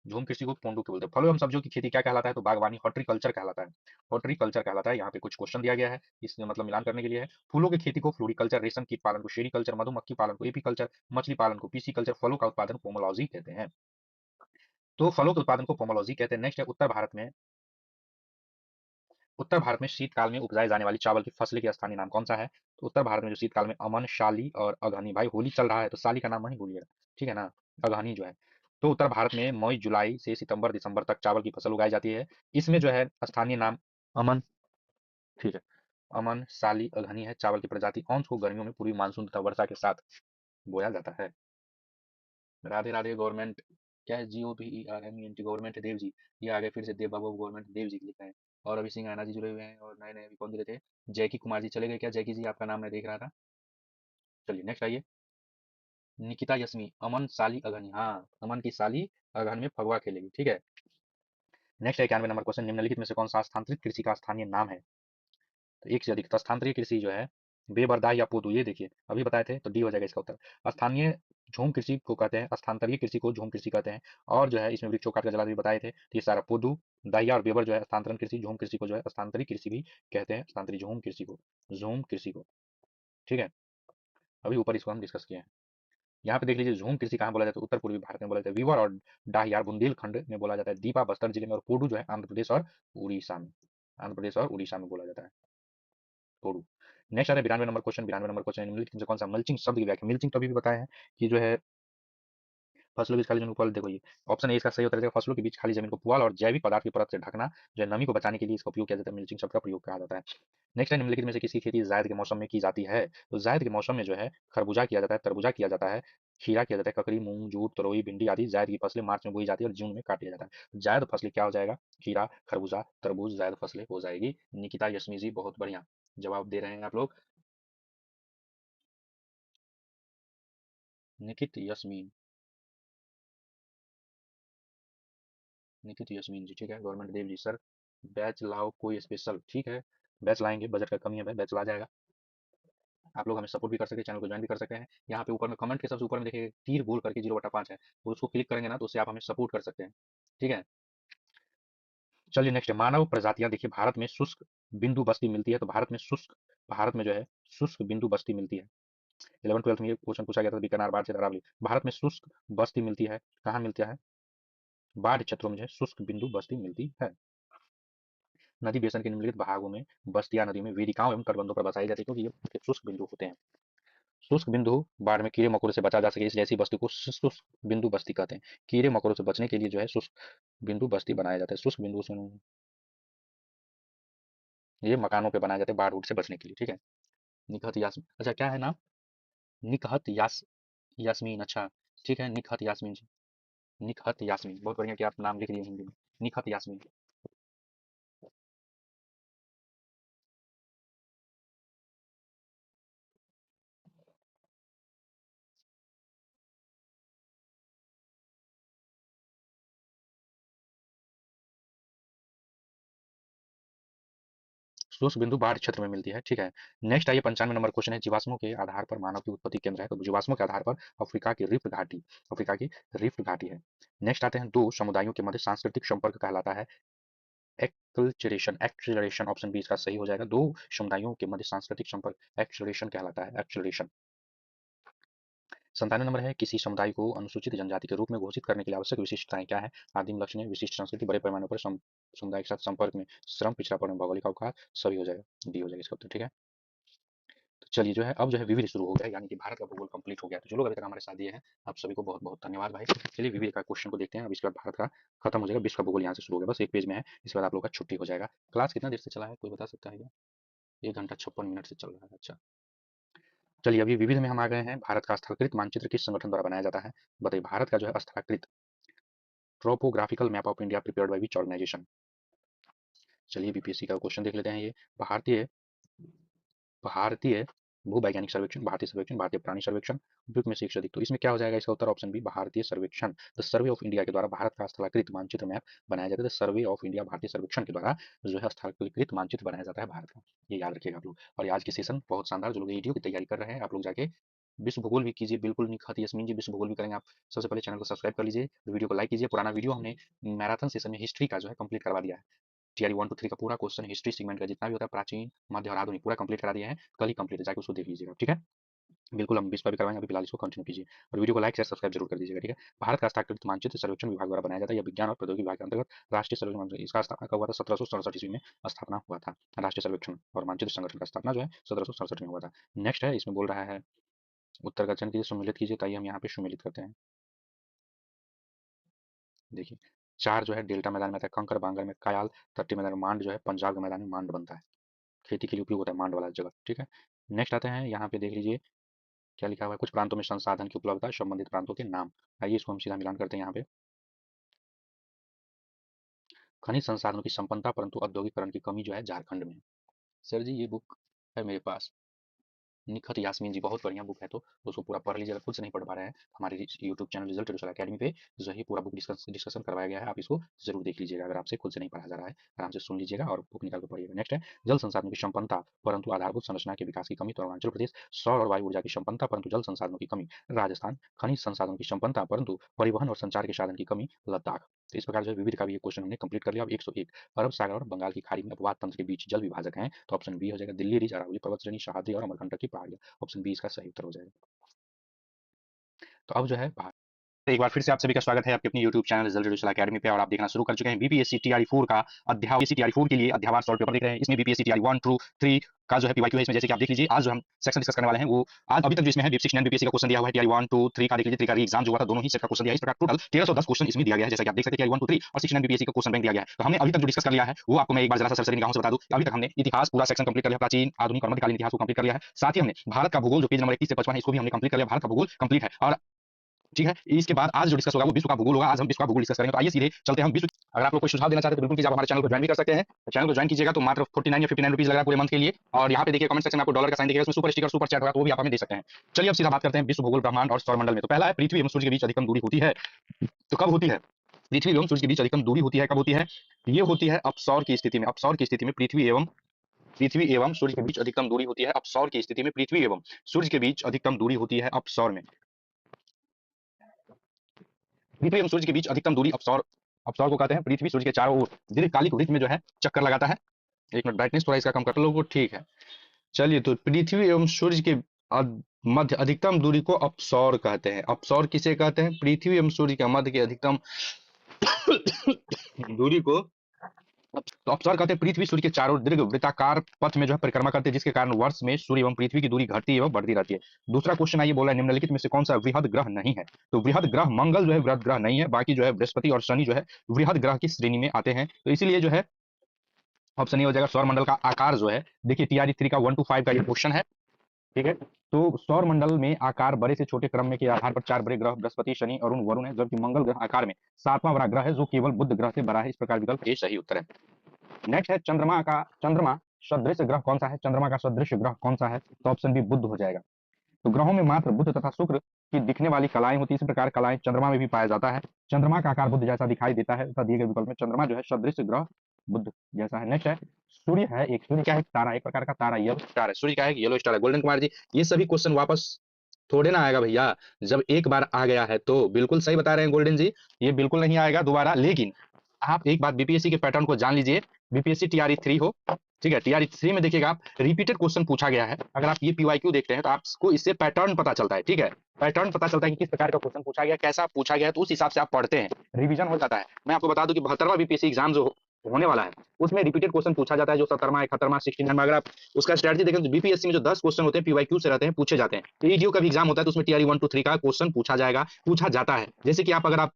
झूम कृषि को पोंडू के बोलते हैं। फलों एवं सब्जियों की खेती क्या कहलाता है? तो बागवानी, हॉर्टिकल्चर कहलाता है। हॉर्टिकल्चर कहलाता है। यहाँ पे कुछ क्वेश्चन दिया गया है, इसमें मतलब मिलान करने के लिए है। फूलों की खेती को फ्लोरिकल्चर, रेशम कीट पालन को सेरीकल्चर, मधुमक्खी पालन को एपीकल्चर, मछली पालन को पीसीकल्चर, फलों का उत्पादन पोमोलॉजी कहते हैं। तो फलों के उत्पादन को पोमोलॉजी कहते हैं। नेक्स्ट है उत्तर भारत में शीतकाल में उपजाए जाने वाली चावल की फसल के स्थानीय नाम कौन सा है? तो उत्तर भारत में जो शीतकाल में अमन, शाली और अगहनी, भाई होली चल रहा है तो शाली का नाम नहीं भूलिएगा, ठीक है ना। अगहनी जो है, तो उत्तर भारत में मई जुलाई से सितंबर दिसंबर तक चावल की फसल उगाई जाती है। इसमें जो है स्थानीय नाम अमन, ठीक है, अमन, शाली, अगहनी है। चावल की प्रजाति औंस को गर्मियों में पूर्वी मानसून तथा वर्षा के साथ बोया जाता है। राधे राधे गवर्नमेंट, क्या है, GOVERNMENT गवर्नमेंट देव जी। ये आगे फिर से देव बाबू गवर्नमेंट देव जी लिखा है। और अभी सिंह आना जी जुड़े हुए हैं, और नए नए अभी कौन जुड़े थे? जैकी कुमार जी चले गए क्या? जैकी जी आपका नाम मैं देख रहा था। चलिए नेक्स्ट आइए। निकिता यशमी, अमन साली अगहनी, हाँ, अमन की साली अगहन में फगवा खेलेगी, ठीक है। नेक्स्ट है 91 नंबर क्वेश्चन, निम्नलिखित में से कौन सा स्थानांतरित कृषि का स्थानीय नाम है? तो एक से अधिक स्थानांतरित कृषि जो है, बेबरदाह या पोदू, ये देखिए अभी बताए थे, तो डी हो जाएगा इसका उत्तर। स्थानीय झूम कृषि को कहते हैं, स्थानांतरीय कृषि को झूम कृषि कहते हैं। और जो है इसमें वृक्षों काट कर जला भी बताए थे, तो ये सारा पोदू, दाहिया और बेबर जो है स्थानांतरण कृषि, झूम कृषि को जो है स्थानांतरित कृषि भी कहते हैं, स्थानांतरित झूम कृषि को, झूम कृषि को, ठीक है। अभी ऊपर इसको हम डिस्कस किए हैं। यहाँ पे देख लीजिए, झूम कृषि कहाँ बोला जाता है? उत्तर पूर्वी भारत में बोला जाता है। विवर और डाहियार बुंदेलखंड में बोला जाता है। दीपा बस्तर जिले में, और पोडू जो है आंध्र प्रदेश और उड़ीसा में, आंध्र प्रदेश और उड़ीसा में बोला जाता है पोडू। नेक्स्ट आता है 92 नंबर क्वेश्चन। 92 नंबर क्वेश्चन, निम्नलिखित में से कौन सा मल्चिंग शब्द की व्याख्या? मल्चिंग तो अभी भी बताया है कि जो है फसलों के बीच खाली जमीन को पुआल, देखो ये ऑप्शन ए इसका सही उत्तर है। फसलों के बीच खाली जमीन को पुआल और जैविक पदार्थ की परत से ढकना, जो है नमी को बचाने के लिए इसका उपयोग किया जाता है। मल्चिंग शब्द का प्रयोग कहा जाता है। नेक्स्ट है, निम्नलिखित में से किसकी खेती जायद के मौसम में की जाती है? तो जायद के मौसम में जो है खरबूजा किया जाता है, तरबूजा किया जाता है, खीरा किया जाता है, ककड़ी, मूंग, जूट, तरोई, भिंडी आदि जायद की फसलें मार्च में बोई जाती है और जून में काट लिया जाता है। जायद फसलें क्या हो जाएगा? खीरा, खरबूजा, तरबूज जायद फसलें हो जाएगी। निकिता यशमी जी बहुत बढ़िया जवाब दे रहे हैं आप लोग। निकित यस्मीन, निकित यस्मीन जी, ठीक है। Government Dev ji, sir batch लाओ कोई स्पेशल, ठीक है, बैच लाएंगे, बजट का कमी है भाई, बैच ला जाएगा। आप लोग हमें सपोर्ट भी कर सकते हैं, चैनल को ज्वाइन भी कर सकते हैं। यहाँ पे ऊपर में कमेंट के सबसे ऊपर में देखिए तीर गोल करके 0/5 है, तो उसको क्लिक करेंगे ना, तो उससे आप हमें सपोर्ट कर सकते हैं, ठीक है। चलिए नेक्स्ट है, मानव प्रजातियां, देखिए भारत में शुष्क बिंदु बस्ती मिलती है, तो भारत में जो है शुष्क बिंदु बस्ती मिलती है। 11th 12th में ये क्वेश्चन पूछा गया था, बीकानेर, बाढ़ क्षेत्र, अरावली। भारत में शुष्क बस्ती मिलती है, कहाँ मिलता है? बाढ़ क्षेत्रों में जो है शुष्क बिंदु बस्ती मिलती है। नदी बेसन के निम्नलिखित भागों में बस्तियां नदी में वेदिकाओं एवं तटबंधों पर बसाई जाती है, क्योंकि ये शुष्क बिंदु होते हैं। शुष्क बिंदु बाढ़ में कीड़े मकोड़े से बचा जा सके, इसलिए ऐसी बस्ती को शुष्क बिंदु बस्ती कहते हैं। कीड़े मकोड़ों से बचने के लिए जो है शुष्क बिंदु बस्ती बनाया जाता है। शुष्क बिंदु से ये मकानों पे बनाए जाते हैं बाढ़ रूट से बचने के लिए, ठीक है। निकहत यास्मीन, अच्छा क्या है नाम? निकहत यास्मीन, अच्छा, ठीक है, निकहत यास्मीन जी। निकहत यास्मीन, बहुत बढ़िया कि आप नाम लिख लिए हिंदी में। निकहत यास्मीन। शुष्क बिंदु बाढ़ क्षेत्र में मिलती है, ठीक है। नेक्स्ट आइए 95 नंबर क्वेश्चन है, जीवाश्मों के आधार पर मानव की उत्पत्ति केंद्र है, तो जीवाश्मों के आधार पर अफ्रीका की रिफ्ट घाटी है। नेक्स्ट आते हैं, दो समुदायों के मध्य सांस्कृतिक संपर्क कहलाता है एक्सलरेशन, ऑप्शन बी इसका सही हो जाएगा। दो समुदायों के मध्य सांस्कृतिक संपर्क एक्सलरेशन कहलाता है, एक्सलरेशन। 97 नंबर है, किसी समुदाय को अनुसूचित जनजाति के रूप में घोषित करने के लिए आवश्यक विशिष्टताएं क्या है? आदिम लक्षण, विशिष्ट संस्कृति, बड़े पैमाने पर समुदाय के साथ संपर्क में, श्रम, पिछड़ापन, भौगोलिक अवकाश, सभी हो जाएगा, डी हो जाएगा इसका उत्तर, ठीक है। तो चलिए जो है अब जो है विविध शुरू हो गया, यानी कि भारत का भूगोल कंप्लीट हो गया। तो जो लोग अभी तक हमारे साथ दिए हैं, आप सभी को बहुत बहुत धन्यवाद भाई। चलिए विविध का क्वेश्चन को देखते हैं, अब इसके बाद भारत का खत्म हो जाएगा, विश्व का भूगोल यहाँ से शुरू हो गया, बस एक पेज में है, इसके बाद आप लोग का छुट्टी हो जाएगा। क्लास कितना देर से चला है, कोई बता सकता है क्या? 1 घंटा 56 मिनट से चल रहा है, अच्छा। चलिए अभी विविध में हम आ गए हैं, भारत का स्थलाकृत मानचित्र किस संगठन द्वारा बनाया जाता है? बताइए, भारत का जो है स्थलाकृत topographical map of India prepared by which organisation? चलिए बीपीएससी का क्वेश्चन देख लेते हैं ये। भारतीय भारतीय भूवैज्ञानिक सर्वेक्षण, भारतीय सर्वेक्षण, भारतीय प्राणी सर्वेक्षण, उपयुक्त में से एक से अधिक, तो इसमें क्या हो जाएगा? इसका उत्तर ऑप्शन बी भारतीय सर्वेक्षण, द सर्वे ऑफ इंडिया के द्वारा भारत का स्थलाकृत मानचित्र मैप बनाया जाता है। सर्वे ऑफ इंडिया भारतीय सर्वेक्षण के द्वारा जो है स्थलाकृत मानचित्र बनाया जाता है भारत का, ये याद रखिएगा आप लोग। और आज की सेशन बहुत शानदार, जो लोग वीडियो की तैयारी कर रहे हैं आप लोग जाके विश्व भूगोल भी कीजिए, बिल्कुल निखत यास्मीन जी विश्व भूगोल भी करेंगे आप। सबसे पहले चैनल को सब्सक्राइब कर लीजिए, वीडियो को लाइक कीजिए। पुराना वीडियो हमने मैराथन सेशन में हिस्ट्री का जो है कंप्लीट करवा दिया है। टीआरई 1 टू 3 का पूरा क्वेश्चन हिस्ट्री सेगमेंट का जितना भी होता है प्राचीन, मध्य और आधुनिक पूरा कंप्लीट करा दिया है। कल ही कंप्लीट है, जाके उसको देख लीजिएगा, ठीक है। बिल्कुल हम 20 पर भी करवाएंगे, अभी फिलहाल इसको कंटिन्यू कीजिए और वीडियो को लाइक शेयर सब्सक्राइब जरूर कर दीजिएगा, ठीक है। भारत का स्थाकृत मानचित्र सर्वेक्षण विभाग द्वारा बनाया जाता है। यह विज्ञान और प्रौद्योगिकी विभाग के अंतर्गत राष्ट्रीय सर्वेक्षण मानचित्र, इसका स्थापना कब हुआ था? 1767 ईस्वी में स्थापना हुआ था। राष्ट्रीय सर्वेक्षण और मानचित्र संगठन का स्थापना जो है 1767 में हुआ था। नेक्स्ट है, इसमें बोल रहा है उत्तर का चयन कीजिए, सम्मिलित कीजिए। तो आइए हम यहाँ पे सम्मिलित करते हैं। देखिए, चार जो है डेल्टा मैदान में आता है, कंकर बांगर में कायाल, तट्टी मैदान में मांड जो है, पंजाब के मैदान में मांड बनता है। खेती के लिए उपयोग होता है मांड वाला जगह, ठीक है। नेक्स्ट आते हैं, यहाँ पे देख लीजिए क्या लिखा हुआ है। कुछ प्रांतों में संसाधन की उपलब्धता, संबंधित प्रांतों के नाम। आइए इसको हम सीधा मिलान करते हैं यहाँ पे। खनिज संसाधनों की संपन्नता परंतु औद्योगिकरण की कमी जो है झारखंड में। सर जी ये बुक है मेरे पास, निखत यास्मीन जी, बहुत बढ़िया बुक है। तो उसको पूरा पढ़ लीजिए, अगर खुद से नहीं पढ़ पा रहे हैं हमारे YouTube channel result education academy पे जो है पूरा बुक डिस्कशन करवाया गया है, आप इसको जरूर देख लीजिएगा। अगर आपसे खुद से नहीं पढ़ा जा रहा है, आराम से सुन लीजिएगा और बुक निकाल कर पढ़िएगा। नेक्स्ट है, जल संसाधनों की संपन्नता परंतु आधारभूत संरचना के विकास की कमी। तो अरुणाचल प्रदेश। सौर और वायु ऊर्जा की संपन्नता परंतु जल संसाधनों की कमी, राजस्थान। खनिज संसाधनों की संपन्नता परंतु परिवहन और संचार के साधन की कमी, लद्दाख। तो इस प्रकार जो है विविध का भी क्वेश्चन हमने कंप्लीट कर लिया। अब 101, अरब सागर और बंगाल की खाड़ी में अपवाद तंत्र के बीच जल विभाजक हैं। तो ऑप्शन बी हो जाएगा, दिल्ली रिज, अरावली पर्वत श्रेणी, सह्याद्री और अमरकंटक की पहाड़ियां। ऑप्शन बी इसका सही उत्तर हो जाएगा। तो अब जो है एक बार फिर से आप सभी का स्वागत है आपके अपनी YouTube channel result education academy पे, और आप देखना शुरू कर चुके हैं बीपीएससी टीआरई 4 का अध्याय। बीपीएससी टीआरई 4 के लिए अध्यावार सॉल्व पेपर देख रहे हैं। इसमें बीपीएससी टीआरई 1 2 3 का जो है पीवाईक्यू है। इसमें जैसे कि आप देख लीजिए, आज जो हम सेक्शन डिस्कस करने वाले हैं वो आज अभी तक जो इसमें है 69 बीपीएससी का क्वेश्चन दिया हुआ है। टीआरई 1 2 3 का देख लीजिए, 3 का एग्जाम जो हुआ था दोनों ही सेट का क्वेश्चन दिया है। इस प्रकार टोटल 1310 क्वेश्चन इसमें दिया गया है। जैसा कि आप देख सकते हैं टीआरई 1 2 3 और 69 बीपीएससी का क्वेश्चन बैंक दिया गया है। तो हमने अभी तक जो डिस्कस कर लिया है वो आपको मैं एक बार जरा सा सरसरी निगाहों से बता दूं। अभी तक हमने इतिहास पूरा सेक्शन कंप्लीट कर लिया, प्राचीन, आधुनिक और मध्यकालीन इतिहास को कंप्लीट कर लिया है। साथ ही हमने भारत का भूगोल जो पेज नंबर 31 से 55 है इसको भी हमने कंप्लीट कर लिया। भारत का भूगोल कंप्लीट है। और ठीक है, इसके बाद आज जो डिस्कस होगा वो विश्व का भूगोल होगा। आज हम विश्व का भूगोल डिस्कस करेंगे। तो आइए सीधे चलते हैं हम विश्व। अगर आप लोग कोई सुझाव देना चाहते हैं तो बिल्कुल कीजिए, आप हमारे चैनल को ज्वाइन भी कर सकते हैं। तो चैनल को ज्वाइन कीजिएगा तो मात्र 49 या 59 रुपीज लग रहा है पूरे मंथ के लिए। और यहाँ पे देखिए कमेंट सेक्शन में आपको डॉलर का साइन दिखेगा, उसमें सुपर स्टिकर सुपर चैट होगा, तो वो भी आप हमें दे सकते हैं। चलिए अब सीधा बात करते हैं विश्व भूगोल, ब्रह्मांड और सौरमंडल में। तो पहला है, पृथ्वी एवं सूर्य के बीच अधिकतम दूरी होती है। तो कब होती है? पृथ्वी एवं सूर्य के बीच अधिकतम दूरी होती है, कब होती है? ये होती है अपसौर की स्थिति में। अपसौर की स्थिति में पृथ्वी एवं सूर्य के बीच अधिकतम दूरी होती है अपसौर की स्थिति में। पृथ्वी एवं सूर्य के बीच अधिकतम दूरी होती है अपसौर में। पृथ्वी एवं सूर्य के बीच अधिकतम दूरी अपसौर, अपसौर को कहते हैं। पृथ्वी सूर्य के चारों ओर दीर्घकालिक वृत्त में जो है चक्कर लगाता है। एक मिनट, ब्राइटनेस थोड़ा इसका कम कर लो, ठीक है। चलिए, तो पृथ्वी एवं सूर्य के मध्य अधिकतम दूरी को अपसौर कहते हैं। अपसौर किसे कहते हैं? पृथ्वी एवं सूर्य के मध्य की अधिकतम दूरी को तो अपसौर कहते हैं। पृथ्वी सूर्य के चारों दीर्घ वृत्ताकार पथ में जो है परिक्रमा करते हैं, जिसके कारण वर्ष में सूर्य एवं पृथ्वी की दूरी घटती एवं बढ़ती रहती है। दूसरा क्वेश्चन आइए, बोला है निम्नलिखित में से कौन सा वृहद ग्रह नहीं है? तो वृहद ग्रह मंगल जो है वृहद ग्रह नहीं है, बाकी जो है बृहस्पति और शनि जो है वृहद ग्रह की श्रेणी में आते हैं। तो इसीलिए जो है ऑप्शन ए हो जाएगा। सौरमंडल का आकार जो है, देखिए टीआरई 3 का 1 to 5 का ये क्वेश्चन है, ठीक है। तो सौर मंडल में आकार बड़े से छोटे क्रम में के आधार पर 4 बड़े ग्रह बृहस्पति, शनि, अरुण, वरुण है, जबकि मंगल ग्रह आकार में 7वां बड़ा ग्रह है जो केवल बुध ग्रह से बड़ा है। इस प्रकार विकल्प ए सही उत्तर है। नेक्स्ट है, चंद्रमा सदृश ग्रह कौन सा है? चंद्रमा का सदृश ग्रह कौन सा है? तो ऑप्शन बी बुध हो जाएगा। तो ग्रहों में मात्र बुध तथा शुक्र की दिखने वाली कलाएं होती है, इसी प्रकार कलाएं चंद्रमा में भी पाया जाता है। चंद्रमा का आकार बुध जैसा दिखाई देता है तथा दिए गए विकल्प में चंद्रमा जो है सदृश ग्रह बुध जैसा है। नेक्स्ट है, सूर्य है एक, सूर्य क्या है? तारा, एक प्रकार का तारा, येलो स्टार है। सूर्य क्या है? येलो स्टार है। गोल्डन कुमार जी, ये सभी क्वेश्चन वापस थोड़े ना आएगा भैया, जब एक बार आ गया है तो। बिल्कुल सही बता रहे हैं गोल्डन जी, ये बिल्कुल नहीं आएगा दोबारा। लेकिन आप एक बात बीपीएससी के पैटर्न को जान लीजिए। बीपीएससी टीआरई 3 हो, ठीक है, टीआरई 3 में देखिएगा आप रिपीटेड क्वेश्चन पूछा गया है। अगर आप ये पीवाईक्यू देखते हैं तो आपको इससे पैटर्न पता चलता है, ठीक है। पैटर्न पता चलता है कि किस प्रकार का क्वेश्चन पूछा गया, कैसा पूछा गया है, तो उस हिसाब से आप पढ़ते हैं, रिवीजन हो जाता है। मैं आपको बता दूं कि 72वां बीपीएससी एग्जाम जो होने वाला है उसमें रिपीटेड क्वेश्चन पूछा जाता है, जो 70वां 71वां 69 में। अगर आप उसका स्ट्रेटजी देखें तो बीपीएससी में जो 10 क्वेश्चन होते हैं पीवाईक्यू से रहते हैं, पूछे जाते हैं। ईडीओ का भी एग्जाम होता है तो उसमें टीआरई 1 to 3 का क्वेश्चन पूछा जाएगा, पूछा जाता है। जैसे कि आप अगर आप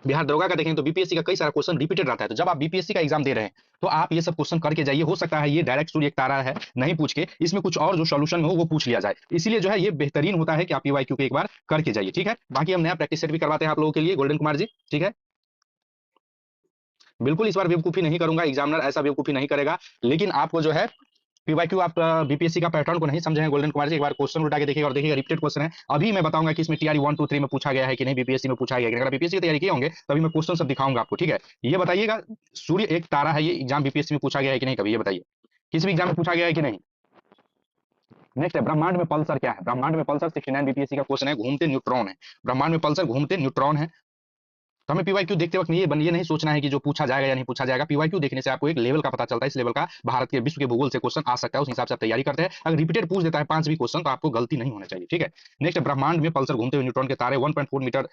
बिहार दरोगा का देखें तो बीपीएससी का कई सारा क्वेश्चन रिपीटेड रहता है। तो जब आप बीपीएससी का एग्जाम दे रहे हैं तो आप ये सब क्वेश्चन करके जाइए। हो सकता है ये डायरेक्ट सूर्य एक तारा है नहीं पूछ के इसमें कुछ और जो सॉल्यूशन हो वो पूछ लिया जाए। इसीलिए जो है ये बेहतरीन होता है कि आप पीवाईक्यू के एक बार करके जाइए, ठीक है। बाकी हम नया प्रैक्टिस सेट भी करवाते हैं आप लोगों के लिए, गोल्डन कुमार जी, ठीक है। बिल्कुल इस बार बेवकूफी नहीं करूंगा, एग्जामिनर ऐसा बेवकूफी नहीं करेगा। लेकिन आपको जो है पीवाईक्यू, आप बीपीएससी का पैटर्न को नहीं समझे हैं गोल्डन कुमार जी, एक बार क्वेश्चन उठा के देखिएगा और देखिएगा रिपीटेड क्वेश्चन है। अभी मैं बताऊंगा कि इसमें टीआरई 1 2 3 में पूछा गया है कि नहीं, बीपीएससी में पूछा गया है। अगर बीपीएससी की तैयारी किए होंगे तभी मैं क्वेश्चन सब दिखाऊंगा आपको, ठीक है। ये बताइएगा, सूर्य एक तारा है, ये एग्जाम बीपीएससी में पूछा गया है कि नहीं, कभी ये बताइए, किसी भी एग्जाम में पूछा गया है कि नहीं? नेक्स्ट है ब्रह्मांड में पल्सर क्या है? ब्रह्मांड में पल्सर 69 बीपीएससी का क्वेश्चन है, घूमते न्यूट्रॉन है। ब्रह्मांड में पल्सर घूमते न्यूट्रॉन है। तो हमें पीवाईक्यू देखते वक्त ये नहीं सोचना है कि जो पूछा जाएगा या नहीं पूछा जाएगा। पीवाईक्यू देखने से आपको एक लेवल का पता चलता है, इस लेवल का भारत के विश्व के भूगोल से क्वेश्चन आ सकता है, उस हिसाब से आप तैयारी करते हैं। अगर रिपीटेड पूछ देता है 5 भी क्वेश्चन तो आपको गलती नहीं होना चाहिए, ठीक है। नेक्स्ट, ब्रह्मांड में पल्सर घूमते हुए न्यूट्रॉन के तारे 1.4 मीटर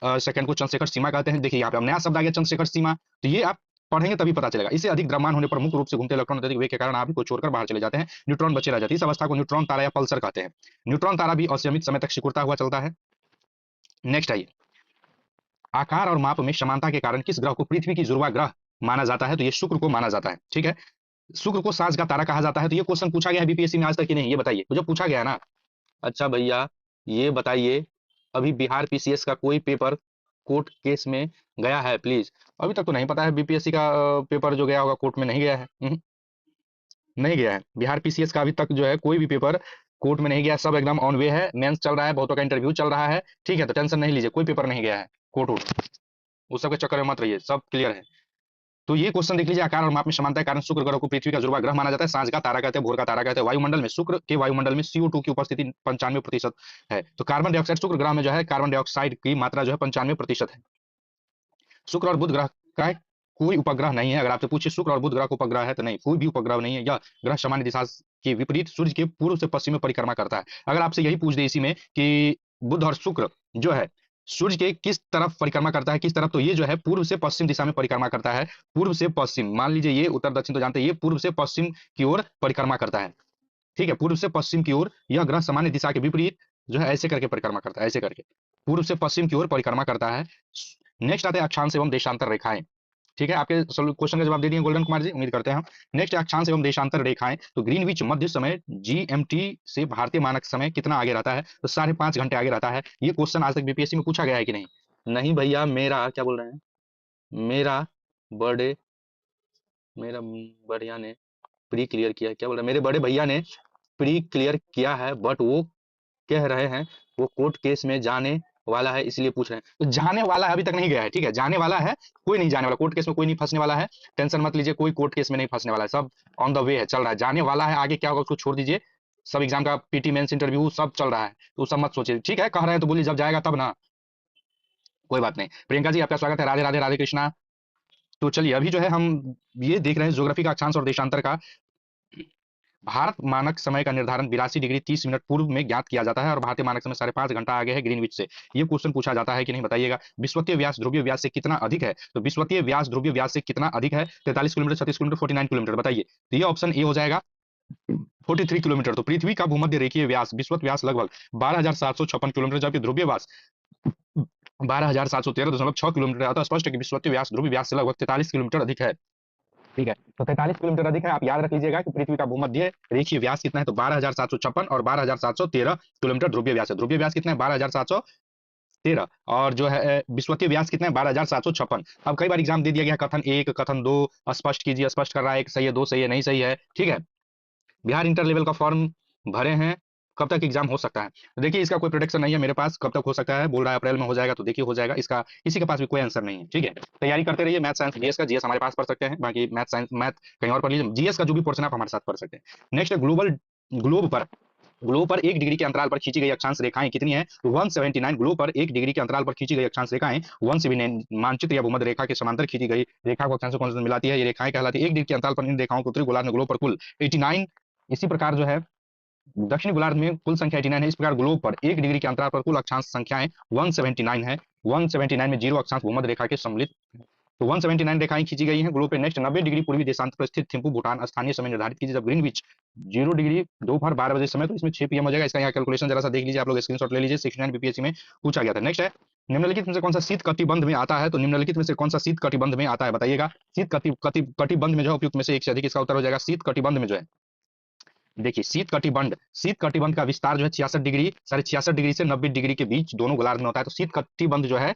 सेकंड को चंद्रशेखर सीमा कहते हैं। देखिए यहाँ पे अब नया शब्द आ गया, चंद्रशेखर सीमा। तो ये आप पढ़ेंगे तभी पता चलेगा। इससे अधिक द्रव्यमान होने पर मुख्य रूप से घूमते इलेक्ट्रॉन अत्यधिक वेग के कारण आप को छोड़कर बाहर चले जाते हैं, न्यूट्रॉन बचे रह जाते हैं। इस अवस्था को न्यूट्रॉन तारा या पल्सर कहते हैं। न्यूट्रॉन तारा भी असीमित समय तक सिकुड़ता हुआ चलता है। नेक्स्ट आइए, आकार और माप में समानता के कारण किस ग्रह को पृथ्वी की जुड़वा ग्रह माना जाता है? तो ये शुक्र को माना जाता है, ठीक है। शुक्र को सांझ का तारा कहा जाता है। तो ये क्वेश्चन पूछा गया है बीपीएससी में आज तक कि नहीं, ये बताइए। तो जो पूछा गया है ना, अच्छा भैया ये बताइए, अभी बिहार पीसीएस का कोई पेपर कोर्ट केस में गया है प्लीज? अभी तक तो नहीं पता है बीपीएससी का पेपर जो गया होगा कोर्ट में, नहीं गया है। नहीं गया है बिहार पीसीएस का अभी तक जो है कोई भी पेपर कोर्ट में नहीं गया, सब एकदम ऑन वे है। मेंस चल रहा है, बहुतों का इंटरव्यू चल रहा है, ठीक है। तो टेंशन नहीं लीजिए, कोई पेपर नहीं गया है कोर्ट, उस सब के चक्कर में मत रहिए, सब क्लियर है। तो ये क्वेश्चन देख लीजिए, आकार और माप में समानता के कारण शुक्र ग्रह को पृथ्वी का जुड़वा ग्रह माना जाता है। सांझ का तारा कहते हैं, भोर का तारा कहते हैं। वायुमंडल में शुक्र के वायुमंडल में CO2 की उपस्थिति 95% है। तो कार्बन डाइऑक्साइड शुक्र ग्रह में जो है कार्बन डाइऑक्साइड की मात्रा जो है 95% है। शुक्र और बुध ग्रह का कोई उपग्रह नहीं है। अगर आपसे पूछे शुक्र और बुध ग्रह का उपग्रह है तो नहीं, कोई भी उपग्रह नहीं है। यह ग्रह सामान्य दिशा के विपरीत सूर्य के पूर्व से पश्चिम में परिक्रमा करता है। अगर आपसे यही पूछ दे इसी में कि बुध और शुक्र जो है सूर्य के किस तरफ परिक्रमा करता है, किस तरफ, तो ये जो है पूर्व से पश्चिम दिशा में परिक्रमा करता है। पूर्व से पश्चिम, मान लीजिए ये उत्तर दक्षिण तो जानते हैं, ये पूर्व से पश्चिम की ओर परिक्रमा करता है, ठीक है। पूर्व से पश्चिम की ओर यह ग्रह सामान्य दिशा के विपरीत जो है ऐसे करके परिक्रमा करता है, ऐसे करके पूर्व से पश्चिम की ओर परिक्रमा करता है। नेक्स्ट आते हैं अक्षांश एवं देशांतर रेखाएं, ठीक है। आपके क्वेश्चन का जवाब दे दिए गोल्डन कुमार जी, उम्मीद करते हैं हम। नेक्स्ट, अक्षांश एवं देशांतर रेखाएं। तो ग्रीनविच मध्य समय GMT से भारतीय मानक समय कितना आगे रहता है? तो 5.5 घंटे आगे रहता है। ये क्वेश्चन आज तक बीपीएससी में पूछा गया है कि नहीं? नहीं भैया, मेरा क्या बोल रहे हैं, मेरा बड़े मेरा बढ़िया ने प्री क्लियर किया, क्या बोल रहे हैं, मेरे बड़े भैया ने प्री क्लियर किया है, बट वो कह रहे हैं वो कोर्ट केस में जाने वाला है, इसलिए पूछ रहे हैं। तो जाने वाला है, अभी तक नहीं गया है, ठीक है। जाने वाला है, कोई नहीं जाने वाला, कोर्ट केस में कोई नहीं फंसने वाला है। टेंशन मत लीजिए, कोई कोर्ट केस में नहीं फंसने वाला है, सब ऑन द वे है, चल रहा है। जाने वाला है, आगे क्या होगा उसको छोड़ दीजिए। सब एग्जाम का पीटी मेंस इंटरव्यू सब चल रहा है, तो सब मत सोचिए, ठीक है। कह रहे हैं तो बोलिए, जब जाएगा तब ना, कोई बात नहीं। प्रियंका जी आपका स्वागत है, राधे राधे राधे कृष्णा। तो चलिए अभी जो है हम ये देख रहे हैं ज्योग्राफी का अक्षांश और देशांतर का। भारत मानक समय का निर्धारण 82 डिग्री 30 मिनट पूर्व में ज्ञात किया जाता है और भारतीय मानक समय 5.5 घंटा आगे है ग्रीनविच से। ये क्वेश्चन पूछा जाता है कि नहीं, बताइएगा। विश्वतीय व्यास ध्रुवीय व्यास से कितना अधिक है? तो विश्वतीय व्यास ध्रुवीय व्यास से कितना अधिक है? 43 किलोमीटर, 36 किलोमीटर, 49 किलोमीटर, बताइए। तो ये ऑप्शन ए हो जाएगा 43 किलोमीटर। तो पृथ्वी का भूमध्य रेखीय व्यास, विश्वत व्यास लगभग 12,756 किलोमीटर, जबकि ध्रुवीय व्यास 12,713.6 किलोमीटर है। तो स्पष्ट है कि विश्वतीय व्यास ध्रुवीय व्यास से लगभग 43 किलोमीटर अधिक है, ठीक है। तो 43 किलोमीटर अधिक है। आप याद रख लीजिएगा कि पृथ्वी का भूमध्य रेखीय व्यास कितना है, तो 12,756 और 12,713 किलोमीटर ध्रुवीय व्यास है। ध्रुवीय व्यास कितना है? 12,713। और जो है विश्वतीय व्यास कितना है? 12,756। अब कई बार एग्जाम दे दिया गया कथन 1, कथन 2, स्पष्ट कीजिए, स्पष्ट कर रहा है, 1 सही है, 2 सही है, नहीं सही है, ठीक है। बिहार इंटर लेवल का फॉर्म भरे हैं, कब तक एग्जाम हो सकता है? तो देखिए इसका कोई प्रोडिक्शन नहीं है मेरे पास, कब तक हो सकता है, बोल रहा है अप्रैल में हो जाएगा, तो देखिए हो जाएगा, इसका किसी के पास भी कोई आंसर नहीं है, ठीक है। तैयारी करते रहिए मैथ साइंस जीएस का। जीएस हमारे पास पढ़ सकते हैं, बाकी मैथ साइंस मैथ कहीं और पढ़ लीजिए। जीएस का जो भी पोर्शन आप हमारे साथ पढ़ सकते हैं। नेक्स्ट, ग्लोब पर 1 डिग्री के अंतराल पर खींची गई अक्षांश रेखाएं कितनी है? तो 179। ग्लोब पर 1 डिग्री के अंतराल पर खींची गई अक्षांश रेखाएं 179 मानचित्र या भूमध्य रेखा के समांतर खींची गई रेखा को अक्षांश कौन सा मिलाती है? ये रेखाएं कहलाती है। 1 डिग्री के अंतराल पर इन रेखाओं को उत्तरी गोलार्ध में ग्लोब पर कुल 89। इसी प्रकार जो है दक्षिण गोलार्ध में कुल संख्या 89 है। इस प्रकार ग्लोब पर 1 डिग्री के अंतराल पर कुल अक्षांश संख्याएं 179 है। 179 में 0 अक्षांश भूमध्य रेखा के सम्मिलित, तो 179 रेखाएं खींची गई हैं ग्लोब पे। नेक्स्ट, 90 डिग्री पूर्वी देशांतर पर स्थित थिम्पू भूटान स्थानीय समय निर्धारित कीजिए जब ग्रीनविच 0 डिग्री दोपहर 12 बजे समय, तो इसमें 6 PM हो जाएगा। इसका यहाँ कैलकुलेशन जरा सा देख लीजिए, आप लोग स्क्रीनशॉट ले लीजिए। 69 बीपीएससी में पूछा गया था। नेक्स्ट है, निम्नलिखित में से कौन सा शीत कटिबंध में आता है? तो निम्नलिखित में से कौन सा शीत कटिबंध में आता है, बताइएगा। शीत कटिबंध में जो है उपयुक्त में से एक से अधिक, इसका उत्तर हो जाएगा शीत कटिबंध में जो है, देखिए शीत कटिबंध का विस्तार जो है 66 डिग्री 66.5 से 90 डिग्री के बीच दोनों गोलार्ध में होता है। तो शीत कटिबंध जो है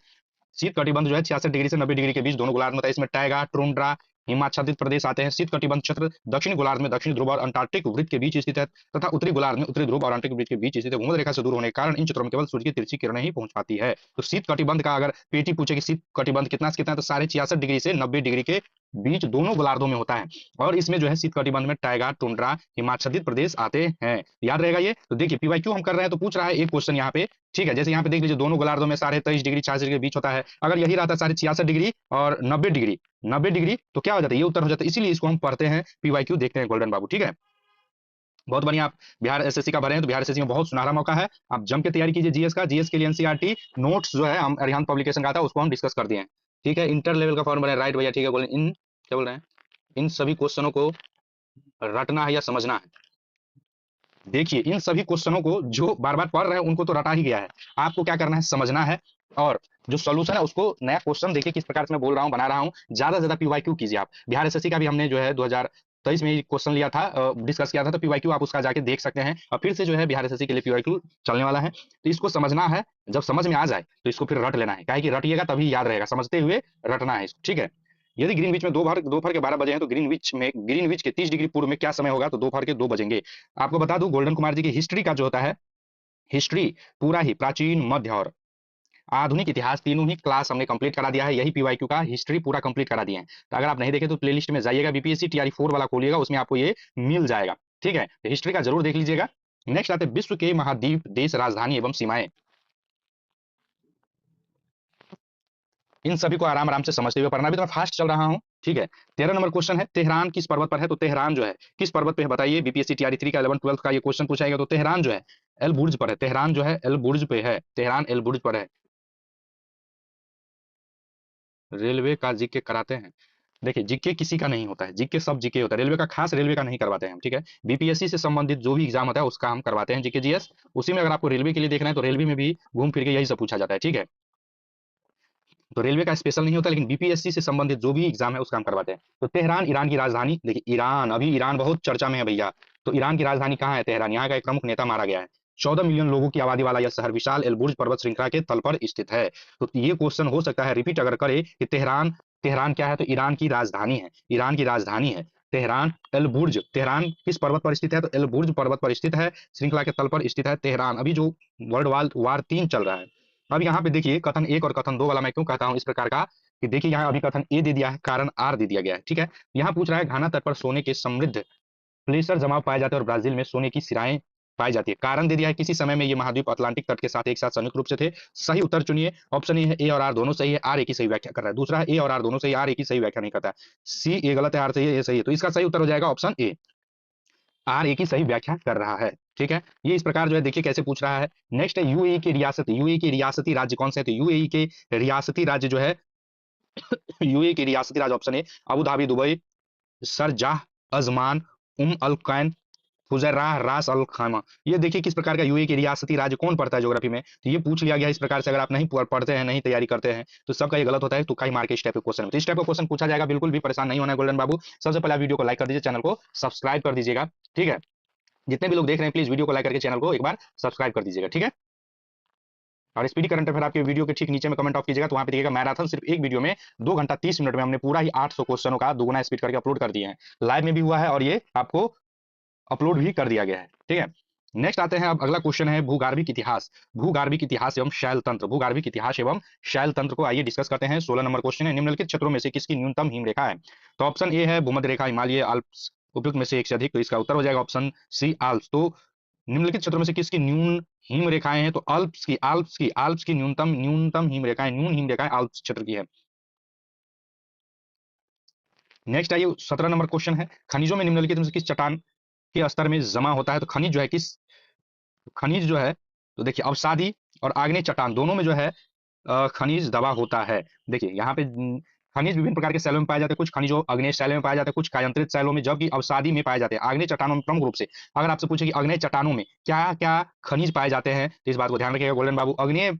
66 डिग्री से 90 डिग्री के बीच दोनों गोलार्ध में होता है। इसमें टैगा, टुंड्रा, हिमाच्छादित प्रदेश आते हैं। शीत कटिबंध क्षेत्र दक्षिणी गोलार्ध में दक्षिणी ध्रुव और अंटार्कटिक वृत्त के बीच स्थित है, तथा उत्तरी गोलार्ध में उत्तरी ध्रुव और अंटार्कटिक वृत्त के बीच स्थित है। भूमध्य रेखा से दूर होने के कारण इन क्षेत्रों में केवल सूर्य की तिरछी किरणें ही पहुंच पाती है। तो शीत कटिबंध का अगर पेटी पूछे कि शीत कटिबंध कितना से कितना है, तो 66.5 डिग्री से 90 डिग्री के बीच दोनों गोलार्धों में होता है और इसमें जो है शीत कटिबंध में टाइगा, टुंड्रा, हिमाच्छादित प्रदेश आते हैं। याद रहेगा ये। तो देखिए पीवाईक्यू हम कर रहे हैं तो पूछ रहा है एक क्वेश्चन यहाँ पे, ठीक है। जैसे यहाँ पे देख लीजिए दोनों गोलार्धों में 23.5 डिग्री 46 डिग्री के बीच होता है। अगर यही रहता 66.5 डिग्री और 90 डिग्री, 90 डिग्री, तो क्या हो जाता है, ये उत्तर हो जाता है। इसीलिए इसको हम पढ़ते हैं, पीवाईक्यू देखते हैं गोल्डन बाबू, ठीक है। बहुत बढ़िया। आप बिहार एसएससी का भरे हैं तो बिहार एसएससी में बहुत सुनहरा मौका है, आप जम के तैयारी कीजिए जीएस का। जीएस के लिए एनसीईआरटी नोट्स जो है हम अरिहंत पब्लिकेशन का आता है उसको हम डिस्कस कर दिए हैं, ठीक है। इंटर लेवल का फॉर्म बने, राइट भैया, ठीक है। बोले इन क्या बोल रहे हैं, इन सभी क्वेश्चनों को रटना है या समझना है। देखिए इन सभी क्वेश्चनों को जो बार बार पढ़ रहे हैं उनको तो रटा ही गया है, आपको क्या करना है, समझना है। और जो सोल्यूशन है उसको, नया क्वेश्चन देखिए किस प्रकार से मैं बोल रहा हूँ, बना रहा हूँ। ज्यादा से ज्यादा पीवाईक्यू कीजिए आप। बिहार एसएससी का भी हमने जो है 2023 में क्वेश्चन लिया था, डिस्कस किया था, तो पीवाईक्यू आप उसका जाके देख सकते हैं। और फिर से जो है बिहार एसएससी के लिए पीवाईक्यू चलने वाला है, तो इसको समझना है। जब समझ में आ जाए तो इसको फिर रट लेना है, क्या है कि रटिएगा तभी याद रहेगा, समझते हुए रटना है इसको, ठीक है। यदि ग्रीनविच में दोपहर के 12 बजे हैं तो ग्रीनविच के 30 डिग्री पूर्व में क्या समय होगा, तो दोपहर के 2 बजेंगे। आपको बता दूं गोल्डन कुमार जी की हिस्ट्री का जो होता है, हिस्ट्री पूरा ही प्राचीन, मध्य और आधुनिक इतिहास तीनों ही क्लास हमने कंप्लीट करा दिया है। यही पीवाईक्यू का हिस्ट्री पूरा कंप्लीट करा दिए हैं। तो अगर आप नहीं देखे तो प्लेलिस्ट में जाइएगा, बीपीएससी टीआरई 4 वाला खोलिएगा, उसमें आपको ये मिल जाएगा, ठीक है। तो हिस्ट्री का जरूर देख लीजिएगा। नेक्स्ट आते हैं विश्व के महाद्वीप, देश, राजधानी एवं सीमाएं। इन सभी को आराम आराम से समझते हुए पढ़ना, भी तो मैं फास्ट चल रहा हूँ, ठीक है। 13 नंबर क्वेश्चन है, तेहरान किस पर्वत पर है, तो तेहरान जो है किस पर्वत पे है बताइए। बीपीएससी टीआरई 3 का 11 12 का ये क्वेश्चन पूछा गया, तो तेहरान जो है एल बुर्ज पर है। तेहरान जो है एल बुर्ज पे है, तेहरान एल बुर्ज पर है। रेलवे का जीके कराते हैं, देखिए जीके किसी का नहीं होता है, जीके सब जीके होता है, रेलवे का खास रेलवे का नहीं करवाते हैं हम, ठीक है। बीपीएससी से संबंधित जो भी एग्जाम होता है उसका हम करवाते हैं जीके जीएस। उसी में अगर आपको रेलवे के लिए देखना है तो रेलवे में भी घूम फिर के यही सब पूछा जाता है, ठीक है। तो रेलवे का स्पेशल नहीं होता, लेकिन बीपीएससी से संबंधित जो भी एग्जाम है उसका हम करवाते हैं। तो तेहरान ईरान की राजधानी, देखिए ईरान, अभी ईरान बहुत चर्चा में है भैया। तो ईरान की राजधानी कहाँ है, तेहरान। यहाँ का एक प्रमुख नेता मारा गया है। 14 मिलियन लोगों की आबादी वाला यह शहर विशाल एलबुर्ज पर्वत श्रृंखला के तल पर स्थित है। तो ये क्वेश्चन हो सकता है रिपीट अगर करे कि तेहरान, तेहरान क्या है, तो ईरान की राजधानी है, ईरान की राजधानी है तेहरान। एलबुर्ज, तेहरान किस पर्वत पर स्थित है, तो एलबुर्ज पर्वत पर स्थित है, श्रृंखला के तल पर स्थित है तेहरान। अभी जो वर्ल्ड वार 3 चल रहा है, अब यहाँ पे देखिए कथन 1 और कथन 2 वाला मैं क्यों कहता हूँ इस प्रकार का, कि देखिए यहाँ अभी कथन ए दे दिया है, कारण आर दे दिया गया है, ठीक है। यहाँ पूछ रहा है घाना तट पर सोने के समृद्ध प्लेसर जमाव पाए जाते हैं और ब्राजील में सोने की सिराएं पाई जाती है। कारण दे दिया है किसी समय में ये महाद्वीप अटलांटिक तट के साथ एक साथ संयुक्त रूप से थे। सही उत्तर चुनिए। ऑप्शन ए है ए और आर दोनों सही है, आर एक ही सही व्याख्या कर रहा है। दूसरा है ए और आर दोनों सही, आर एक ही सही व्याख्या नहीं करता है। सी ए गलत है, आर सही है, ए सही है। तो इसका सही उत्तर हो जाएगा ऑप्शन ए, आर एक ही सही व्याख्या कर रहा है, ठीक है। ये इस प्रकार जो है देखिए कैसे पूछ रहा है। नेक्स्ट है यूएई की रियासत, यूएई के रियासती राज्य कौन से हैं, तो यूएई के रियासती राज्य जो है यूएई की रियासती राज्य option A Abu Dhabi, Dubai, Sharjah, Ajman, Al Ain, Fujairah, Ras Al खामा। ये देखिए किस प्रकार का यूएई के रियासती राज्य कौन पढ़ता है ज्योग्राफी में, तो ये पूछ लिया गया इस प्रकार से। अगर आप नहीं पढ़ते हैं, नहीं तैयारी करते हैं, तो सबका ये गलत होता है, तो कई मार के इस टाइप के क्वेश्चन में, तो इस टाइप का क्वेश्चन पूछा जाएगा। बिल्कुल भी परेशान नहीं होना है गोल्डन बाबू। सबसे पहले वीडियो को लाइक कर दीजिए, चैनल को सब्सक्राइब कर दीजिएगा, ठीक है। जितने भी लोग देख रहे हैं प्लीज वीडियो को लाइक करके चैनल को एक बार सब्सक्राइब कर दीजिएगा, ठीक है। और स्पीडी करंट अफेयर आपके वीडियो के ठीक नीचे में कमेंट ऑफ कीजिएगा, तो वहां पे देखिएगा मैराथन सिर्फ एक वीडियो में 2 घंटा 30 मिनट में हमने पूरा ही 800 क्वेश्चनों का दुगुना स्पीड करके अपलोड कर दिए हैं। लाइव में भी हुआ है और ये आपको अपलोड भी कर दिया गया है, ठीक है। नेक्स्ट आते हैं, अब अगला क्वेश्चन है भूगार्भिक इतिहास, भूगार्भिक इतिहास एवं शैल तंत्र, भूगार्भिक इतिहास एवं शैल तंत्र को आइए डिस्कस करते हैं। 16 नंबर क्वेश्चन है, निम्नलिखित क्षेत्रों में से किसकी न्यूनतम हिम रेखा है, तो ऑप्शन ए है भूमध्य रेखा, हिमालय, अल्प्स, उपयुक्त में से एक से अधिक, तो इसका उत्तर हो जाएगा ऑप्शन सी आल्प्स। तो निम्नलिखित क्षेत्रों में से किसकी न्यून हिम रेखाएं हैं, तो अल्प्स की न्यूनतम न्यूनतम हिम रेखाएं, न्यून हिम रेखाएं अल्प्स क्षेत्र की है। नेक्स्ट आइए 17 नंबर क्वेश्चन है, खनिजों में निम्नलिखित में से किस चट्टान के स्तर में जमा होता है, तो खनिज जो है किस, खनिज जो है, तो देखिए अवसादी और आग्नेय चट्टान दोनों में जो है खनिज दबा होता है। देखिए यहाँ पे खनिज विभिन्न प्रकार के शैलों में पाए जाते हैं, कुछ खनिजों अग्नेय शैलों में पाए जाते हैं, कुछ कायांतरित शैलों में, जबकि अवसादी में पाए जाते हैं। आग्नेय चट्टानों में प्रमुख रूप से अगर आपसे पूछे कि अग्नेय चट्टानों में क्या क्या खनिज पाए जाते हैं, तो इस बात को ध्यान रखिएगा गोल्डन बाबू। अग्नेय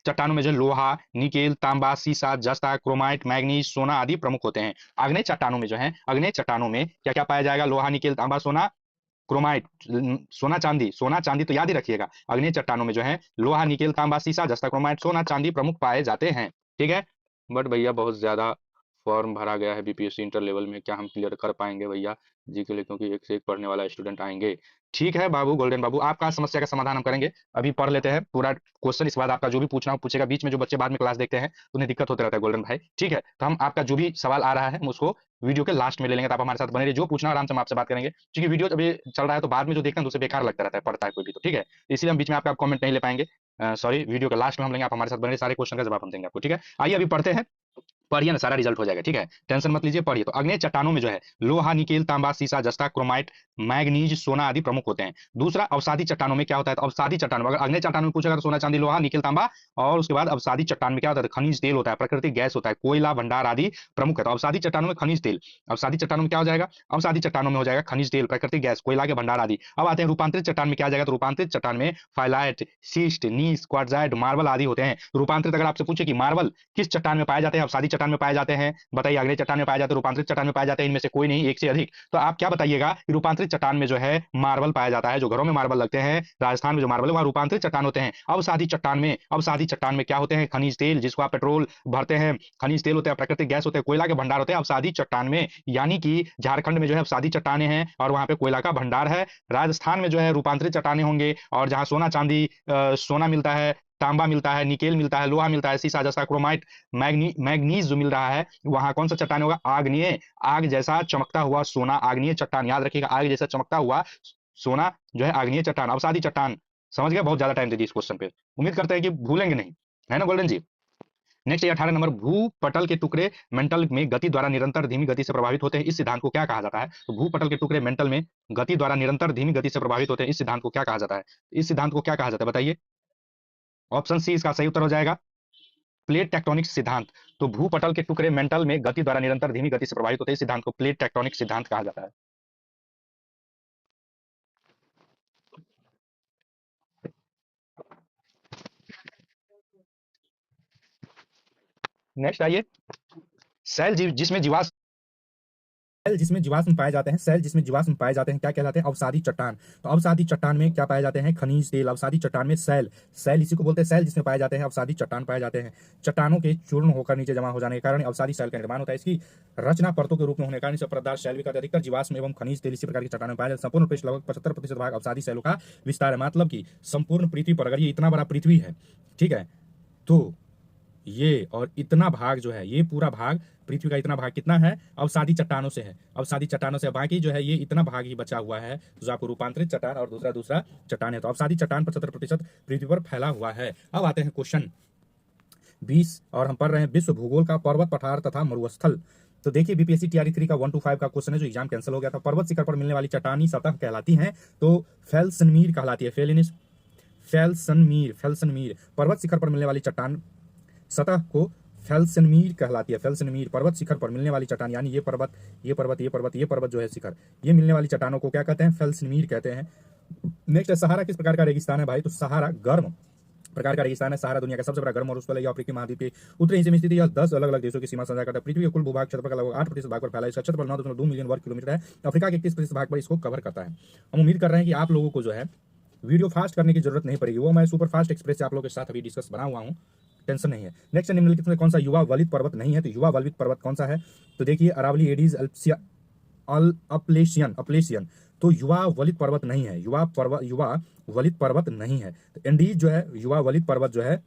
चट्टानों में जो लोहा, निकेल, तांबा, सीसा, जस्ता, क्रोमाइट, मैग्नीज, सोना आदि प्रमुख होते हैं। अग्नेय चट्टानों में जो है, अग्नेय चट्टानों में क्या क्या पाया जाएगा, लोहा, निकेल, तांबा, सोना, क्रोमाइट, सोना चांदी, सोना चांदी तो याद ही रखिएगा। अग्नेय चट्टानों में जो है लोहा, निकेल, तांबा, सीसा, जस्ता, क्रोमाइट, सोना चांदी प्रमुख पाए जाते हैं, ठीक है। बट भैया बहुत ज्यादा फॉर्म भरा गया है बीपीएससी इंटर लेवल में, क्या हम क्लियर कर पाएंगे भैया जी के लिए, क्योंकि एक से एक पढ़ने वाला स्टूडेंट आएंगे। ठीक है बाबू, गोल्डन बाबू, आपका समस्या का समाधान हम करेंगे। अभी पढ़ लेते हैं पूरा क्वेश्चन, इसके बाद आपका जो भी पूछना हो पूछेगा। बीच में जो बच्चे बाद में क्लास देखते हैं तो उन्हें दिक्कत होता रहता है गोल्डन भाई, ठीक है। तो हम आपका जो भी सवाल आ रहा है हम उसको वीडियो के लास्ट में ले लेंगे, तो आप हमारे साथ बने रहिए। जो पूछना आराम से हम आपसे बात करेंगे, क्योंकि वीडियो अभी चल रहा है तो बाद में जो देखते हैं तो उसे बेकार लगता रहता है, पढ़ता है कोई भी, तो ठीक है। इसलिए हम बीच में आपका कमेंट नहीं ले पाएंगे, सॉरी। वीडियो के लास्ट में हम लेंगे, आप हमारे साथ बने रहिए, सारे क्वेश्चन का जवाब हम देंगे आपको, ठीक है। आइए अभी पढ़ते हैं, पढ़िए ना, सारा रिजल्ट हो जाएगा, ठीक है। टेंशन मत लीजिए, पढ़िए। तो अग्नेय चट्टानों में जो है लोहा, निकेल, तांबा, सीसा, जस्ता, क्रोमाइट, मैग्नीज, सोना आदि प्रमुख होते हैं। दूसरा, अवसादी चट्टानों में क्या होता है? तो अवसादी चट्टानों में, अगर अग्नेय चट्टानों में पूछेगा तो सोना, चांदी, लोहा, निकेल, तांबा, और उसके बाद अवसादी चट्टान में क्या होता है? खनिज तेल होता है, प्राकृतिक गैस होता है, कोयला भंडार आदि प्रमुख है। तो अवसादी चट्टानों में खनिज तेल, अवसादी चट्टानों में क्या हो जाएगा? अवसादी चट्टानों में हो जाएगा खनिज तेल, प्राकृतिक गैस, कोयला के भंडार आदि। अब आते हैं रूपांतरित चट्टान में क्या आ जाएगा? तो रूपांतरित चट्टान में फाइलाइट, सिस्ट, नीस, क्वार्टजाइट, मार्बल आदि होते हैं। रूपांतरित, अगर आपसे पूछे कि मार्बल किस चट्टान में पाए जाते हैं? अवसादी चट्टान में पाए जाते हैं, बताइए। अग्नेय चट्टान में पाए जाते हैं, रूपांतरित चट्टान में पाए जाते हैं, इनमें से कोई नहीं, एक से अधिक। तो आप क्या बताइएगा कि रूपांतरित चट्टान में जो है मार्बल पाया जाता है, जो घरों में मार्बल लगते हैं, राजस्थान में जो मार्बल है वहां रूपांतरित चट्टान होते हैं। अवसादी चट्टान में, अवसादी चट्टान में क्या होते हैं? खनिज तेल, जिसको आप पेट्रोल भरते हैं, खनिज तेल होते हैं, प्राकृतिक गैस होते हैं, कोयला के भंडार होते हैं अवसादी चट्टान में। यानी कि झारखंड में जो है अवसादी चट्टाने हैं और वहां पे कोयला का भंडार है। राजस्थान में जो है रूपांतरित चट्टाने होंगे, और जहां सोना चांदी, सोना मिलता है, तांबा मिलता है, निकेल मिलता है, लोहा मिलता है, सीसा जैसा, क्रोमाइट, मैग्नीज जो मिल रहा है, वहां कौन सा चट्टान होगा? आग्नेय, आग जैसा चमकता हुआ सोना, आग्नेय चट्टान, याद रखिएगा, आग जैसा चमकता हुआ सोना जो है आग्नेय चट्टान, अवसादी चट्टान। समझ गया? बहुत ज्यादा टाइम दे दी इस क्वेश्चन पे, उम्मीद करते हैं कि भूलेंगे नहीं, है ना गोल्डन जी। नेक्स्ट ये 18 नंबर, भूपटल के टुकड़े मेंटल में गति द्वारा निरंतर धीमी गति से प्रभावित होते हैं, इस सिद्धांत को क्या कहा जाता है? तो भूपटल के टुकड़े मेंटल में गति द्वारा निरंतर धीमी गति से प्रभावित होते हैं, इस सिद्धांत को क्या कहा जाता है? इस सिद्धांत को क्या कहा जाता है बताइए? ऑप्शन सी इसका सही उत्तर हो जाएगा, प्लेट टेक्टोनिक सिद्धांत। तो भूपटल के टुकड़े मेंटल में गति द्वारा निरंतर धीमी गति से प्रभावित होते हैं, इस सिद्धांत को प्लेट टेक्टोनिक सिद्धांत कहा जाता है। नेक्स्ट आइए, सेल जिसमें जीवाश्म, सेल जिसमें जीवाश्म पाए जाते हैं, सेल जिसमें जीवाश्म पाए जाते हैं क्या कहलाते हैं? अवसादी चट्टान। तो अवसादी चट्टान में क्या पाए जाते हैं? खनिज तेल। अवसादी चट्टान में सेल, सेल इसी को बोलते हैं सेल जिसमें पाए जाते हैं अवसादी चट्टान पाए जाते हैं। चट्टानों के चूर्ण होकर नीचे जमा हो जाने के कारण अवसादी सेल का निर्माण होता है। इसकी रचना परतों के रूप में होने के कारण इसे परतदार सेल भी कहते हैं। अधिकतर जीवाश्म एवं खनिज तेल इसी प्रकार की चट्टानों में पाए जाते हैं। संपूर्ण पृष्ठ लगभग 75% भाग अवसादी सेलों का विस्तार है। मतलब कि संपूर्ण पृथ्वी पर, अगर ये इतना बड़ा पृथ्वी है, ठीक है, तो ये और इतना भाग जो है, ये पूरा भाग पृथ्वी का इतना भाग कितना है? अवसादी चट्टानों से है, अवसादी चट्टानों से। बाकी जो है ये इतना भाग ही बचा हुआ है जो आपको रूपांतरित चट्टान और दूसरा चट्टान है। तो अवसादी चट्टान 75% पृथ्वी पर फैला हुआ है। अब आते हैं क्वेश्चन 20, और हम पढ़ रहे हैं विश्व भूगोल का पर्वत, पठार तथा मरुस्थल। तो देखिए बीपीएससी टीआरई 3 का 1 to 5 का क्वेश्चन है जो एग्जाम कैंसिल हो गया था। पर्वत शिखर पर मिलने वाली चट्टानी सतह कहलाती है, तो फेल्सनमीर कहलाती है। फेल्सनमीर पर्वत शिखर पर मिलने वाली चट्टान सतह को फेल्सनमीर कहलाती है। फेल्सनमीर पर्वत शिखर पर मिलने वाली चट्टान, यानी ये पर्वत, ये पर्वत, ये पर्वत, ये पर्वत जो है शिखर, ये मिलने वाली चट्टानों को क्या कहते हैं? फेल्सनमीर कहते हैं। नेक्स्ट है सहारा किस प्रकार का रेगिस्तान है भाई? तो सहारा गर्म प्रकार का रेगिस्तान है। सहारा दुनिया का सबसे बड़ा गर्म मरुस्थल है। अफ्रीकी महाद्वीप के उत्तरी हिस्से में स्थित यह 10 अलग अलग देशों की सीमा साझा करता है। पृथ्वी के कुल भूभाग क्षेत्रफल का लगभग 8% भाग पर फैला है। इसका क्षेत्रफल 9.2 मिलियन वर्ग किलोमीटर है। अफ्रीका के 31% भाग पर इसको कवर करता है। हम उम्मीद कर रहे हैं कि आप लोगों को जो है वीडियो फास्ट करने की जरूरत नहीं पड़ेगी, वो मैं सुपर फास्ट एक्सप्रेस से आप लोगों के साथ अभी डिस्कस बना हुआ हूँ, टेंशन नहीं है। नेक्स्ट निम्नलिखित में कौन सा युवा वलित पर्वत नहीं है? तो युवा वलित पर्वत कौन सा है? तो देखिए अरावली, एडीज, अपलेशियन। तो युवा वलित पर्वत नहीं है, युवा वलित पर्वत नहीं है। तो एंडीज जो है युवा वलित पर्वत जो है,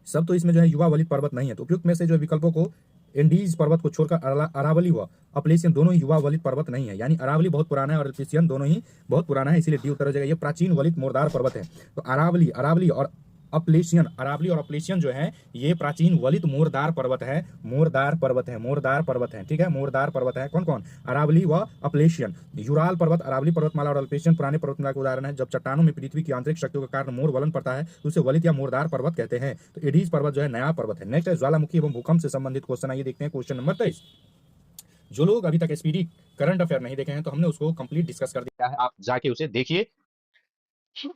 सब तो इसमें जो है युवा वलित पर्वत नहीं है। तो उपयुक्त में से जो विकल्पों को, एंडीज पर्वत को छोड़कर अरावली व अपलेशियन दोनों ही युवा वलित पर्वत नहीं है। यानी अरावली बहुत पुराना है और अपलेशियन दोनों ही बहुत पुराना है, इसीलिए डी उत्तर हो जाएगा। ये प्राचीन वलित मोरदार पर्वत है। तो अरावली और अपलेशियन जो है ये प्राचीन वलित मोरदार पर्वत है। मोरदार पर्वत है, ठीक है, मोरदार पर्वत है। कौन कौन? अरावली व अपलेशियन। यूराल पर्वत, अरावली पर्वतमाला और अपलेशियन पुराने पर्वतमाला के उदाहरण है। जब चट्टानों में पृथ्वी की आंतरिक शक्तियों के कारण मोर वलन पड़ता है तो उसे वलित या मोरदार पर्वत कहते हैं। तो एडीज पर्वत जो है नया पर्वत है। नेक्स्ट है ज्वालामुखी एवं भूकंप से संबंधित क्वेश्चन, आइए देखते हैं क्वेश्चन नंबर 23। जो लोग अभी तक स्पीडी करंट अफेयर नहीं देखे हैं तो हमने उसको कंप्लीट डिस्कस कर दिया है, आप जाके उसे देखिए।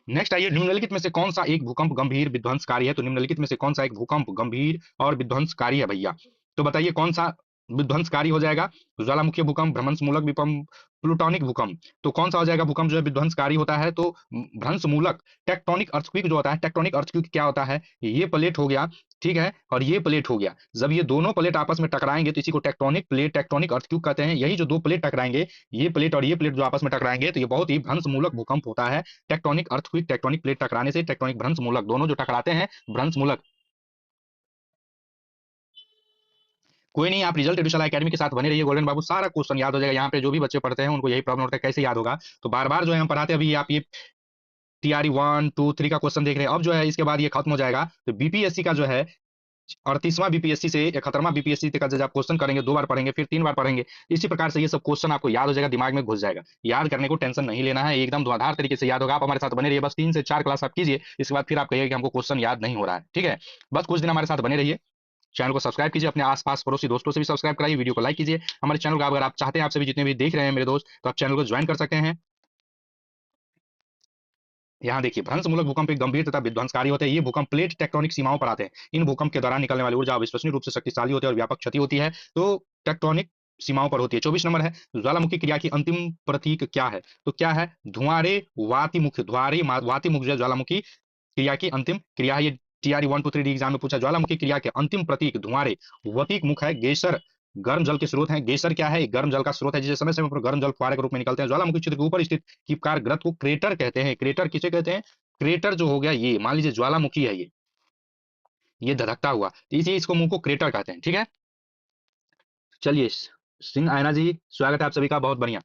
नेक्स्ट आइए, निम्नलिखित में से कौन सा एक भूकंप गंभीर विध्वंसकारी है? तो निम्नलिखित में से कौन सा एक भूकंप गंभीर और विध्वंसकारी है भैया? तो बताइए कौन सा विध्वंसकारी हो जाएगा? ज्वालामुखी भूकंप, भ्रंशमूलक भूकंप, प्लूटोनिक भूकंप। तो कौन सा हो जाएगा भूकंप जो है विध्वंसकारी होता है? तो भ्रंशमूलक, टेक्टोनिक अर्थक्वेक जो होता है, टेक्टोनिक अर्थक्वेक क्या होता है? ये प्लेट हो गया, ठीक है, और ये प्लेट हो गया। जब ये दोनों प्लेट आपस में टकराएंगे तो इसी को टेक्टोनिक प्लेट, टेक्टोनिक अर्थक्वेक कहते हैं। यही जो दो प्लेट टकराएंगे, ये प्लेट और ये प्लेट जो आपस में टकराएंगे, तो ये बहुत ही भ्रंशमूलक भूकंप होता है। टेक्टोनिक अर्थक्वेक, टेक्टोनिक प्लेट टकराने से टेक्टोनिक भ्रंशमूलक, दोनों जो टकराते हैं भ्रंशमूलक। कोई नहीं, आप रिजल्ट एडुशाला एकेडमी के साथ बने रहिए गोल्डन बाबू, सारा क्वेश्चन याद हो जाएगा। यहाँ पे जो भी बच्चे पढ़ते हैं उनको यही प्रॉब्लम होता है, कैसे याद होगा। तो बार बार जो है हम पढ़ाते हैं। अभी आप ये टीआरई 1 2 3 का क्वेश्चन देख रहे हैं, अब जो है इसके बाद ये खत्म हो जाएगा। तो बीपीएससी का जो है 38वां बीपीएससी से 71वां बीपीएससी तक जब आप क्वेश्चन करेंगे, 2 बार पढ़ेंगे, फिर 3 बार पढ़ेंगे, इसी प्रकार से ये सब क्वेश्चन आपको याद हो जाएगा, दिमाग में घुस जाएगा। याद करने को टेंशन नहीं लेना है, एकदम धुआंधार तरीके से याद होगा। आप हमारे साथ बने रहिए, बस 3 से 4 क्लास आप कीजिए, इसके बाद फिर आप कहिए कि हमको क्वेश्चन याद नहीं हो रहा है। ठीक है, बस कुछ दिन हमारे साथ बने रहिए। चैनल को सब्सक्राइब कीजिए, अपने आसपास पड़ोसी दोस्तों से भी सब्सक्राइब कराइए, वीडियो को लाइक कीजिए। हमारे चैनल को अगर आप चाहते हैं, आपसे भी जितने भी देख रहे हैं मेरे दोस्त, तो आप चैनल को ज्वाइन कर सकते हैं। यहाँ देखिए, भ्रंशमूलक भूकंप एक गंभीर तथा विध्वंसकारी होते हैं। ये भूकंप प्लेट टेक्टोनिक सीमाओं पर आते हैं। इन भूकंप के दौरान निकलने वाली ऊर्जा अविश्वसनीय रूप से शक्तिशाली होती है और व्यापक क्षति होती है। तो टेक्टोनिक सीमाओं पर होती है। 24 नंबर है, ज्वालामुखी क्रिया की अंतिम प्रतीक क्या है? तो क्या है? धुआंरे वातिमुख, धुआंरे वातिमुख जो ज्वालामुखी क्रिया की अंतिम क्रिया है। ये टीआरई 1 2 3 एग्जाम में पूछा। ज्वालामुखी क्रिया के अंतिम प्रतीक धुआंरे, वतीक मुख है, गेसर गर्म जल के स्रोत हैं। गेसर क्या है? गर्म जल का स्रोत है, जिसे समय समय पर गर्म जल फुहारे के रूप में निकलते हैं। ज्वालामुखी क्षेत्र के ऊपर स्थित कीपकार ग्रत को क्रेटर कहते हैं। क्रेटर किसे कहते हैं? क्रेटर जो हो गया, ये मान लीजिए ज्वालामुखी है, ये धधकता हुआ, तो इसी इसको मुंह को क्रेटर कहते हैं। ठीक है, चलिए। सिंह आयना जी, स्वागत है आप सभी का, बहुत बढ़िया।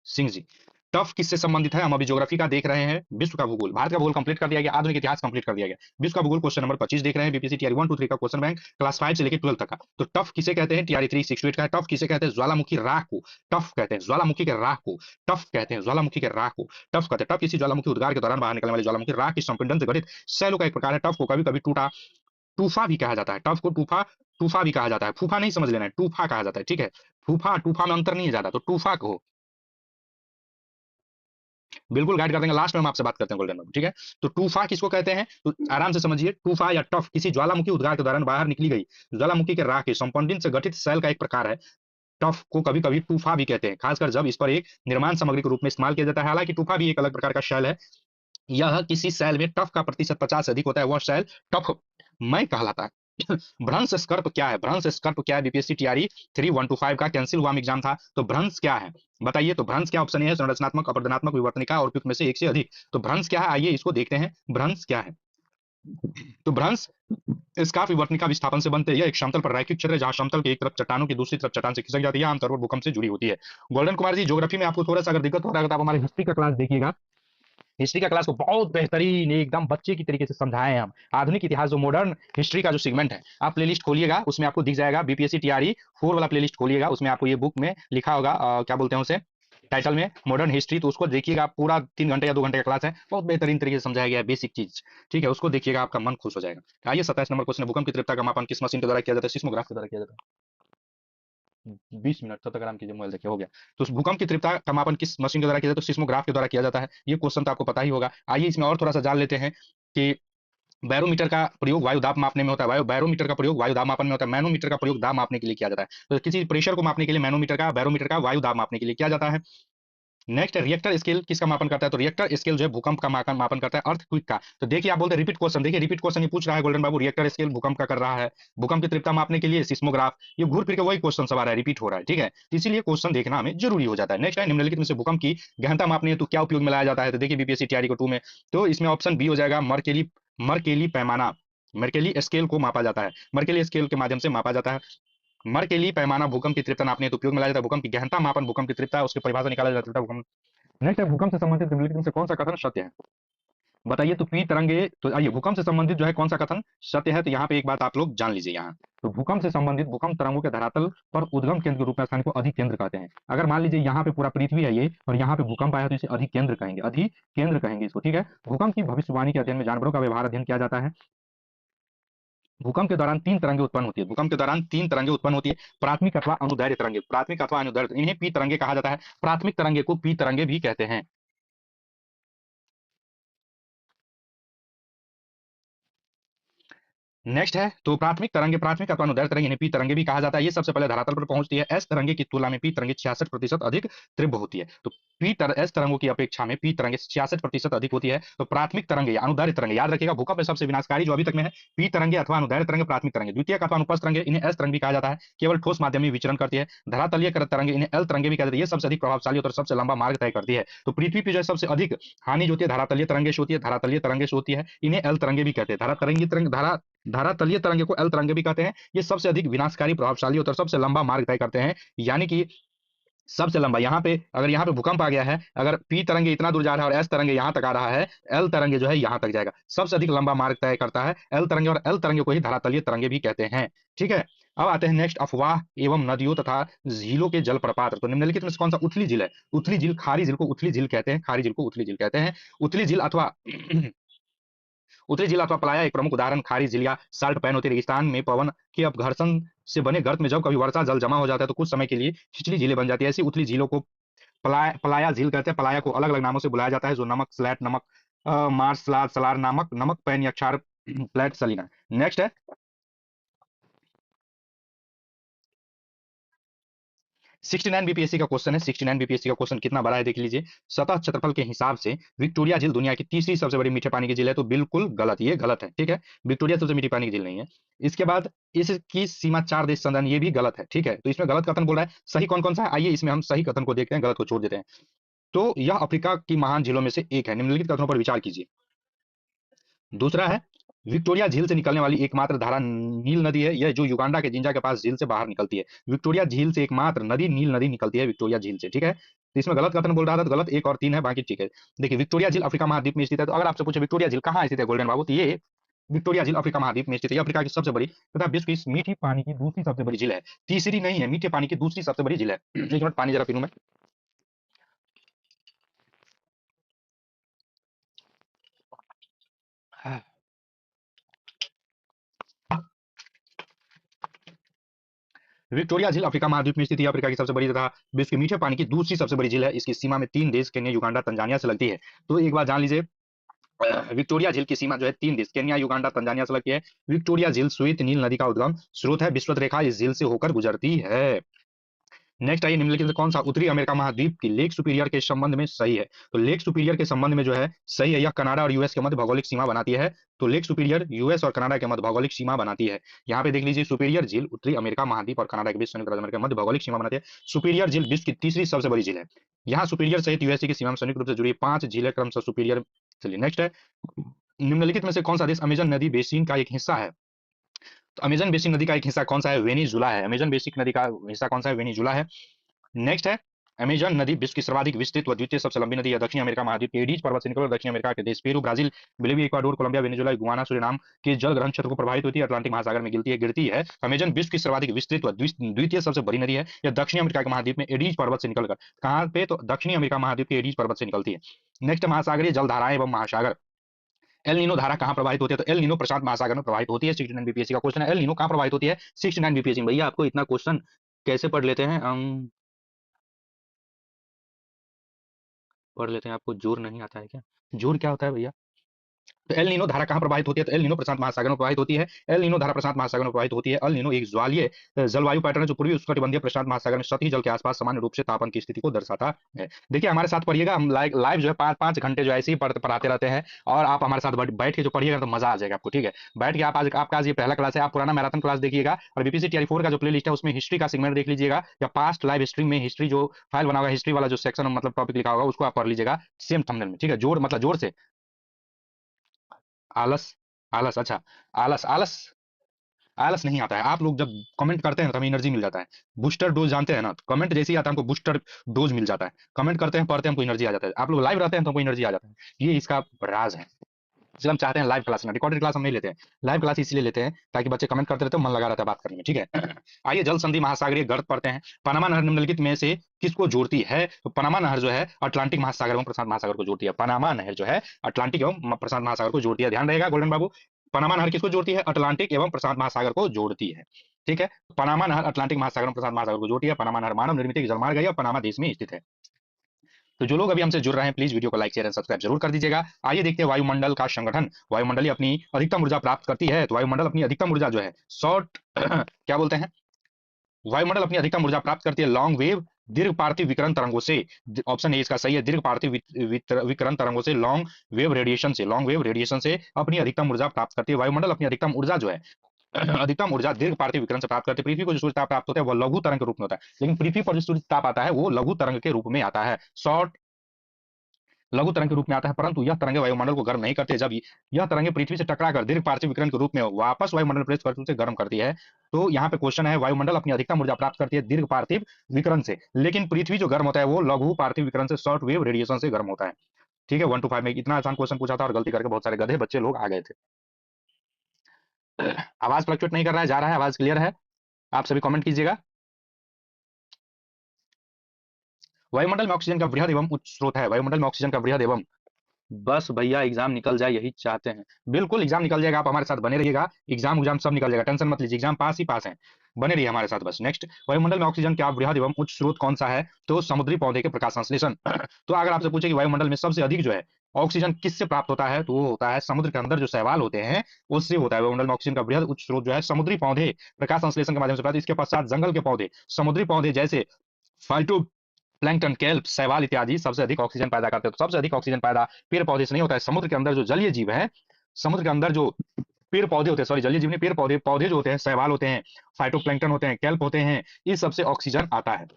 सिंह जी, टफ किससे संबंधित है? हम अभी ज्योग्राफी का देख रहे हैं, विश्व का भूगोल, भारत का भूगोल कंप्लीट कर दिया गया, आधुनिक इतिहास कंप्लीट कर दिया गया। विश्व का भूगोल क्वेश्चन नंबर 25 देख रहे हैं, बीपीएससी टीआरई 1 2 3 का क्वेश्चन बैंक, क्लास 5 से लेकर 12 तक का। तो टफ किसे कहते हैं? टीआरई 3 6 to 8 का है। टफ किसे कहते हैं? ज्वालामुखी राख को टफ कहते हैं। ज्वालामुखी के राख को टफ कहते हैं। ज्वालामुखी के राख को टफ कहते हैं। टफ किसी ज्वालामुखी उद्गार के दौरान बाहर निकलने वाली ज्वालामुखी राख की संपीड़न से गठित सैलों का एक प्रकार है। टफ को कभी कभी टूटा टूफा भी कहा जाता है। टफ को टूफा टूफा भी कहा जाता है। फूफा नहीं समझ लेना है, टूफा कहा जाता है। ठीक है, फूफा टूफा में अंतर नहीं है ज्यादा, तो टूफा को बिल्कुल गाइड कर देंगे। लास्ट में हम आपसे बात करते हैं गोल्डन बाबू, ठीक है। तो टूफा किसको कहते हैं? तो आराम से समझिए, टूफा या टफ किसी ज्वालामुखी उद्गार के दौरान बाहर निकली गई ज्वालामुखी के राख के संपीड़न से गठित सेल का एक प्रकार है। टफ को कभी कभी टूफा भी कहते हैं, खासकर जब इस पर एक निर्माण सामग्री के रूप में इस्तेमाल किया जाता है। हालांकि टूफा भी एक अलग प्रकार का शेल है। यह किसी सेल में टफ का प्रतिशत 50 से अधिक होता है, वह सेल टफ मैं कहलाता है। भ्रंश स्कर्प क्या है? भ्रंश स्कर्प क्या है? बीपीएससी टीआरई 3 1 to 5 का कैंसिल वाम एग्जाम था। तो भ्रंश क्या है बताइए? तो भ्रंश क्या ऑप्शन है? संरचनात्मक, अपवर्तनात्मक, विवर्तनिका और उपयुक्त में से एक से अधिक। तो भ्रंश क्या है? आइए इसको देखते हैं, भ्रंश क्या है। तो भ्रंश स्कार्प विवर्तनिका विस्थापन से बनते हैं। यह एक समतल पर रैखिक क्षेत्र है, जहां समतल की एक तरफ चट्टानों की दूसरी तरफ चट्टान से खिसक जाती है, आमतौर पर भूकंप से जुड़ी होती है। गोल्डन कुमार जी, ज्योग्राफी में आपको थोड़ा सा अगर दिक्कत हो रहा है तो आप हमारे हिस्ट्री का क्लास देखिएगा। हिस्ट्री का क्लास को बहुत बेहतरीन एकदम बच्चे की तरीके से समझाए हैं हम। आधुनिक इतिहास जो मॉडर्न हिस्ट्री का जो सेगमेंट है, आप प्लेलिस्ट खोलिएगा, उसमें आपको दिख जाएगा बीपीएससी टीआरई 4 वाला प्लेलिस्ट खोलिएगा, उसमें आपको ये बुक में लिखा होगा, क्या बोलते हैं उसे, टाइटल में मॉडर्न हिस्ट्री। तो उसको देखिएगा, पूरा 3 घंटे या 2 घंटे का क्लास है, बहुत बेहतरीन तरीके से समझाया गया है बेसिक चीज। ठीक है, उसको देखिएगा, आपका मन खुश हो जाएगा। आइए 27 नंबर क्वेश्चन, भूकंप की तीव्रता का मापन किस मशीन के द्वारा किया जाता है? सिस्मोग्राफ के द्वारा किया जाता है। 20 मिनट 70 ग्राम कीजिए, मोबाइल देखिए, हो गया। तो भूकंप की तीव्रता का मापन किस मशीन के द्वारा किया जाता है? तो सिस्मोग्राफ के द्वारा किया जाता है। ये क्वेश्चन तो आपको पता ही होगा। आइए इसमें और थोड़ा सा जान लेते हैं कि बैरोमीटर का प्रयोग वायु दाब मापने में होता है। बैरोमीटर का प्रयोग वायु दाब मापन में होता है। मैनोमीटर का प्रयोग दाब मापने के लिए किया जाता है। तो किसी प्रेशर को मापने के लिए मैनोमीटर का, बैरोमीटर का वायु दाब मापने के लिए किया जाता है। नेक्स्ट, रिएक्टर स्केल किसका मापन करता है? तो रिएक्टर स्केल जो है भूकंप का मापन करता है, अर्थक्वेक का। तो देखिए, आप बोलते हैं रिपीट क्वेश्चन, देखिए रिपीट क्वेश्चन ये पूछ रहा है गोल्डन बाबू, रिएक्टर स्केल भूकंप का कर रहा है, भूकंप की तीव्रता मापने के लिए सिस्मोग्राफ, ये घूर फिर के वही क्वेश्चन सब आ रहा है, रिपीट हो रहा है। ठीक है, तो इसीलिए क्वेश्चन देखना हमें जरूरी हो जाता है। नेक्स्ट है, निम्नलिखित में से भूकंप की गहनता मापनी है तो क्या उपयोग में लाया जाता है? तो देखिए बीपीएससी टीआरई को 2 में, तो इसमें ऑप्शन बी हो जाएगा, मर्केली मर्केली पैमाना, मर्केली स्केल को मापा जाता है, मर्केली स्केल के माध्यम से मापा जाता है। मर्केली पैमाना भूकंप की तीव्रता नापने हेतु उपयोग में लाया जाता है। भूकंप की गहनता मापन, भूकंप की तीव्रता, उसकी परिभाषा निकाला जाता है भूकंप। नेक्स्ट है, भूकंप से संबंधित निम्नलिखित में से कौन सा कथन सत्य है? बताइए। तो पी तरंगे, तो आइए, भूकंप से संबंधित जो है कौन सा कथन सत्य है? तो यहाँ पे एक बात आप लोग जान लीजिए। यहाँ तो भूकंप से संबंधित, भूकंप तरंगों के धरातल पर उद्गम केंद्र के रूप में स्थान को अधिक केंद्र कहते हैं। अगर मान लीजिए यहाँ पे पूरा पृथ्वी है ये, और यहाँ पे भूकंप आया तो इसे अधिक केंद्र कहेंगे, अधिक केंद्र कहेंगे इसको। ठीक है, भूकंप की भविष्यवाणी के अध्ययन में जानवरों का व्यवहार अध्ययन किया जाता है। भूकंप के दौरान 3 तरंगे उत्पन्न होती है। भूकंप के दौरान 3 तरंगे उत्पन्न होती है, प्राथमिक अथवा अनुदैर्घ्य तरंगे, प्राथमिक अथवा अनुदैर्घ्य, इन्हें पी तरंगे कहा जाता है। प्राथमिक तरंगे को पी तरंगे भी कहते हैं। नेक्स्ट है तो प्राथमिक अथवा अनुदैर्घ्य तरंग इन्हें पी तरंगे भी कहा जाता है। ये सबसे पहले धरातल पर पहुंचती है। एस तरंगे की तुलना में पी तरंगे 66% अधिक तीव्र होती है। तो एस तरंगों की अपेक्षा में पी तरंगे 66% अधिक होती है। तो प्राथमिक तरंगे या अनुदैर्घ्य तरंगे, याद रखिएगा भूकंप में सबसे विनाशकारी जो अभी तक में है पी तरंगे अथवा अनुदैर्घ्य तरंगे, प्राथमिक तरंगे। द्वितीयक अथवा अनुप्रस्थ तरंगे इन्हें एस तरंग भी कहा जाता है, केवल ठोस माध्यम में विचरण करती है। धरातलीय तरंगे इन्हें एल तरंगे भी कहा जाता है, ये सबसे अधिक प्रभावशाली और सबसे लंबा मार्ग तय करती है। तो पृथ्वी पर जो है सबसे अधिक हानि जो होती है धरातलीय तरंगे से होती है, धरातलीय तरंगे से होती है। इन्हें एल तरंगे भी कहते हैं। धरातलीय तरंगे को एल तरंगे भी कहते हैं। ये सबसे अधिक विनाशकारी, प्रभावशाली और सबसे लंबा मार्ग तय करते हैं। यानी कि सबसे लंबा यहाँ पे, अगर यहाँ पे भूकंप आ गया है, अगर पी तरंगे इतना दूर जा रहा है और एस तरंगे यहाँ तक आ रहा है, एल तरंगे जो है यहाँ तक जाएगा। सबसे अधिक लंबा मार्ग तय करता है एल तरंगे, और एल तरंगे को ही धरातलीय तरंगे भी कहते हैं। ठीक है, अब आते हैं नेक्स्ट, अफवाह एवं नदियों तथा झीलों के जलप्रपात। तो निम्नलिखित में से कौन सा उथली झील है? उथली झील, खारी झील को उथली झील कहते हैं, खारी झील को उथली झील कहते हैं। उथली झील अथवा उत्तरी झील अथवा प्लाया एक प्रमुख उदाहरण खारी झील या साल्ट पैन होती है। रेगिस्तान में पवन के अपघर्षण से बने गर्त में जब कभी वर्षा जल जमा हो जाता है तो कुछ समय के लिए छिछली झीलें बन जाती है। ऐसी उथली झीलों को प्लाया झील कहते हैं। प्लाया को अलग अलग नामों से बुलाया जाता है, जो नमक स्लैट, नमक मार्स सलार सलार, नमक नमक पैन या क्षार प्लेट सलीना। नेक्स्ट है 69 बीपीएससी का क्वेश्चन है। 69 बीपीएससी का क्वेश्चन कितना बड़ा है देख लीजिए। सतह क्षेत्रफल के हिसाब से विक्टोरिया झील दुनिया की तीसरी सबसे बड़ी मीठे पानी की झील है। तो बिल्कुल गलत, ये गलत है। ठीक है, विक्टोरिया सबसे मीठी पानी की झील नहीं है। इसके बाद इसकी सीमा 4 देश संधान, ये भी गलत है। ठीक है, तो इसमें गलत कथन बोल रहा है। सही कौन कौन सा है, आइए इसमें हम सही कथन को देखते हैं, गलत को छोड़ देते हैं। तो यह अफ्रीका की महान झीलों में से एक है। निम्नलिखित कथनों पर विचार कीजिए। दूसरा है विक्टोरिया झील से निकलने वाली एकमात्र धारा नील नदी है, यह जो युगांडा के जिंजा के पास झील से बाहर निकलती है। विक्टोरिया झील से एकमात्र नदी नील नदी निकलती है विक्टोरिया झील से। ठीक है, तो इसमें गलत कथन बोल रहा था, तो गलत 1 और 3 है, बाकी ठीक है। देखिए विक्टोरिया झील अफ्रीका महाद्वीप में स्थित है। तो अगर आपसे पूछे विक्टोरिया झील कहाँ स्थित है गोल्डन बाबू, तो ये विक्टोरिया झील अफ्रीका महाद्वीप में स्थित है। अफ्रीका की सबसे बड़ी तथा विश्व की मीठी पानी की दूसरी सबसे बड़ी झील है। तीसरी नहीं है, मीठे पानी की दूसरी सबसे बड़ी झील है। 1 मिनट पानी जरा पीनू मैं। विक्टोरिया झील अफ्रीका महाद्वीप में स्थित है। अफ्रीका की सबसे बड़ी तथा विश्व की मीठे पानी की दूसरी सबसे बड़ी झील है। इसकी सीमा में 3 देश केन्या, युगांडा, तंजानिया से लगती है। तो एक बात जान लीजिए, विक्टोरिया झील की सीमा जो है 3 देश केन्या, युगांडा, तंजानिया से लगती है। विक्टोरिया झील श्वेत नील नदी का उद्गम स्रोत है। विषुवत रेखा इस झील से होकर गुजरती है। नेक्स्ट आइए, निम्नलिखित में कौन सा उत्तरी अमेरिका महाद्वीप की लेक सुपीरियर के संबंध में सही है? तो लेक सुपीरियर के संबंध में जो है सही है, यह कनाडा और यूएस के मध्य भौगोलिक सीमा बनाती है। तो लेक सुपीरियर यूएस और कनाडा के मध्य भौगोलिक सीमा बनाती है। यहाँ पे देख लीजिए, सुपीरियर झील उत्तरी अमेरिका महाद्वीप और कनाडा के बीच संयुक्त राज्य अमेरिका के मध्य भौगोलिक सीमा बनाती है। सुपीरियर झील विश्व की तीसरी सबसे बड़ी झील है। यहाँ सुपीरियर सहित यूएसए की सीमा में संयुक्त रूप से जुड़ी 5 झीलें क्रमशः सुपीरियर। चलिए नेक्स्ट है, निम्नलिखित में से कौन सा देश अमेजन नदी बेसिन का एक हिस्सा है? तो अमेजन बेसिन नदी का एक हिस्सा कौन सा है? वेनेजुला है। अमेजन बेसिन नदी का हिस्सा कौन सा है? वेनेजुला है। नेक्स्ट है, अमेजन नदी विश्व की सर्वाधिक विस्तृत व द्वितीय सबसे लंबी नदी है। दक्षिण अमेरिका महाद्वीप के एडीज पर्वत से निकलकर दक्षिण अमेरिका के देश Peru, Brazil, Bolivia, Ecuador, Colombia, Venezuela, Guyana, Suriname के जल ग्रहण क्षेत्र को प्रभावित होती है। अटलांटिक महासागर में गिरती है। अमेजन विश्व की सर्वाधिक विस्तृत व द्वितीय सबसे बड़ी नदी है। यह दक्षिण अमेरिका के महाद्वीप में एडीज पर्वत से निकलकर, कहाँ पे? तो दक्षिणी अमेरिका महाद्वीप के एडीज पर्वत से निकलती है। नेक्स्ट, महासागरीय जलधाराएं एवं महासागर। एल नीनो धारा कहाँ प्रभावित होती है? तो एल नीनो प्रशांत महासागर में प्रभावित होती है। 69 बीपीएससी का क्वेश्चन है, एल नीनो कहाँ प्रभावित होती है? 69 बीपीएससी में। भैया आपको इतना क्वेश्चन कैसे पढ़ लेते हैं हम? पढ़ लेते हैं, आपको जोर नहीं आता है क्या? जोर क्या होता है भैया? तो एल नीनो धारा कहाँ प्रभावित होती है? तो एल नीनो प्रशांत महासागर में प्रभावित होती है। एल नीनो धारा प्रशांत महासागर में प्रभावित होती है। एल नीनो एक ज्वालीय जलवायु पैटर्न है जो पूर्वी उष्णकटिबंधीय प्रशांत महासागर में सतही जल के आसपास सामान्य रूप से तापन की स्थिति को दर्शाता है। देखिए हमारे साथ पढ़िएगा, हम लाइव जो है 5-5 घंटे जो ऐसे ही पढ़ाते रहते हैं, और आप हमारे साथ बैठ के जो पढ़िएगा तो मजा आ जाएगा आपको। ठीक है, बैठ के आप आज आपका आज ये पहला क्लास है, आप पुराना मैराथन क्लास देखिएगा, और बीपीएससी टीआरई 4 का जो प्ले लिस्ट है उसमें हिस्ट्री का सेगमेंट देख लीजिएगा, या पास्ट लाइव स्ट्रीम में हिस्ट्री जो फाइल बना होगा, हिस्ट्री वाला जो सेक्शन मतलब टॉपिक लिखा होगा उसको आप पढ़ लीजिएगा सेम थंबनेल में। ठीक है, जोर मतलब जोर से। आलस, आलस, अच्छा, आलस आलस आलस नहीं आता है। आप लोग जब कमेंट करते हैं तो हमें एनर्जी मिल जाता है। बूस्टर डोज जानते हैं ना? तो कमेंट जैसे ही आता है हमको बूस्टर डोज मिल जाता है। कमेंट करते हैं, पढ़ते हैं, हमको एनर्जी आ जाता है। आप लोग लाइव रहते हैं तो हमको एनर्जी आ जाता है। ये इसका राज है। इसलिए हम चाहते हैं लाइव क्लास ना, रिकॉर्डेड क्लास हम नहीं लेते हैं। लाइव क्लास इसलिए लेते हैं ताकि बच्चे कमेंट करते रहते हैं, मन लगा रहता है बात करने में। ठीक है, आइए जल संधि महासागरीय गर्त पढ़ते हैं। पनामा नहर निम्नलिखित में से किसको जोड़ती है? तो पनामा नहर जो है अटलांटिक महासागर एवं प्रशांत महासागर को जोड़ती है। पनामा नहर जो है अटलांटिक एवं प्रशांत महासागर को जोड़ती है। ध्यान रहेगा गोल्डन बाबू, पनामा नहर किसको जोड़ती है? अटलांटिक एवं प्रशांत महासागर को जोड़ती है। ठीक है, पनामा नहर अटलांटिक महासागर एवं प्रशांत महासागर को जोड़ती है। पनामा नहर मानव निर्मित एक जलमार्ग है और पनामा देश में स्थित है। तो जो लोग अभी हमसे जुड़ रहे हैं, प्लीज वीडियो को लाइक शेयर एंड सब्सक्राइब जरूर कर दीजिएगा। आइए देखते हैं वायुमंडल का संगठन। वायुमंडल अपनी अधिकतम ऊर्जा प्राप्त करती है, तो वायुमंडल अपनी अधिकतम ऊर्जा जो है शॉर्ट क्या बोलते हैं, वायुमंडल अपनी अधिकतम ऊर्जा प्राप्त करती है लॉन्ग वेव दीर्घ पार्थिव विकिरण तरंगों से। ऑप्शन ए इसका सही है, दीर्घ पार्थिव विकिरण तरंगों से, लॉन्ग वेव रेडिएशन से, लॉन्ग वेव रेडिएशन से अपनी अधिकतम ऊर्जा प्राप्त करती है। वायुमंडल अपनी अधिकतम ऊर्जा जो है अधिकतम ऊर्जा दीर्घ पार्थिव विकिरण से प्राप्त करती है। पृथ्वी को जो सूर्य ताप प्राप्त होता है वह लघु तरंग के रूप में होता है, लेकिन पृथ्वी पर जो सूर्य ताप आता है वो लघु तरंग के रूप में आता है, शॉर्ट लघु तरंग के रूप में आता है। परंतु यह तरंगे वायुमंडल को गर्म नहीं करते। जब यह तरंगे पृथ्वी से टकराकर दीर्घ पार्थिव विकिरण के रूप में वापस वायुमंडल में प्रवेश करती है, उसे गर्म करती है। तो यहाँ पे क्वेश्चन है, वायुमंडल अपनी अधिकतम ऊर्जा प्राप्त करती है दीर्घ पार्थिव विकिरण से, लेकिन पृथ्वी जो गर्म होता है वो लघु पार्थिव विकिरण से, शॉर्ट वेव रेडिएशन से गर्म होता है। ठीक है, 1 to 5 में इतना आसान क्वेश्चन पूछा था और गलती करके बहुत सारे गधे बच्चे लोग आ गए थे। आवाज फ्लक्चुएट नहीं कर रहा है, जा रहा है, आवाज क्लियर है? आप सभी कमेंट कीजिएगा। वायुमंडल में ऑक्सीजन का वृहद एवं उच्च स्रोत है। वायुमंडल में ऑक्सीजन का वृहद एवं, बस भैया एग्जाम निकल जाए यही चाहते हैं। बिल्कुल एग्जाम निकल जाएगा, आप हमारे साथ बने रहिएगा, एग्जाम एग्जाम सब निकल जाएगा, टेंशन मत लीजिए, एग्जाम पास ही पास है। बने रहिए हमारे साथ बस। नेक्स्ट, वायुमंडल में ऑक्सीजन का वृहद एवं उच्च स्रोत कौन सा है? तो समुद्री पौधे के प्रकाश संश्लेषण। तो अगर आपसे पूछे कि वायुमंडल में सबसे अधिक जो है ऑक्सीजन किससे प्राप्त होता है, तो वो होता है समुद्र के अंदर जो शैवाल होते हैं उससे होता है। वायुमंडल में ऑक्सीजन का वृहद उच्च स्रोत जो है समुद्री पौधे प्रकाश संश्लेषण के माध्यम से प्राप्त। इसके पश्चात जंगल के पौधे, समुद्री पौधे जैसे फाइटो प्लैंकटन, केल्प, शैवाल इत्यादि सबसे अधिक ऑक्सीजन पैदा करते हैं। तो सबसे अधिक ऑक्सीजन पैदा पेड़ पौधे से नहीं होता है, समुद्र के अंदर जो जलीय जीव है, समुद्र के अंदर जो पेड़ पौधे होते हैं, सॉरी जलीय जीव नहीं, पेड़ पौधे, पौधे जो होते हैं, शैवाल होते हैं, फाइटोप्लैंक्टन होते हैं, केल्प होते हैं, इस सबसे ऑक्सीजन आता है।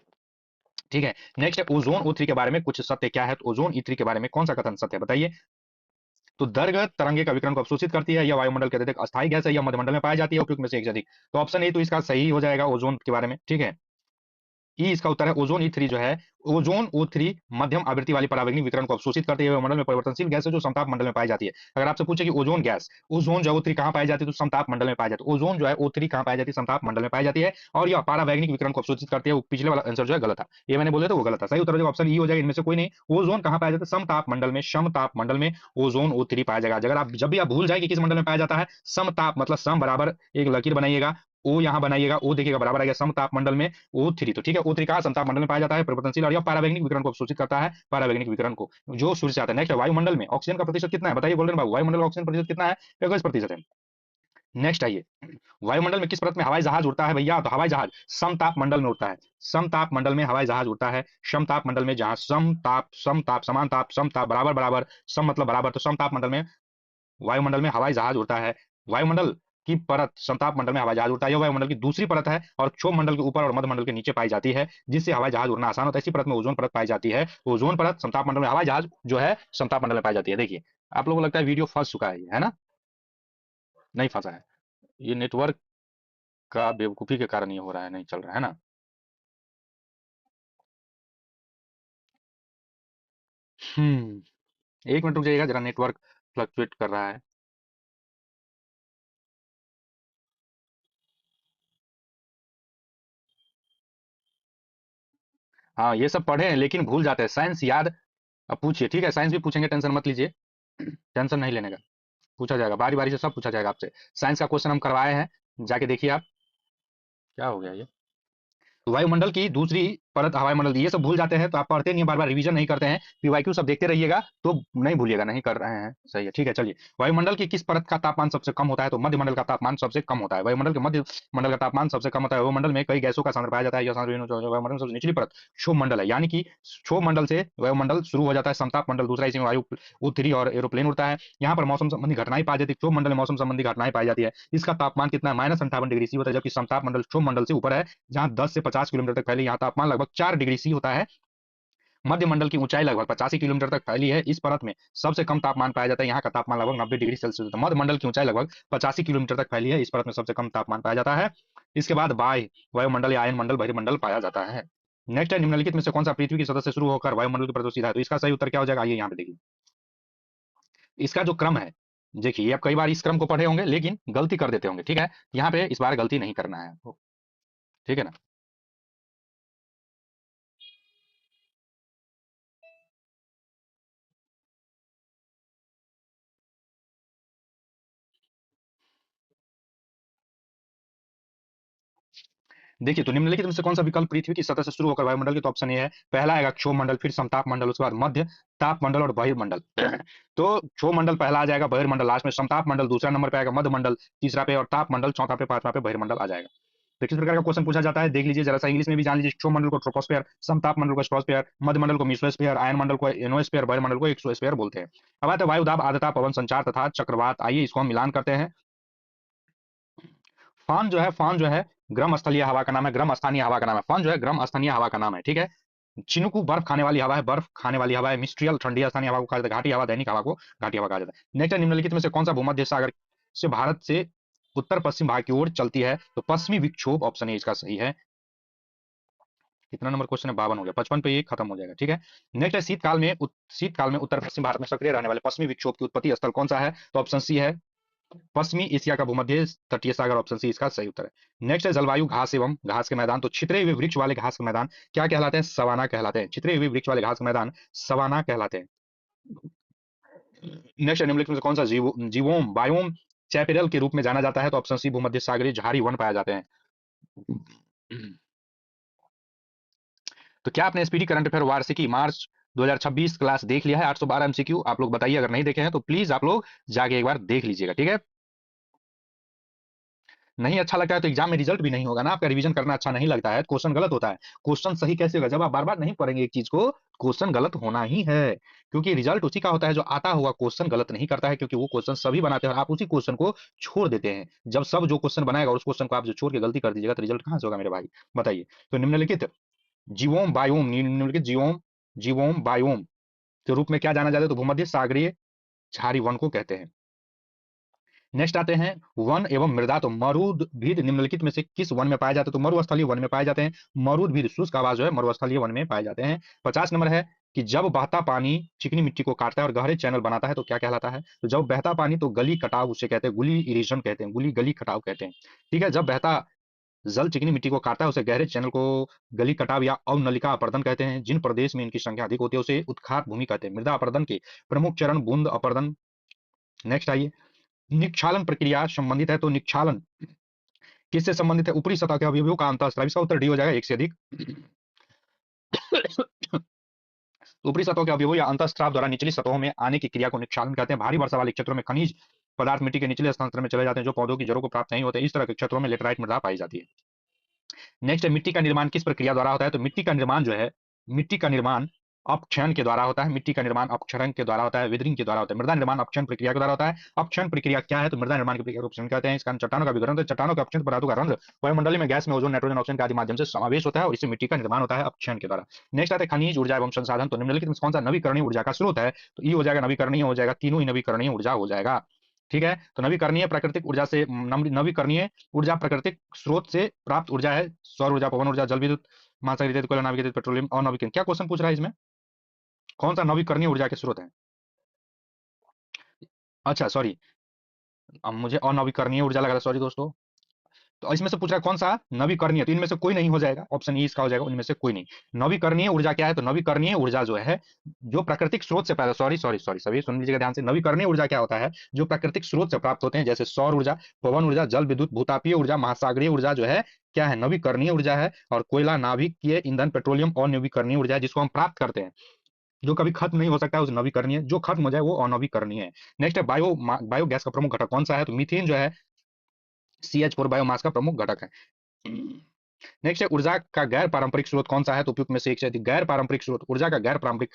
ठीक है, नेक्स्ट है ओजोन ओ3 के बारे में कुछ सत्य क्या है? तो ओजोन ई3 के बारे में कौन सा कथन सत्य है, बताइए? तो दर्घ तरंगे का विकिरण को अवशोषित करती है, यह वायुमंडल के अत्यधिक अस्थायी गैस है, यह मध्यमंडल में पाई जाती है उपयुक्त में से एक से अधिक। तो ऑप्शन ए तो इसका सही हो जाएगा ओजोन के बारे में। ठीक है, ई इसका उत्तर है ओजोन ई3 जो है, ओजोन ओ3 मध्यम आवृत्ति वाली परावैंगनिक विकिरण को अवशोषित करती है, मंडल में परिवर्तनशील गैस है जो समताप मंडल में पाई जाती है। अगर आपसे पूछे कि ओजोन गैस, ओजोन जो ओ3 कहाँ पाई जाती है, तो समताप मंडल में पाई जाती है। ओजोन जो है ओ3 कहाँ पाई जाती है, समताप मंडल में पाई जाती है, और यह पारावैंगनिक विकिरण को अवशोषित करती है। पिछले वाला आंसर जो है गलत था, ये मैंने बोला था वो गलत था। सही उत्तर जो ऑप्शन ई हो जाएगा, इनमें से कोई नहीं। ओजोन कहाँ पाया जाता है, समताप मंडल में, समताप मंडल में ओजोन ओ3 पाया जाएगा। अगर आप जब भी आप भूल जाए कि किस मंडल में पाया जाता है, समताप मतलब सम बराबर एक लकीर बनाइएगा, ओ यहाँ बनाइएगा, ओ देखिएगा बराबर आएगा समताप मंडल में O3। तो ठीक है, O3 कहाँ समताप मंडल में पाया जाता है, परिवर्तनशील, और यह पारावैंगनिक विकिरण को अवशोषित करता है, पारावैंगनिक विकिरण को जो सूर्य से आता है। नेक्स्ट है, वायुमंडल में ऑक्सीजन का प्रतिशत कितना है, बताइए गोल्डन बाबू, वायुमंडल में ऑक्सीजन प्रतिशत कितना है? 21% है। नेक्स्ट आइए, वायुमंडल में किस परत में हवाई जहाज उड़ता है भैया? तो हवाई जहाज समताप मंडल में उड़ता है, समताप मंडल में हवाई जहाज उड़ता है। समताप मंडल में जहां समताप, समताप, समानताप, समताप, बराबर बराबर, सम मतलब बराबर, तो समताप मंडल में, वायुमंडल में हवाई जहाज उड़ता है। वायुमंडल की परत समताप मंडल में हवाई जहाज उड़ता है, यह वायुमंडल की दूसरी परत है और क्षोभ मंडल के ऊपर और मध्य मंडल के नीचे पाई जाती है, जिससे हवाई जहाज उड़ना आसान होता है। इसी परत में ओजोन परत पाई जाती है। ओजोन परत समताप मंडल में, हवाई जहाज जो है समताप मंडल में पाई जाती है। देखिए, आप लोगों को लगता है वीडियो फंस चुका है ना? नहीं फंसा है, ये नेटवर्क का बेवकूफी के कारण ये हो रहा है, नहीं चल रहा है ना। 1 मिनट रुक जाइएगा जरा, नेटवर्क फ्लक्चुएट कर रहा है। हाँ ये सब पढ़े हैं लेकिन भूल जाते हैं, साइंस याद। अब पूछिए, ठीक है, साइंस भी पूछेंगे, टेंशन मत लीजिए, टेंशन नहीं लेने का, पूछा जाएगा बारी बारी से, सब पूछा जाएगा आपसे। साइंस का क्वेश्चन हम करवाए हैं, जाके देखिए आप। क्या हो गया ये? वायुमंडल की दूसरी परत हवाई मंडल, ये सब भूल जाते हैं तो आप पढ़ते नहीं, बार बार रिवीजन नहीं करते हैं, पीवाईक्यू सब देखते रहिएगा तो नहीं भूलिएगा, नहीं कर रहे हैं, सही है। ठीक है, चलिए, वायुमंडल की किस परत का तापमान सबसे कम होता है? तो मध्य मंडल का तापमान सबसे कम होता है, वायुमंडल के मध्य मंडल का तापमान सबसे कम होता है। वायुमंडल में कई गैसों का सांद्र पाया जाता है, यह सांद्र वायुमंडल में सबसे निचली परत क्षोभ मंडल है, यानी कि क्षोभ मंडल से वायुमंडल शुरू हो जाता है, समताप मंडल दूसरा, इसी में वायु U3 और एरोप्लेन उड़ता है। यहाँ पर मौसम संबंधी घटनाएं पाई जाती है, क्षोभ मंडल में मौसम संबंधी घटनाएं पाई जाती है। इसका तापमान कितना है, -58 डिग्री सी होता है, जबकि समताप मंडल क्षोभ मंडल से ऊपर है, जहां 10 से 50 किलोमीटर तक फैली, यहाँ तापमान लगभग 4 डिग्री सी होता है। मध्य मंडल की ऊंचाई लगभग 85 किलोमीटर तक फैली है, इस परत में सबसे कम तापमान पाया जाता है, यहाँ का तापमान लगभग 90 डिग्री सेल्सियस होता है। मध्य मंडल की ऊंचाई लगभग 85 किलोमीटर तक फैली है, इस परत में सबसे कम तापमान पाया जाता है। इसके बाद बाह्य वायुमंडल या आयन मंडल, बहिर्मंडल पाया जाता है। नेक्स्ट है, निम्नलिखित में से कौन सा पृथ्वी की सतह से शुरू होकर वायुमंडल की परत को सीधा है? तो इसका सही उत्तर क्या हो जाएगा, आइए यहाँ पे देखिए। इसका जो क्रम है, देखिए ये आप कई बार इस क्रम को पढ़े होंगे लेकिन गलती कर देते होंगे, ठीक है, यहाँ पे इस बार गलती नहीं करना है आपको, ठीक है ना। देखिए, तो निम्नलिखित में से कौन सा विकल्प पृथ्वी की सतह से शुरू होकर वायुमंडल के, तो ऑप्शन ए है, पहला आएगा क्षोभ मंडल, फिर समताप मंडल, उसके बाद मध्य ताप मंडल और बहिर्मंडल। तो क्षोभ मंडल पहला आ जाएगा, बहिर्मंडल लास्ट में, समताप मंडल दूसरा नंबर पे आएगा, मध्य मंडल तीसरा पे, और ताप मंडल चौथा पे, पांचवा पे बहिर्मंडल आ जाएगा। तो किस प्रकार का क्वेश्चन पूछा जाता है देख लीजिए जरा सा, इंग्लिश में भी जान लीजिए। क्षोभ मंडल को ट्रोपोस्फेयर, समताप मंडल को स्ट्रोस्फेयर, मध्य मंडल को मेसोस्फेयर, आयन मंडल को एनोस्फेयर, बहिर्मंडल को एक्सोस्फेयर बोलते हैं। अब आते हैं वायु दाब, आर्द्रता, पवन संचार तथा चक्रवात। आइए इसको हम मिलान करते हैं। फान जो है ग्रम स्थलीय हवा का नाम है, ग्रम स्थानीय हवा का नाम है। फान जो है ग्रम स्थानीय हवा का नाम है, ठीक है। चिनुकू बर्फ खाने वाली हवा है, बर्फ खाने वाली हवा है। मिस्ट्रियल ठंडी स्थानीय हवा को कहा जाता है। घाटी हवा दैनिक हवा को घाटी हवा कहा जाता है। नेक्स्ट, निम्नलिखित में से कौन सा भूमध्य सागर से भारत से उत्तर पश्चिम भाग की ओर चलती है, तो पश्चिमी विक्षोभ ऑप्शन ए इसका सही है। कितना नंबर क्वेश्चन है, 52 हो गया, 55 पे ये खत्म हो जाएगा, ठीक है। नेक्स्ट है, शीतकाल में उत्तर पश्चिम भारत में सक्रिय रहने वाले पश्चिमी विक्षोभ की उत्पत्ति स्थल कौन सा है, तो ऑप्शन सी है पश्चिमी एशिया का भूमध्य तटीय सागर, ऑप्शन सी इसका सही उत्तर है। नेक्स्ट है जलवायु, घास एवं घास के मैदान, तो छितरे हुए वृक्ष वाले घास के मैदान क्या कहलाते हैं, सवाना कहलाते हैं। छितरे हुए वृक्ष वाले घास के मैदान सवाना कहलाते हैं। नेक्स्ट है, निम्नलिखित में से कौन सा जीवोम बायोम चैपेरल के रूप में जाना जाता है, तो ऑप्शन सी भूमध्य सागरीय झाड़ी वन पाए जाते हैं। तो क्या आपने स्पीडी करंट अफेयर वार्षिकी मार्च 2026 क्लास देख लिया है? 812 एमसीक्यू आप लोग बताइए, अगर नहीं देखे हैं तो प्लीज आप लोग जाके एक बार देख लीजिएगा, ठीक है। नहीं अच्छा लगता है तो एग्जाम में रिजल्ट भी नहीं होगा ना, आपका रिवीजन करना अच्छा नहीं लगता है, क्वेश्चन गलत होता है। क्वेश्चन सही कैसे होगा, जब आप बार बार नहीं पढ़ेंगे एक चीज को, क्वेश्चन गलत होना ही है। क्योंकि रिजल्ट उसी का होता है जो आता हुआ क्वेश्चन गलत नहीं करता है, क्योंकि वो क्वेश्चन सभी बनाते हैं और आप उसी क्वेश्चन को छोड़ देते हैं। जब सब जो क्वेश्चन बनाएगा उस क्वेश्चन को आप जो छोड़ के गलती कर दीजिएगा, तो रिजल्ट कहां से होगा मेरे भाई, बताइए। तो निम्नलिखित जीवोम बायोम, निम्नलिखित जीवोम जीवोम बायोम के रूप में क्या जाना जाता है, तो भूमध्य सागरीय झाड़ी वन को कहते हैं। नेक्स्ट आते हैं वन एवं मृदा, तो मरुदभिद निम्नलिखित में से किस वन में पाए जाते हैं, तो मरुस्थलीय वन में पाए जाते हैं। मरुदभिद शुष्क आवाज जो है मरुस्थलीय वन में पाए जाते हैं। 50 नंबर है कि जब बहता पानी चिकनी मिट्टी को काटता है और गहरे चैनल बनाता है तो क्या कहलाता है, तो जब बहता पानी तो गली कटाव उसे कहते हैं, गुली इरिजेशन कहते हैं, गुली गली कटाव कहते हैं, ठीक है। जब बहता जल चिकनी मिट्टी को काटता है उसे गहरे चैनल को गली कटाव या अवनलिका अपर्दन कहते हैं। जिन प्रदेश में इनकी संख्या अधिक होती है उसे उत्खात भूमि कहते हैं। मृदा अपर्दन के प्रमुख चरण बूंद अपर्दन। नेक्स्ट आइए, निक्षालन प्रक्रिया संबंधित है, तो निक्षालन किससे संबंधित है, ऊपरी सतह के अवयवों का अंतःस्राव। इसका उत्तर डी हो जाएगा, एक से अधिक। ऊपरी सतहों के अवयवों या अंतःस्राव द्वारा निचली सतहों में आने की क्रिया को निक्षालन कहते हैं। भारी वर्षा वाले क्षेत्रों में खनिज पदार्थ मिट्टी के निचले स्थान में चले जाते हैं जो पौधों की जड़ों को प्राप्त नहीं होते। इस तरह के क्षेत्रों में लेटराइट मृदा पाई जाती है। नेक्स्ट है, मिट्टी का निर्माण किस प्रक्रिया द्वारा होता है, तो मिट्टी का निर्माण जो है, मिट्टी का निर्माण अपक्षयन के द्वारा होता है। मिट्टी का निर्माण अपक्षरण के द्वारा होता है, विदरिंग के द्वारा होता है। मृदा निर्माण अपक्षयन प्रक्रिया के द्वारा होता है। अपक्षयन प्रक्रिया क्या है, तो मृदा निर्माण की प्रक्रिया को अपक्षयन कहते हैं। इसका चट्टानों का विघटन, तो चट्टानों के अपक्षित पदार्थों का रंध्र वायुमंडल में गैस में ओजोन नाइट्रोजन ऑक्सीजन के आदि माध्यम से समावेश होता है और इससे मिट्टी का निर्माण होता है अपक्षयन के द्वारा। नेक्स्ट आता है खनिज ऊर्जा एवं संसाधन, तो निम्नलिखित में कौन सा नवीकरणीय ऊर्जा का स्रोत है, तो ये हो जाएगा नवीकरणीय, हो जाएगा तीनों ही नवीकरणीय ऊर्जा हो जाएगा, ठीक है। तो नवीकरणीय प्राकृतिक ऊर्जा से नवीकरणीय ऊर्जा प्राकृतिक स्रोत से प्राप्त ऊर्जा है, सौर ऊर्जा, पवन ऊर्जा, जल विद्युत, महासागरीय कोयला, नाविकीय पेट्रोलियम और नवीकरण। क्या क्वेश्चन पूछ रहा है इसमें, कौन सा नवीकरणीय ऊर्जा के स्रोत है? अच्छा सॉरी, अब मुझे अनवीकरणीय ऊर्जा लगा था, सॉरी दोस्तों। तो इसमें से पूछ रहा है कौन सा नवीकरणीय, तो इनमें से कोई नहीं हो जाएगा, ऑप्शन ई इसका हो जाएगा, उनमें से कोई नहीं। नवीकरणीय ऊर्जा क्या है, तो नवीकरणीय ऊर्जा जो है जो प्राकृतिक स्रोत से पैदा, सॉरी सॉरी सॉरी सभी सुन लीजिएगा ध्यान से। नवीकरणीय ऊर्जा क्या होता है, जो प्राकृतिक स्रोत से प्राप्त होते हैं, जैसे सौर ऊर्जा, पवन ऊर्जा, जल विद्युत, भूतापीय ऊर्जा, महासागरीय ऊर्जा जो है क्या है, नवीकरणीय ऊर्जा है। और कोयला, नाभिकीय ईंधन, पेट्रोलियम और नवीकरणीय ऊर्जा है जिसको हम प्राप्त करते हैं, जो कभी खत्म नहीं हो सकता है उस नवीकरणीय, जो खत्म हो जाए वो अनवीकरणीय है। नेक्स्ट है बायोगैस का प्रमुख घटक कौन सा है, तो मीथेन जो है CH4 बायोमास का प्रमुख घटक है। नेक्स्ट है ऊर्जा का गैर पारंपरिक स्रोत कौन सा है, तो उपयुक्त में से एक से अधिक। गैर पारंपरिक स्रोत, ऊर्जा का गैर पारंपरिक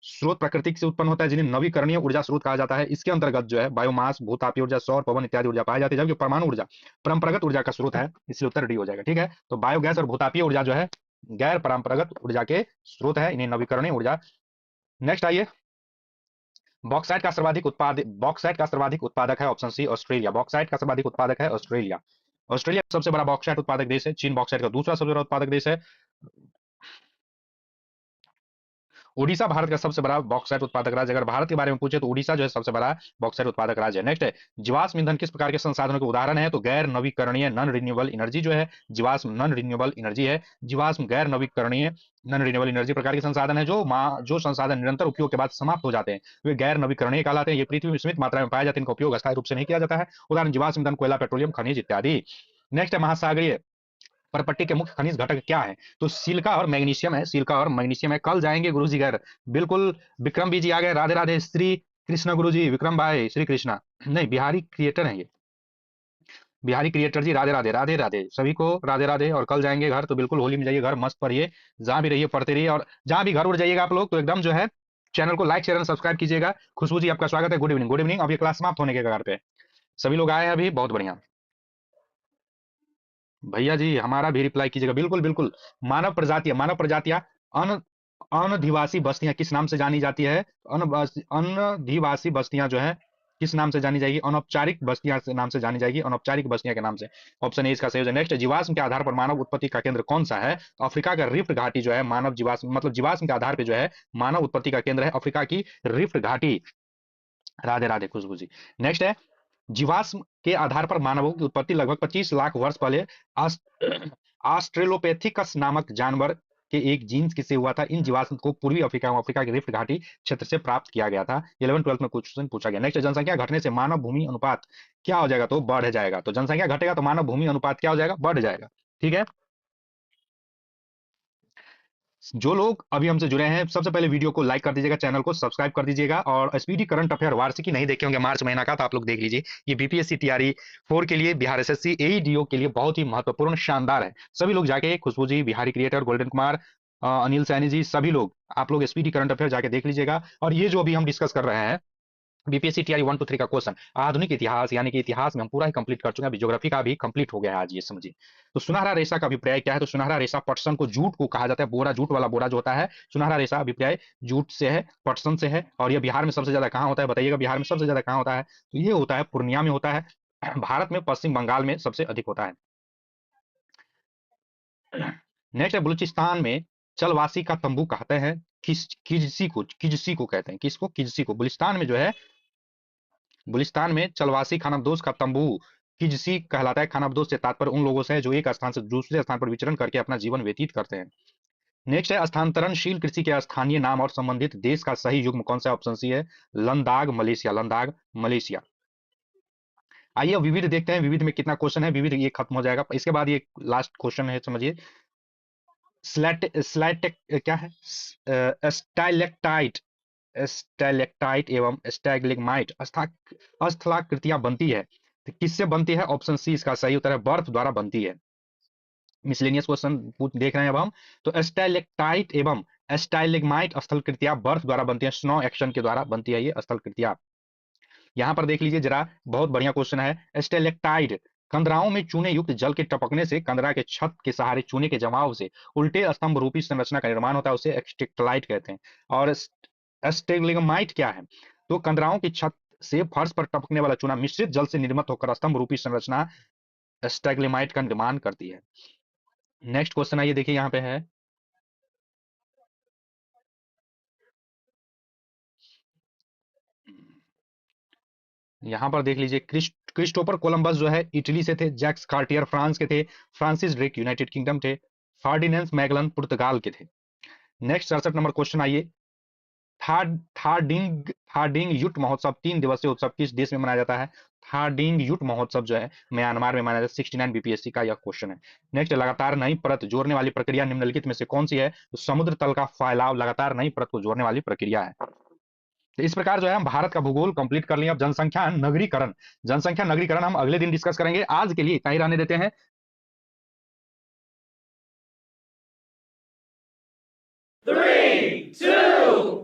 स्रोत प्राकृतिक से उत्पन्न होता है जिन्हें नवीकरणीय ऊर्जा स्रोत कहा जाता है। इसके अंतर्गत जो है बायोमास, भूतापीय ऊर्जा, सौर, पवन इत्यादि ऊर्जा पाई जाती है, जबकि परमाणु ऊर्जा परंपरागत ऊर्जा का स्रोत है, इसलिए उत्तर डी हो जाएगा, ठीक है। तो बायोगैस और भूतापीय ऊर्जा जो है गैर परंपरागत ऊर्जा के स्रोत है, इन्हें नवीकरणीय ऊर्जा। नेक्स्ट आइए, बॉक्साइट का सर्वाधिक उत्पादक है, ऑप्शन सी ऑस्ट्रेलिया। बॉक्साइट का सर्वाधिक उत्पादक है ऑस्ट्रेलिया। ऑस्ट्रेलिया सबसे बड़ा बॉक्साइट उत्पादक देश है। चीन बॉक्साइट का दूसरा सबसे बड़ा उत्पादक देश है। उड़ीसा भारत का सबसे बड़ा बॉक्साइट उत्पादक राज्य, अगर भारत के बारे में पूछे तो उड़ीसा जो है सबसे बड़ा बॉक्साइट उत्पादक राज्य है। नेक्स्ट है, जीवाश्म ईंधन किस प्रकार के संसाधनों के उदाहरण है, तो गैर नवीकरणीय नॉन रिन्यूएबल एनर्जी जो है जीवाश्म नॉन रिन्यूएबल एनर्जी है। जीवाश्म गैर नवीकरणीय नॉन रिन्यूएबल एनर्जी प्रकार के संसाधन है जो संसाधन निरंतर उपयोग के बाद समाप्त हो जाते हैं, वे गैर नवीकरणीय कहलाते हैं। ये पृथ्वी में सीमित मात्रा में पाए जाते हैं, इनका उपयोग अस्थायी रूप से नहीं किया जाता है। उदाहरण जीवाश्म ईंधन, कोयला, पेट्रोलियम, खनिज इत्यादि। नेक्स्ट है महासागरीय परपट्टी के मुख्य खनिज घटक क्या है? तो सिलिका और मैग्नीशियम है, सिलिका और मैग्नीशियम है। कल जाएंगे गुरुजी घर, बिल्कुल। विक्रम भी जी आ गए, राधे राधे। श्री कृष्ण गुरुजी, विक्रम भाई, श्री कृष्णा नहीं, बिहारी क्रिएटर है ये, बिहारी क्रिएटर जी, राधे राधे, राधे राधे सभी को, राधे राधे। और कल जाएंगे घर तो बिल्कुल होली में जाइए घर, मस्त पढ़िए, जहां भी रहिए पढ़ते रहिए। और जहां भी घर उड़ जाइएगा आप लोग तो एकदम जो है चैनल को लाइक शेयर एंड सब्सक्राइब कीजिएगा। खुशबू जी आपका स्वागत है, गुड इवनिंग, गुड इवनिंग। अब ये क्लास समाप्त होने के कगार पे, सभी लोग आए हैं अभी, बहुत बढ़िया। भैया जी हमारा भी रिप्लाई कीजिएगा, बिल्कुल बिल्कुल। मानव प्रजातियां अन अनधिवासी बस्तियां किस नाम से जानी जाती है? अनधिवासी बस्तियां जो है किस नाम से जानी जाएगी? अनौपचारिक बस्तियां से नाम से जानी जाएगी, अनौपचारिक बस्तियां के नाम से। ऑप्शन ए इसका सही है। नेक्स्ट, जीवाश्म के आधार पर मानव उत्पत्ति का केंद्र कौन सा है? तो अफ्रीका का रिफ्ट घाटी जो है मानव जीवाश्म, मतलब जीवाश्म के आधार पर जो है मानव उत्पत्ति का केंद्र है अफ्रीका की रिफ्ट घाटी। राधे राधे खुशबू जी। नेक्स्ट है, जीवाश्म के आधार पर मानवों की उत्पत्ति लगभग 25 लाख वर्ष पहले ऑस्ट्रेलोपेथिकस नामक जानवर के एक जीन्स से हुआ था। इन जीवाश्म को पूर्वी अफ्रीका और अफ्रीका के रिफ्ट घाटी क्षेत्र से प्राप्त किया गया था। 11th-12th में क्वेश्चन पूछा गया। नेक्स्ट, जनसंख्या घटने से मानव भूमि अनुपात क्या हो जाएगा? तो बढ़ जाएगा। तो जनसंख्या घटेगा तो मानव भूमि अनुपात क्या हो जाएगा? बढ़ जाएगा। ठीक है। जो लोग अभी हमसे जुड़े हैं सबसे पहले वीडियो को लाइक कर दीजिएगा, चैनल को सब्सक्राइब कर दीजिएगा। और एसपीडी करंट अफेयर वार्षिकी नहीं देखे होंगे मार्च महीना का, तो आप लोग देख लीजिए। ये बीपीएससी टीआरई 4 के लिए, बिहार एसएससी एईडीओ के लिए बहुत ही महत्वपूर्ण, शानदार है। सभी लोग जाके, खुशबू जी, बिहारी क्रिएटर, गोल्डन कुमार, अनिल सैनी जी, सभी लोग, आप लोग एसपीडी करंट अफेयर जाके देख लीजिएगा। और ये जो अभी हम डिस्कस कर रहे हैं बीपीएससी टीआरई 1 to 3 का क्वेश्चन, आधुनिक इतिहास यानी कि इतिहास में हम पूरा ही कंप्लीट कर चुके हैं। अभी ज्योग्राफी का भी कंप्लीट हो गया है आज, ये समझिए। तो सुनहरा रेशा का अभिप्राय क्या है? तो सुनहरा रेशा पटसन को, जूट को कहा जाता है, बोरा, जूट वाला बोरा जो होता है, सुनहरा रेशा अभिप्राय जूट से है, पटसन से है। और ये बिहार में सबसे ज्यादा कहाँ होता है? बताइएगा, बिहार में सबसे ज्यादा कहाँ होता है? तो ये होता है पूर्णिया में होता है। भारत में पश्चिम बंगाल में सबसे अधिक होता है। नेक्स्ट है, बलूचिस्तान में चलवासी का तंबू कहते हैं किस, किजसी को कहते हैं, किसको? किजसी को। बलूचिस्तान में जो है, गुलिस्तान में चलवासी खानाबदोश का तंबू किजसी कहलाता है। खानाबदोश से तात्पर्य उन लोगों से है जो एक स्थान से दूसरे स्थान पर विचरण करके अपना जीवन व्यतीत करते हैं। नेक्स्ट है, स्थानांतरणशील कृषि के स्थानीय नाम और संबंधित देश का सही युग्म कौन सा? ऑप्शन सी है लंदाग मलेशिया, लंदाग मलेशिया। आइए विविध देखते हैं, विविध में कितना क्वेश्चन है। विविध ये खत्म हो जाएगा, इसके बाद ये लास्ट क्वेश्चन है, समझिए। स्लैट स्लैट क्या है? स्टाइलेक्टाइट, स्टैलेक्टाइट एवं स्टैग्लिग्माइट स्थलाकृतियां बनती है, तो किससे बनती है? ऑप्शन सी इसका सही उत्तर है, बर्फ द्वारा बनती है। मिसलेनियस क्वेश्चन देख रहे हैं अब हम। तो स्टैलेक्टाइट एवं स्टाइलेग्माइट स्थलकृतियां बर्फ द्वारा बनती है, स्नो एक्शन के द्वारा बनती है ये स्थलकृतियां। यहां पर देख लीजिए जरा, बहुत बढ़िया क्वेश्चन है। स्टेलेक्टाइड कंदराओं में चूने युक्त जल के टपकने से कंदरा के छत के सहारे चूने के जमाव से उल्टे स्तंभ रूपी संरचना का निर्माण होता है, उसे एक्सटेक्टलाइट कहते हैं। और स्टेगलिगमाइट क्या है? तो कंदराओं की छत से फर्श पर टपकने वाला चूना मिश्रित जल से निर्मित होकर स्तंभ रूपी संरचना स्टेगलिमाइट का निर्माण करती है। नेक्स्ट क्वेश्चन आइए देखिए, यहाँ पे है, यहाँ पर देख लीजिए, क्रिस्टोफर कोलंबस जो है इटली से थे, जैक्स कार्टियर फ्रांस के थे, फ्रांसिस ड्रेक यूनाइटेड किंगडम थे, फार्डिनेंस मैगलन पुर्तगाल के थे। नेक्स्ट 67 नंबर क्वेश्चन आइए। थार्डिंग युट महोत्सव 3 दिवसीय उत्सव किस देश में मनाया जाता है? थार्डिंग युट महोत्सव जो है म्यांमार में मनाया जाता है। 69 बीपीएससी का यह क्वेश्चन है। नेक्स्ट, लगातार नई परत जोड़ने वाली प्रक्रिया निम्नलिखित में से कौन सी है? तो समुद्र तल का फैलाव लगातार नई परत को जोड़ने वाली प्रक्रिया है। तो इस प्रकार जो है हम भारत का भूगोल कंप्लीट कर लिया। अब जनसंख्या नगरीकरण हम अगले दिन डिस्कस करेंगे। आज के लिए इतना ही रहने देते हैं। 3, 2,